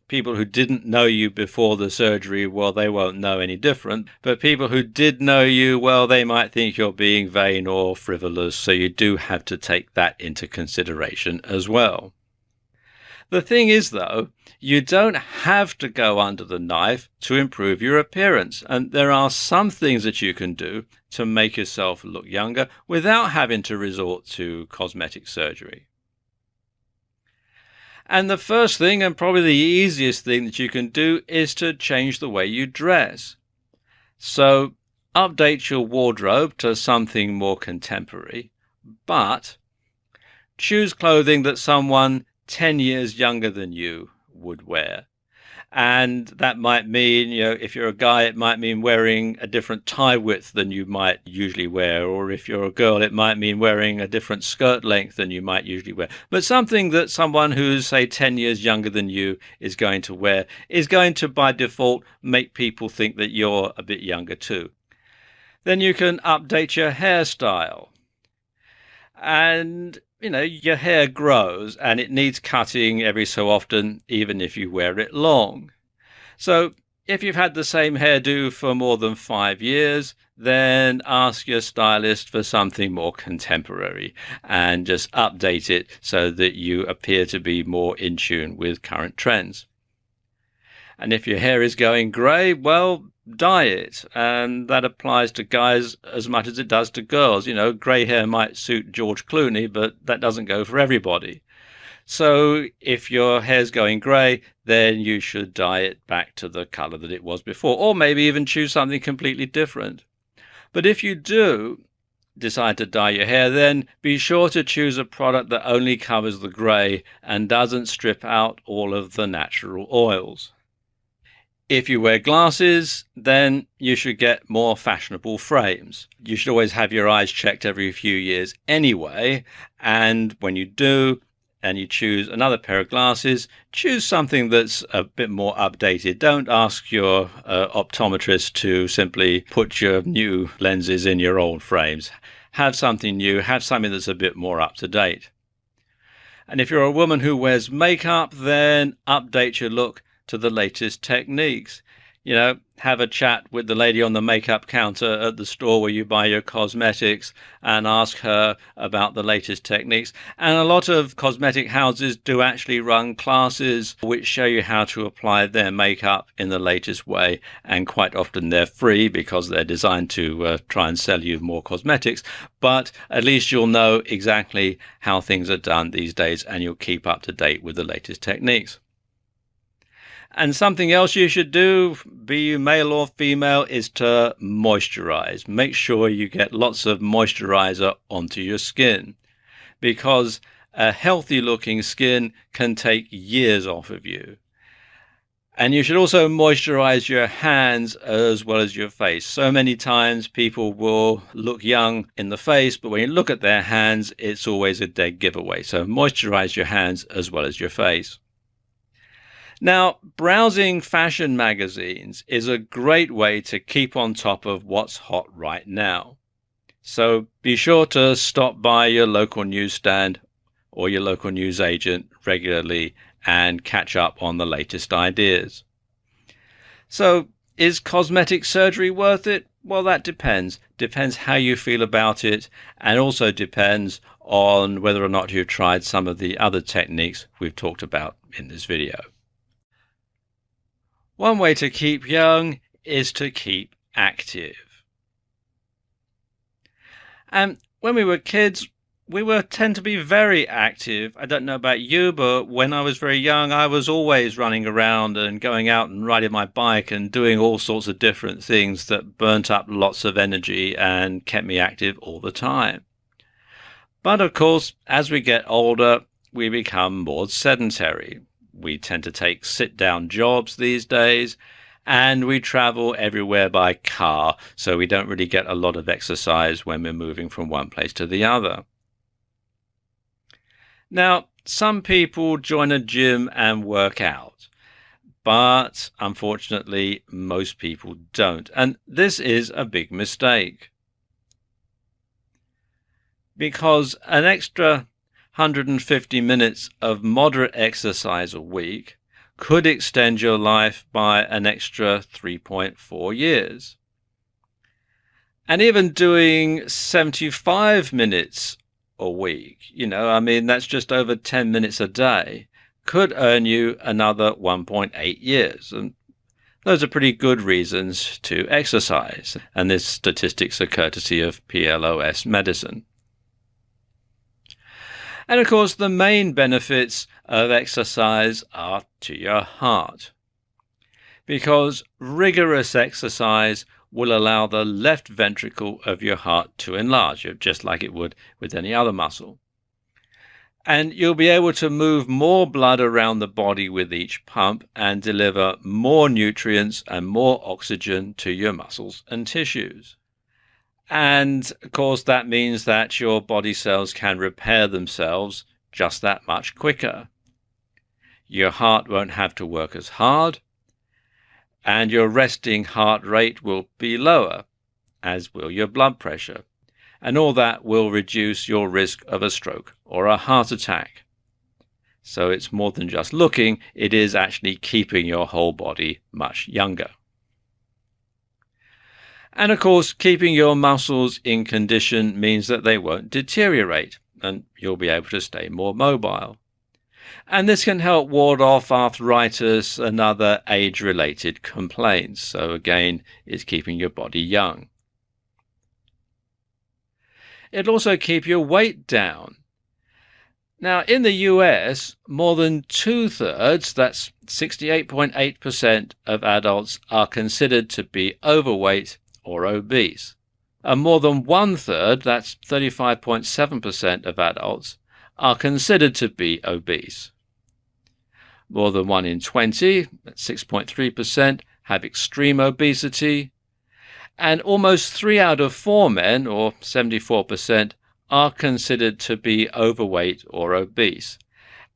People who didn't know you before the surgery, well, they won't know any different. But people who did know you, well, they might think you're being vain or frivolous. So you do have to take that into consideration as well. The thing is, though, you don't have to go under the knife to improve your appearance. And there are some things that you can do to make yourself look younger without having to resort to cosmetic surgery. And the first thing, and probably the easiest thing that you can do, is to change the way you dress. So update your wardrobe to something more contemporary, but choose clothing that someone 10 years younger than you would wear. And that might mean, if you're a guy, it might mean wearing a different tie width than you might usually wear. Or if you're a girl, it might mean wearing a different skirt length than you might usually wear. But something that someone who's, say, 10 years younger than you is going to wear is going to, by default, make people think that you're a bit younger too. Then you can update your hairstyle. And your hair grows and it needs cutting every so often, even if you wear it long. So if you've had the same hairdo for more than 5 years, then ask your stylist for something more contemporary and just update it so that you appear to be more in tune with current trends. And if your hair is going grey, well, dye it. And that applies to guys as much as it does to girls. Grey hair might suit George Clooney, but that doesn't go for everybody. So if your hair's going grey, then you should dye it back to the colour that it was before, or maybe even choose something completely different. But if you do decide to dye your hair, then be sure to choose a product that only covers the grey and doesn't strip out all of the natural oils. If you wear glasses, then you should get more fashionable frames. You should always have your eyes checked every few years anyway, and when you do, and you choose another pair of glasses, choose something that's a bit more updated. Don't ask your optometrist to simply put your new lenses in your old frames. Have something new, have something that's a bit more up to date. And if you're a woman who wears makeup, then update your look to the latest techniques. Have a chat with the lady on the makeup counter at the store where you buy your cosmetics and ask her about the latest techniques. And a lot of cosmetic houses do actually run classes which show you how to apply their makeup in the latest way. And quite often they're free because they're designed to try and sell you more cosmetics. But at least you'll know exactly how things are done these days and you'll keep up to date with the latest techniques. And something else you should do, be you male or female, is to moisturize. Make sure you get lots of moisturizer onto your skin, because a healthy looking skin can take years off of you. And you should also moisturize your hands as well as your face. So many times people will look young in the face, but when you look at their hands, it's always a dead giveaway. So moisturize your hands as well as your face. Now, browsing fashion magazines is a great way to keep on top of what's hot right now. So be sure to stop by your local newsstand or your local newsagent regularly and catch up on the latest ideas. So, is cosmetic surgery worth it? Well, that depends. Depends how you feel about it, and also depends on whether or not you've tried some of the other techniques we've talked about in this video. One way to keep young is to keep active. And when we were kids, we tend to be very active. I don't know about you, but when I was very young, I was always running around and going out and riding my bike and doing all sorts of different things that burnt up lots of energy and kept me active all the time. But of course, as we get older, we become more sedentary. We tend to take sit-down jobs these days, and we travel everywhere by car, so we don't really get a lot of exercise when we're moving from one place to the other. Now, some people join a gym and work out, but unfortunately, most people don't. And this is a big mistake because an extra 150 minutes of moderate exercise a week could extend your life by an extra 3.4 years. And even doing 75 minutes a week, that's just over 10 minutes a day, could earn you another 1.8 years. And those are pretty good reasons to exercise. And these statistics are courtesy of PLOS Medicine. And of course, the main benefits of exercise are to your heart, because rigorous exercise will allow the left ventricle of your heart to enlarge, just like it would with any other muscle. And you'll be able to move more blood around the body with each pump and deliver more nutrients and more oxygen to your muscles and tissues. And of course, that means that your body cells can repair themselves just that much quicker. Your heart won't have to work as hard, and your resting heart rate will be lower, as will your blood pressure. And all that will reduce your risk of a stroke or a heart attack. So it's more than just looking, it is actually keeping your whole body much younger. And of course, keeping your muscles in condition means that they won't deteriorate and you'll be able to stay more mobile. And this can help ward off arthritis and other age-related complaints. So again, it's keeping your body young. It'll also keep your weight down. Now, in the US, more than 2/3, that's 68.8% of adults, are considered to be overweight or obese. And more than 1/3, that's 35.7% of adults, are considered to be obese. More than 1 in 20, that's 6.3%, have extreme obesity. And almost 3 out of 4 men, or 74%, are considered to be overweight or obese.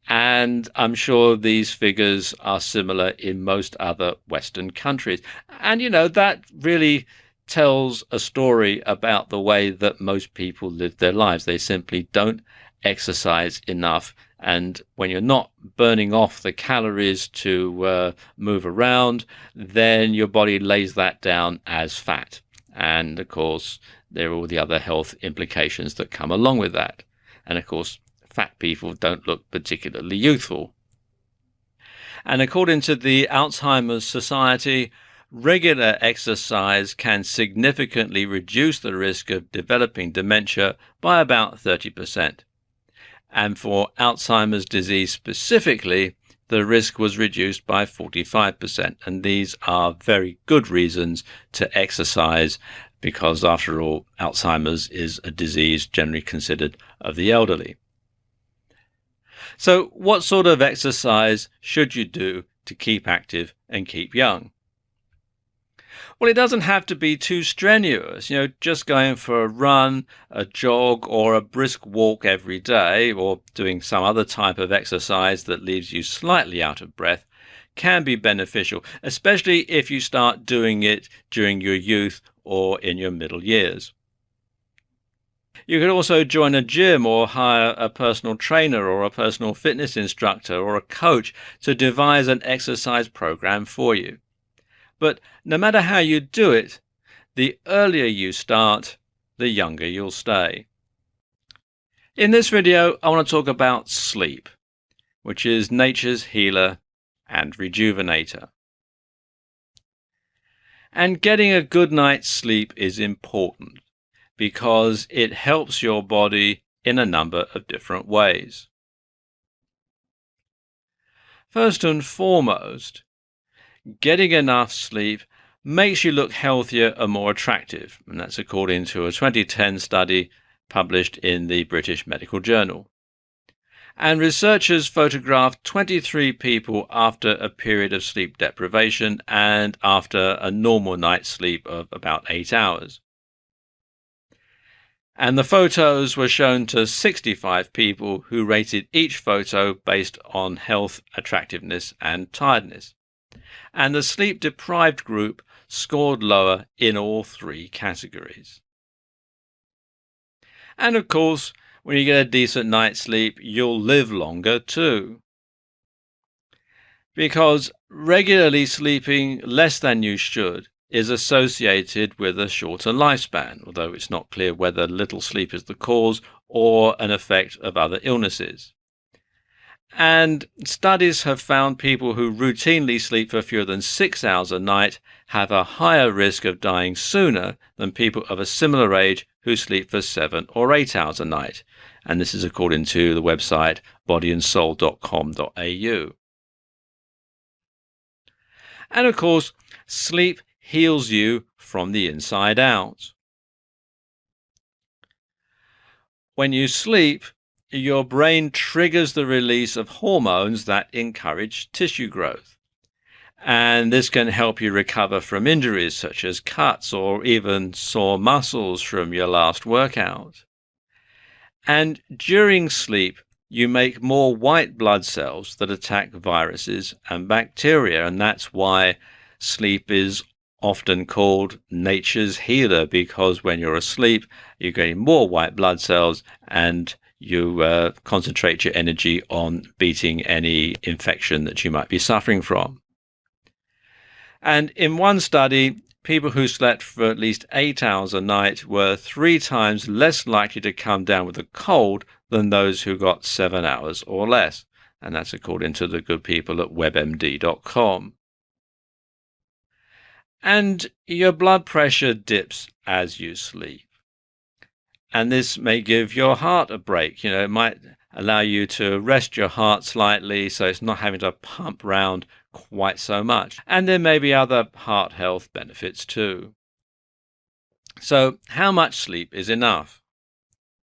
And I'm sure these figures are similar in most other Western countries. And, that really tells a story about the way that most people live their lives. They simply don't exercise enough. And when you're not burning off the calories to move around, then your body lays that down as fat. And of course, there are all the other health implications that come along with that. And of course, fat people don't look particularly youthful. And according to the Alzheimer's Society, regular exercise can significantly reduce the risk of developing dementia by about 30%. And for Alzheimer's disease specifically, the risk was reduced by 45%. And these are very good reasons to exercise because, after all, Alzheimer's is a disease generally considered of the elderly. So what sort of exercise should you do to keep active and keep young? Well, it doesn't have to be too strenuous, just going for a run, a jog, or a brisk walk every day, or doing some other type of exercise that leaves you slightly out of breath can be beneficial, especially if you start doing it during your youth or in your middle years. You could also join a gym or hire a personal trainer or a personal fitness instructor or a coach to devise an exercise program for you. But no matter how you do it, the earlier you start, the younger you'll stay. In this video, I want to talk about sleep, which is nature's healer and rejuvenator. And getting a good night's sleep is important because it helps your body in a number of different ways. First and foremost, getting enough sleep makes you look healthier and more attractive, and that's according to a 2010 study published in the British Medical Journal. And researchers photographed 23 people after a period of sleep deprivation and after a normal night's sleep of about 8 hours. And the photos were shown to 65 people who rated each photo based on health, attractiveness, and tiredness. And the sleep-deprived group scored lower in all three categories. And of course, when you get a decent night's sleep, you'll live longer too. Because regularly sleeping less than you should is associated with a shorter lifespan, although it's not clear whether little sleep is the cause or an effect of other illnesses. And studies have found people who routinely sleep for fewer than 6 hours a night have a higher risk of dying sooner than people of a similar age who sleep for 7 or 8 hours a night. And this is according to the website bodyandsoul.com.au. And of course, sleep heals you from the inside out. When you sleep, your brain triggers the release of hormones that encourage tissue growth. And this can help you recover from injuries such as cuts or even sore muscles from your last workout. And during sleep, you make more white blood cells that attack viruses and bacteria, and that's why sleep is often called nature's healer, because when you're asleep, you're getting more white blood cells and you concentrate your energy on beating any infection that you might be suffering from. And in one study, people who slept for at least 8 hours a night were 3 times less likely to come down with a cold than those who got 7 hours or less. And that's according to the good people at webmd.com. And your blood pressure dips as you sleep. And this may give your heart a break. It might allow you to rest your heart slightly so it's not having to pump round quite so much. And there may be other heart health benefits too. So how much sleep is enough?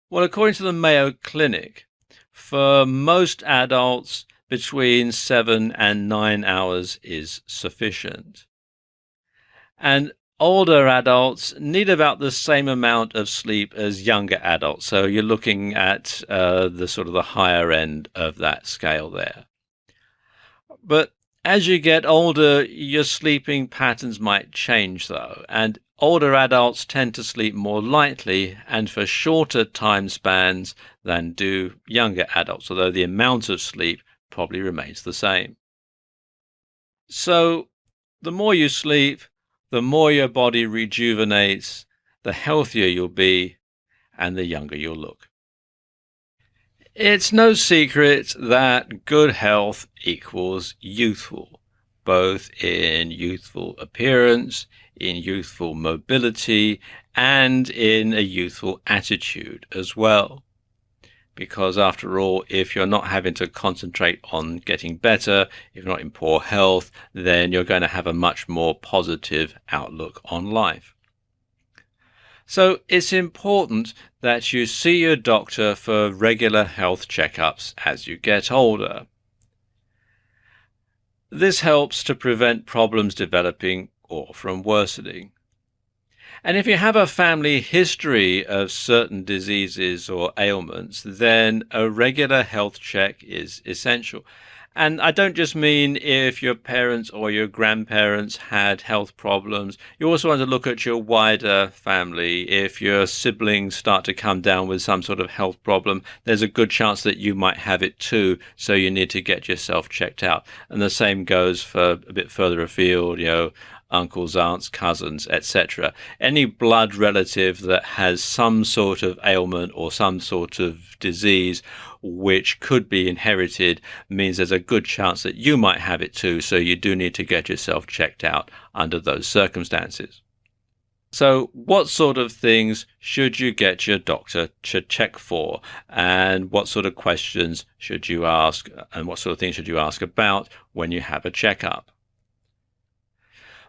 Well, according to the Mayo Clinic, for most adults, between 7 and 9 hours is sufficient. And older adults need about the same amount of sleep as younger adults. So you're looking at the sort of the higher end of that scale there. But as you get older, your sleeping patterns might change though. And older adults tend to sleep more lightly and for shorter time spans than do younger adults, although the amount of sleep probably remains the same. So the more you sleep, the more your body rejuvenates, the healthier you'll be, and the younger you'll look. It's no secret that good health equals youthful, both in youthful appearance, in youthful mobility, and in a youthful attitude as well. Because after all, if you're not having to concentrate on getting better, if you're not in poor health, then you're going to have a much more positive outlook on life. So it's important that you see your doctor for regular health checkups as you get older. This helps to prevent problems developing or from worsening. And if you have a family history of certain diseases or ailments, then a regular health check is essential. And I don't just mean if your parents or your grandparents had health problems. You also want to look at your wider family. If your siblings start to come down with some sort of health problem, there's a good chance that you might have it too. So you need to get yourself checked out. And the same goes for a bit further afield, uncles, aunts, cousins, etc. Any blood relative that has some sort of ailment or some sort of disease which could be inherited means there's a good chance that you might have it too, so you do need to get yourself checked out under those circumstances. So what sort of things should you get your doctor to check for, and what sort of questions should you ask, and what sort of things should you ask about when you have a checkup?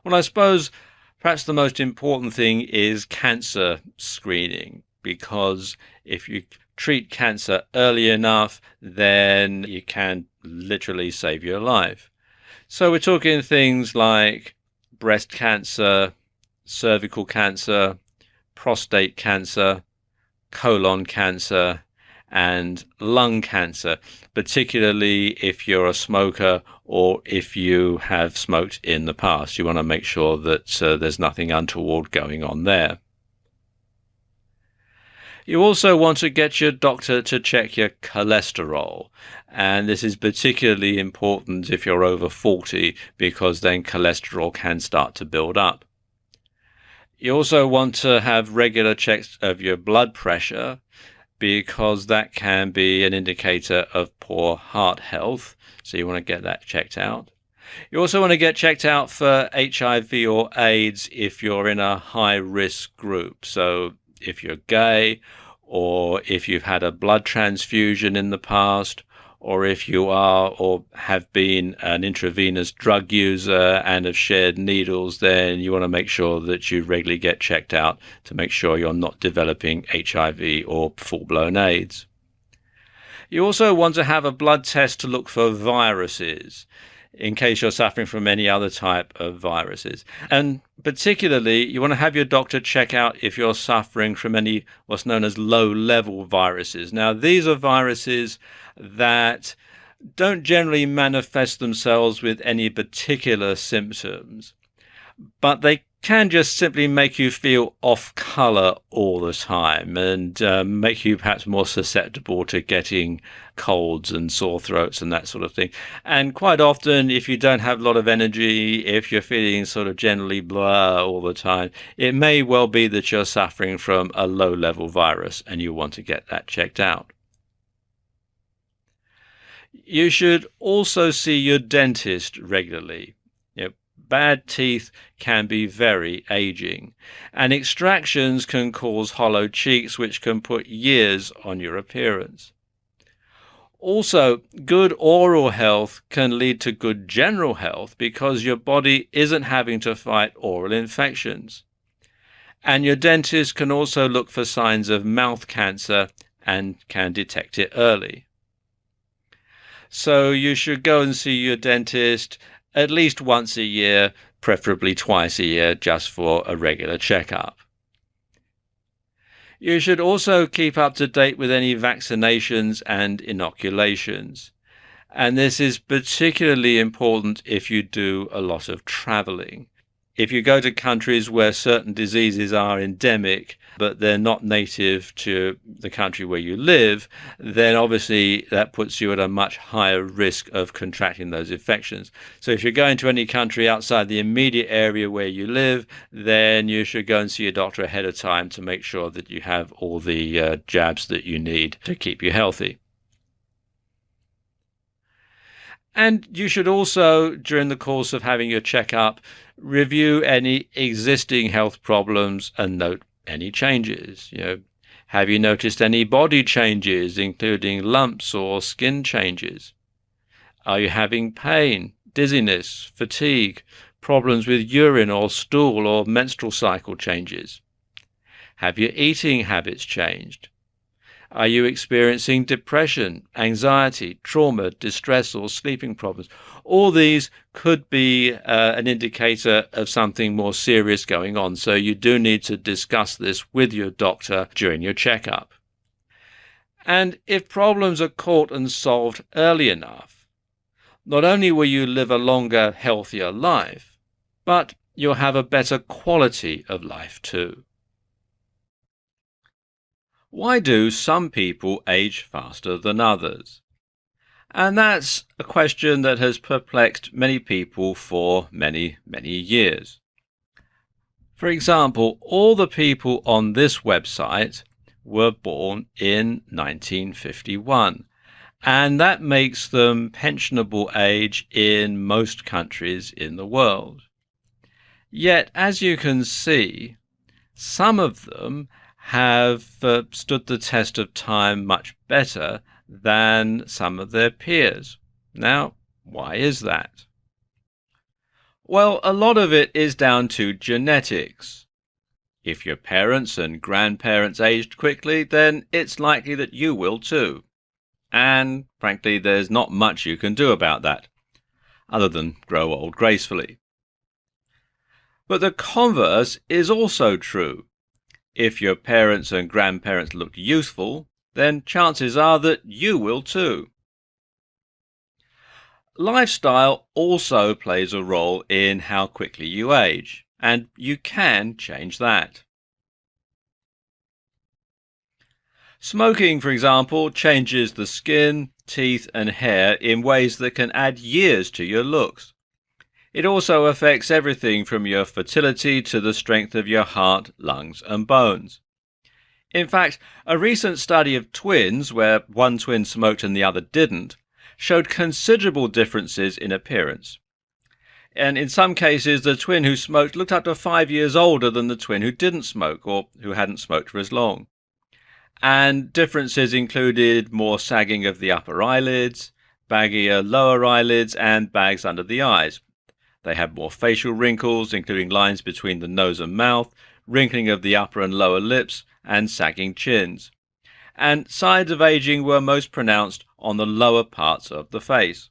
Well, I suppose perhaps the most important thing is cancer screening, because if you treat cancer early enough, then you can literally save your life. So we're talking things like breast cancer, cervical cancer, prostate cancer, colon cancer, and lung cancer, particularly if you're a smoker or if you have smoked in the past. You want to make sure that there's nothing untoward going on there. You also want to get your doctor to check your cholesterol, and this is particularly important if you're over 40 because then cholesterol can start to build up. You also want to have regular checks of your blood pressure because that can be an indicator of poor heart health, so you want to get that checked out. You also want to get checked out for HIV or AIDS if you're in a high-risk group. So if you're gay, or if you've had a blood transfusion in the past, or if you are or have been an intravenous drug user and have shared needles, then you want to make sure that you regularly get checked out to make sure you're not developing HIV or full-blown AIDS. You also want to have a blood test to look for viruses, in case you're suffering from any other type of viruses. And particularly, you want to have your doctor check out if you're suffering from any what's known as low-level viruses. Now, these are viruses that don't generally manifest themselves with any particular symptoms, but they can just simply make you feel off color all the time and make you perhaps more susceptible to getting colds and sore throats and that sort of thing. And quite often, if you don't have a lot of energy, if you're feeling sort of generally blah all the time, it may well be that you're suffering from a low-level virus and you want to get that checked out. You should also see your dentist regularly. Bad teeth can be very aging, and extractions can cause hollow cheeks, which can put years on your appearance. Also, good oral health can lead to good general health because your body isn't having to fight oral infections. And your dentist can also look for signs of mouth cancer and can detect it early. So you should go and see your dentist at least once a year, preferably twice a year, just for a regular checkup. You should also keep up to date with any vaccinations and inoculations. And this is particularly important if you do a lot of traveling. If you go to countries where certain diseases are endemic, but they're not native to the country where you live, then obviously that puts you at a much higher risk of contracting those infections. So if you're going to any country outside the immediate area where you live, then you should go and see a doctor ahead of time to make sure that you have all the jabs that you need to keep you healthy. And you should also, during the course of having your checkup, review any existing health problems and note any changes. Have you noticed any body changes, including lumps or skin changes? Are you having pain, dizziness, fatigue, problems with urine or stool or menstrual cycle changes? Have your eating habits changed? Are you experiencing depression, anxiety, trauma, distress, or sleeping problems? All these could be an indicator of something more serious going on, so you do need to discuss this with your doctor during your checkup. And if problems are caught and solved early enough, not only will you live a longer, healthier life, but you'll have a better quality of life too. Why do some people age faster than others? And that's a question that has perplexed many people for many, many years. For example, all the people on this website were born in 1951, and that makes them pensionable age in most countries in the world. Yet, as you can see, some of them have stood the test of time much better than some of their peers. Now, why is that? Well, a lot of it is down to genetics. If your parents and grandparents aged quickly, then it's likely that you will too. And, frankly, there's not much you can do about that, other than grow old gracefully. But the converse is also true. If your parents and grandparents looked youthful, then chances are that you will too. Lifestyle also plays a role in how quickly you age, and you can change that. Smoking, for example, changes the skin, teeth, and hair in ways that can add years to your looks. It also affects everything from your fertility to the strength of your heart, lungs, and bones. In fact, a recent study of twins, where one twin smoked and the other didn't, showed considerable differences in appearance. And in some cases, the twin who smoked looked up to 5 years older than the twin who didn't smoke or who hadn't smoked for as long. And differences included more sagging of the upper eyelids, baggier lower eyelids, and bags under the eyes. They had more facial wrinkles, including lines between the nose and mouth, wrinkling of the upper and lower lips, and sagging chins. And signs of aging were most pronounced on the lower parts of the face.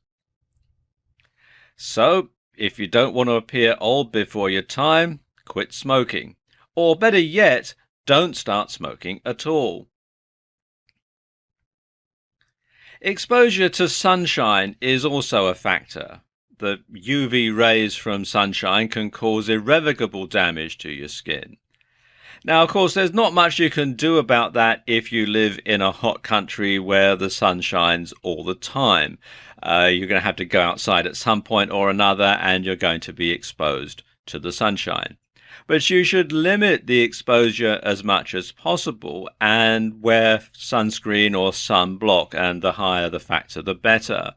So, if you don't want to appear old before your time, quit smoking. Or better yet, don't start smoking at all. Exposure to sunshine is also a factor. The UV rays from sunshine can cause irrevocable damage to your skin. Now, of course, there's not much you can do about that if you live in a hot country where the sun shines all the time. You're going to have to go outside at some point or another, and you're going to be exposed to the sunshine. But you should limit the exposure as much as possible and wear sunscreen or sunblock, and the higher the factor, the better.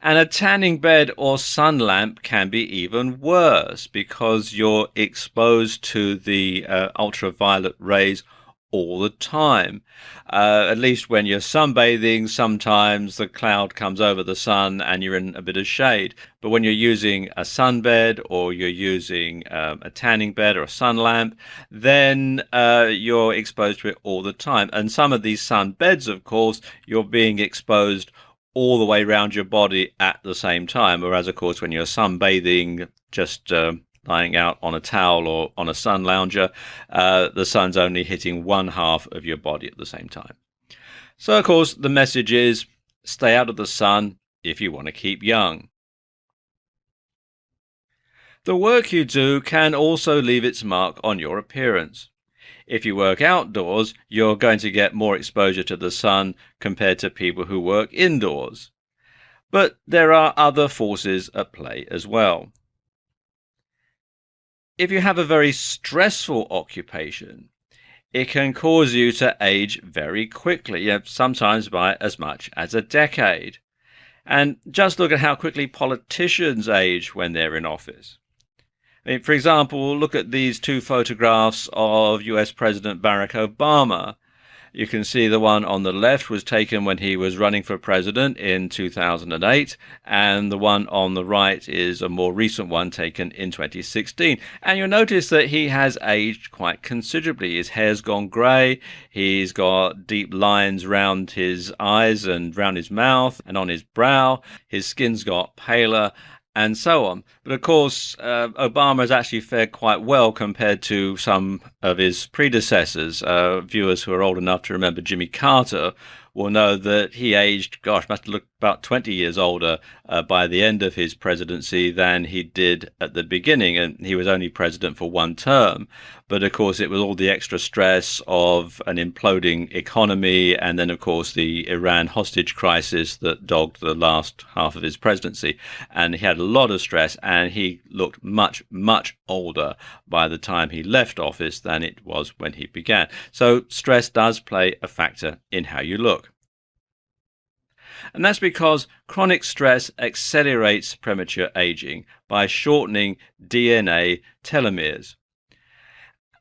And a tanning bed or sun lamp can be even worse because you're exposed to the ultraviolet rays all the time. At least when you're sunbathing, sometimes the cloud comes over the sun and you're in a bit of shade. But when you're using a sunbed or you're using a tanning bed or a sun lamp, then you're exposed to it all the time. And some of these sunbeds, of course, you're being exposed all the way around your body at the same time. Whereas, of course, when you're sunbathing, just lying out on a towel or on a sun lounger, the sun's only hitting one half of your body at the same time. So, of course, the message is stay out of the sun if you want to keep young. The work you do can also leave its mark on your appearance. If you work outdoors, you're going to get more exposure to the sun compared to people who work indoors. But there are other forces at play as well. If you have a very stressful occupation, it can cause you to age very quickly, sometimes by as much as a decade. And just look at how quickly politicians age when they're in office. For example, look at these two photographs of US President Barack Obama. You can see the one on the left was taken when he was running for president in 2008, and the one on the right is a more recent one taken in 2016. And you'll notice that he has aged quite considerably. His hair's gone grey, he's got deep lines around his eyes and around his mouth and on his brow, his skin's got paler, and so on. But of course, Obama has actually fared quite well compared to some of his predecessors. Viewers who are old enough to remember Jimmy Carter will know that he aged, must have looked about 20 years older by the end of his presidency than he did at the beginning. And he was only president for one term. But of course, it was all the extra stress of an imploding economy, and then, of course, the Iran hostage crisis that dogged the last half of his presidency. And he had a lot of stress, and he looked much, much older by the time he left office than it was when he began. So stress does play a factor in how you look. And that's because chronic stress accelerates premature aging by shortening DNA telomeres.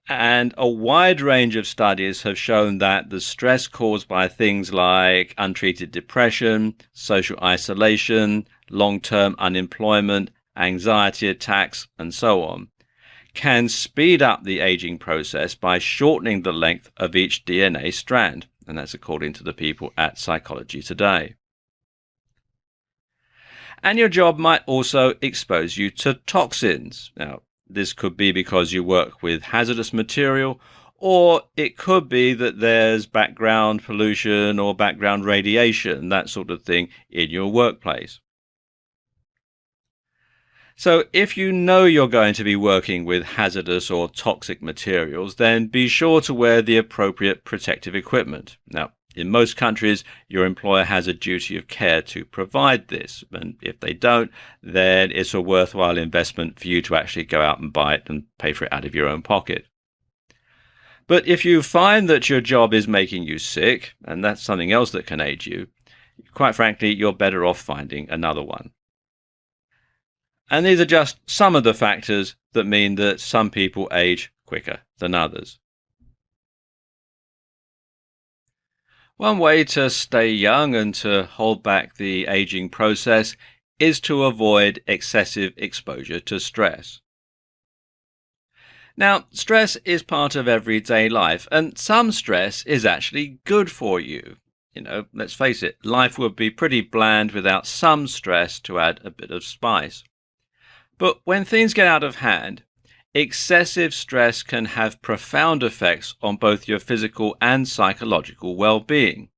And a wide range of studies have shown that the stress caused by things like untreated depression, social isolation, long-term unemployment, anxiety attacks, and so on, can speed up the aging process by shortening the length of each DNA strand. And that's according to the people at Psychology Today. And your job might also expose you to toxins. Now, this could be because you work with hazardous material, Or it could be that there's background pollution or background radiation, that sort of thing, in your workplace. So if you know you're going to be working with hazardous or toxic materials, then be sure to wear the appropriate protective equipment. Now, in most countries, your employer has a duty of care to provide this. And if they don't, then it's a worthwhile investment for you to actually go out and buy it and pay for it out of your own pocket. But if you find that your job is making you sick, and that's something else that can aid you, quite frankly, you're better off finding another one. And these are just some of the factors that mean that some people age quicker than others. One way to stay young and to hold back the aging process is to avoid excessive exposure to stress. Now, stress is part of everyday life, and some stress is actually good for you. Let's face it, life would be pretty bland without some stress to add a bit of spice. But when things get out of hand, excessive stress can have profound effects on both your physical and psychological well-being.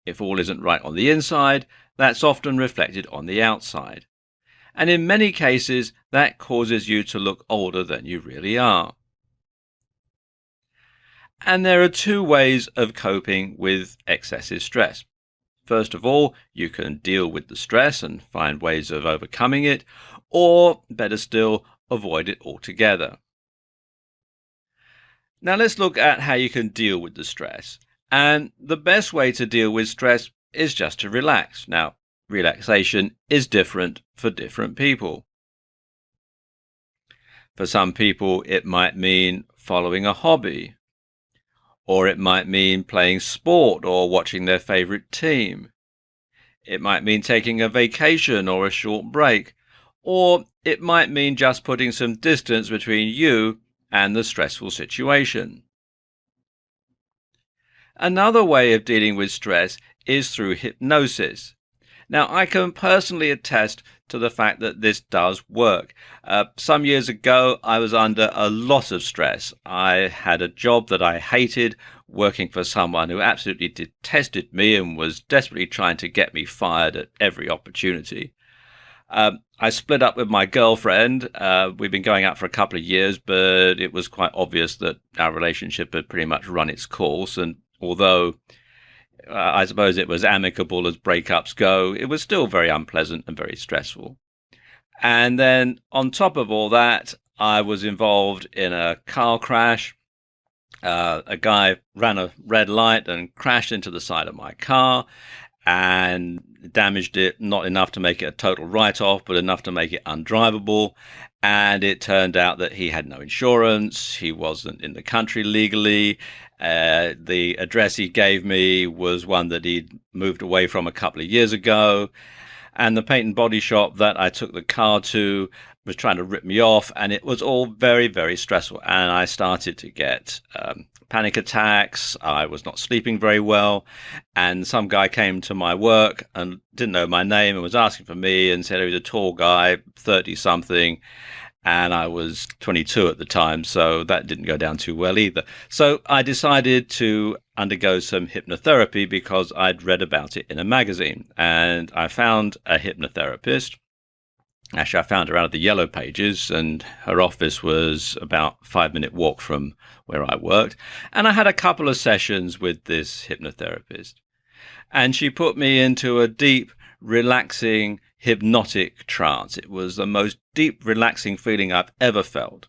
If all isn't right on the inside, that's often reflected on the outside. And in many cases, that causes you to look older than you really are. And there are two ways of coping with excessive stress. First of all, you can deal with the stress and find ways of overcoming it, or better still, avoid it altogether. Now let's look at how you can deal with the stress. And the best way to deal with stress is just to relax. Now, relaxation is different for different people. For some people, it might mean following a hobby, or it might mean playing sport or watching their favorite team. It might mean taking a vacation or a short break, or it might mean just putting some distance between you and the stressful situation. Another way of dealing with stress is through hypnosis. Now, I can personally attest to the fact that this does work. Some years ago, I was under a lot of stress. I had a job that I hated, working for someone who absolutely detested me and was desperately trying to get me fired at every opportunity. I split up with my girlfriend. We've been going out for a couple of years, but it was quite obvious that our relationship had pretty much run its course. And although I suppose it was amicable as breakups go, it was still very unpleasant and very stressful. And then on top of all that, I was involved in a car crash. A guy ran a red light and crashed into the side of my car and damaged it, not enough to make it a total write-off, but enough to make it undrivable. And it turned out that he had no insurance. He wasn't in the country legally. The address he gave me was one that he'd moved away from a couple of years ago. And the paint and body shop that I took the car to was trying to rip me off. And it was all very, very stressful. And I started to get panic attacks. I was not sleeping very well. And some guy came to my work and didn't know my name and was asking for me and said he was a tall guy, 30 something. And I was 22 at the time, so that didn't go down too well either. So I decided to undergo some hypnotherapy because I'd read about it in a magazine. And I found a hypnotherapist. Actually, I found her out of the Yellow Pages, and her office was about a 5-minute walk from where I worked. And I had a couple of sessions with this hypnotherapist. And she put me into a deep, relaxing, hypnotic trance. It was the most deep, relaxing feeling I've ever felt.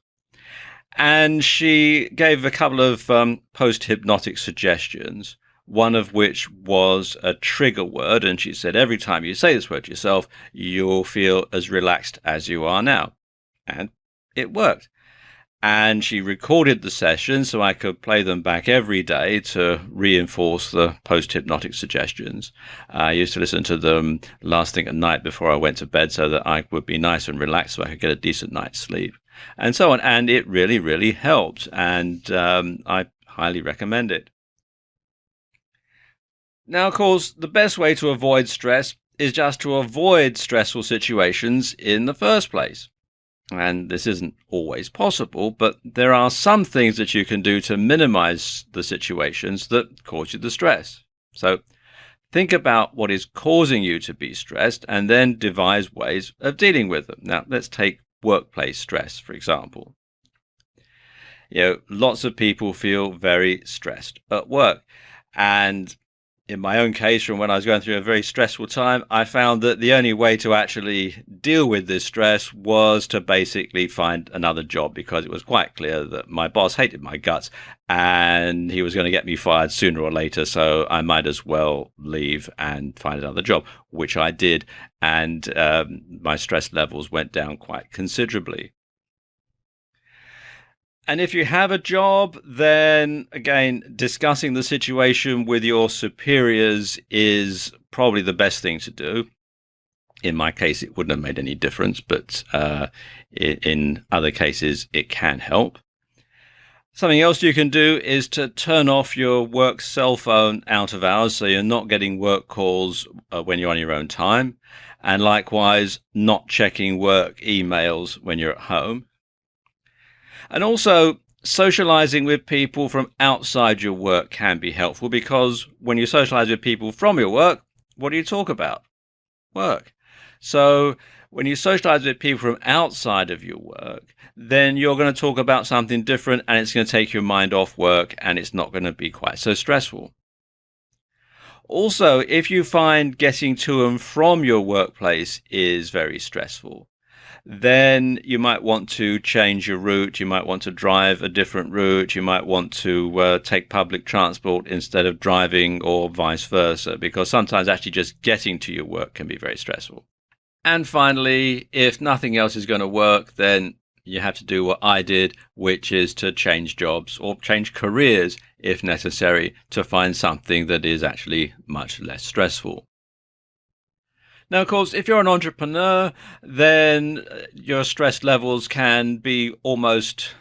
And she gave a couple of post-hypnotic suggestions, one of which was a trigger word. And she said, every time you say this word to yourself, you'll feel as relaxed as you are now. And it worked. And she recorded the sessions so I could play them back every day to reinforce the post-hypnotic suggestions. I used to listen to them last thing at night before I went to bed so that I would be nice and relaxed so I could get a decent night's sleep, and so on. And it really, really helped. And I highly recommend it. Now, of course, the best way to avoid stress is just to avoid stressful situations in the first place. And this isn't always possible, but there are some things that you can do to minimize the situations that cause you the stress. So think about what is causing you to be stressed and then devise ways of dealing with them. Now, let's take workplace stress, for example. Lots of people feel very stressed at work. And in my own case, from when I was going through a very stressful time, I found that the only way to actually deal with this stress was to basically find another job, because it was quite clear that my boss hated my guts and he was going to get me fired sooner or later. So I might as well leave and find another job, which I did. And my stress levels went down quite considerably. And if you have a job, then again, discussing the situation with your superiors is probably the best thing to do. In my case, it wouldn't have made any difference, but in other cases, it can help. Something else you can do is to turn off your work cell phone out of hours, so you're not getting work calls when you're on your own time. And likewise, not checking work emails when you're at home. And also, socializing with people from outside your work can be helpful, because when you socialize with people from your work, what do you talk about? Work. So when you socialize with people from outside of your work, then you're going to talk about something different, and it's going to take your mind off work, and it's not going to be quite so stressful. Also, if you find getting to and from your workplace is very stressful, then you might want to change your route. You might want to drive a different route. You might want to take public transport instead of driving, or vice versa, because sometimes actually just getting to your work can be very stressful. And finally, if nothing else is going to work, then you have to do what I did, which is to change jobs or change careers if necessary, to find something that is actually much less stressful. Now, of course, if you're an entrepreneur, then your stress levels can be almost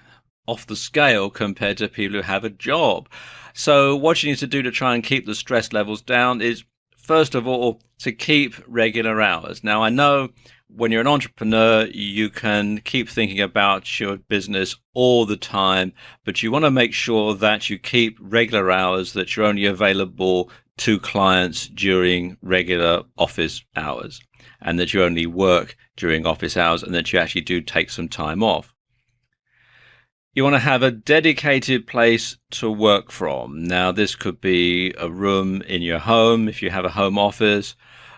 off the scale compared to people who have a job. So what you need to do to try and keep the stress levels down is, first of all, to keep regular hours. Now, I know when you're an entrepreneur, you can keep thinking about your business all the time, but you want to make sure that you keep regular hours, that you're only available to clients during regular office hours, and that you only work during office hours, and that you actually do take some time off. You want to have a dedicated place to work from. Now, this could be a room in your home if you have a home office.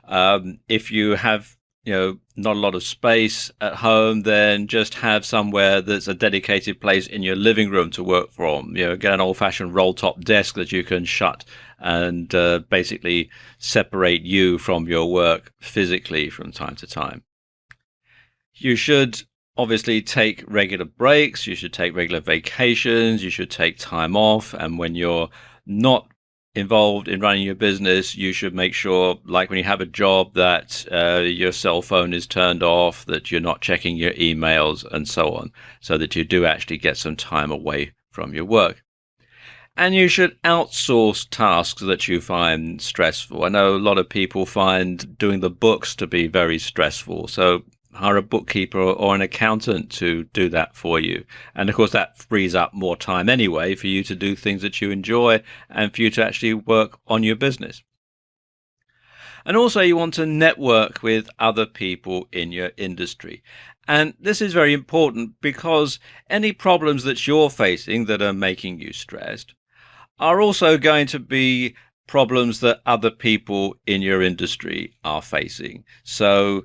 If you have not a lot of space at home, then just have somewhere that's a dedicated place in your living room to work from. Get an old-fashioned roll-top desk that you can shut and basically separate you from your work physically from time to time. You should obviously take regular breaks. You should take regular vacations. You should take time off. And when you're not involved in running your business, you should make sure, like when you have a job, that your cell phone is turned off, that you're not checking your emails and so on, so that you do actually get some time away from your work. And you should outsource tasks that you find stressful. I know a lot of people find doing the books to be very stressful, so hire a bookkeeper or an accountant to do that for you. And of course, that frees up more time anyway for you to do things that you enjoy and for you to actually work on your business. And also, you want to network with other people in your industry. And this is very important, because any problems that you're facing that are making you stressed are also going to be problems that other people in your industry are facing. So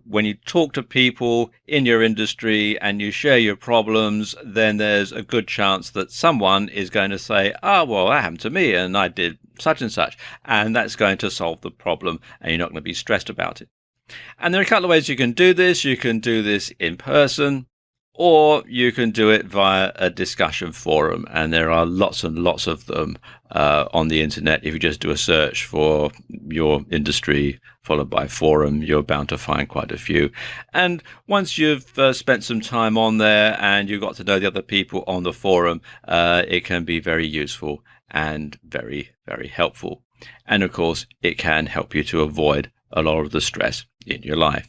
when you talk to people in your industry and you share your problems, then there's a good chance that someone is going to say, well, that happened to me and I did such and such. And that's going to solve the problem, and you're not going to be stressed about it. And there are a couple of ways you can do this. You can do this in person, or you can do it via a discussion forum. And there are lots and lots of them on the internet. If you just do a search for your industry followed by forum, you're bound to find quite a few. And once you've spent some time on there and you've got to know the other people on the forum, it can be very useful and very, very helpful. And of course, it can help you to avoid a lot of the stress in your life.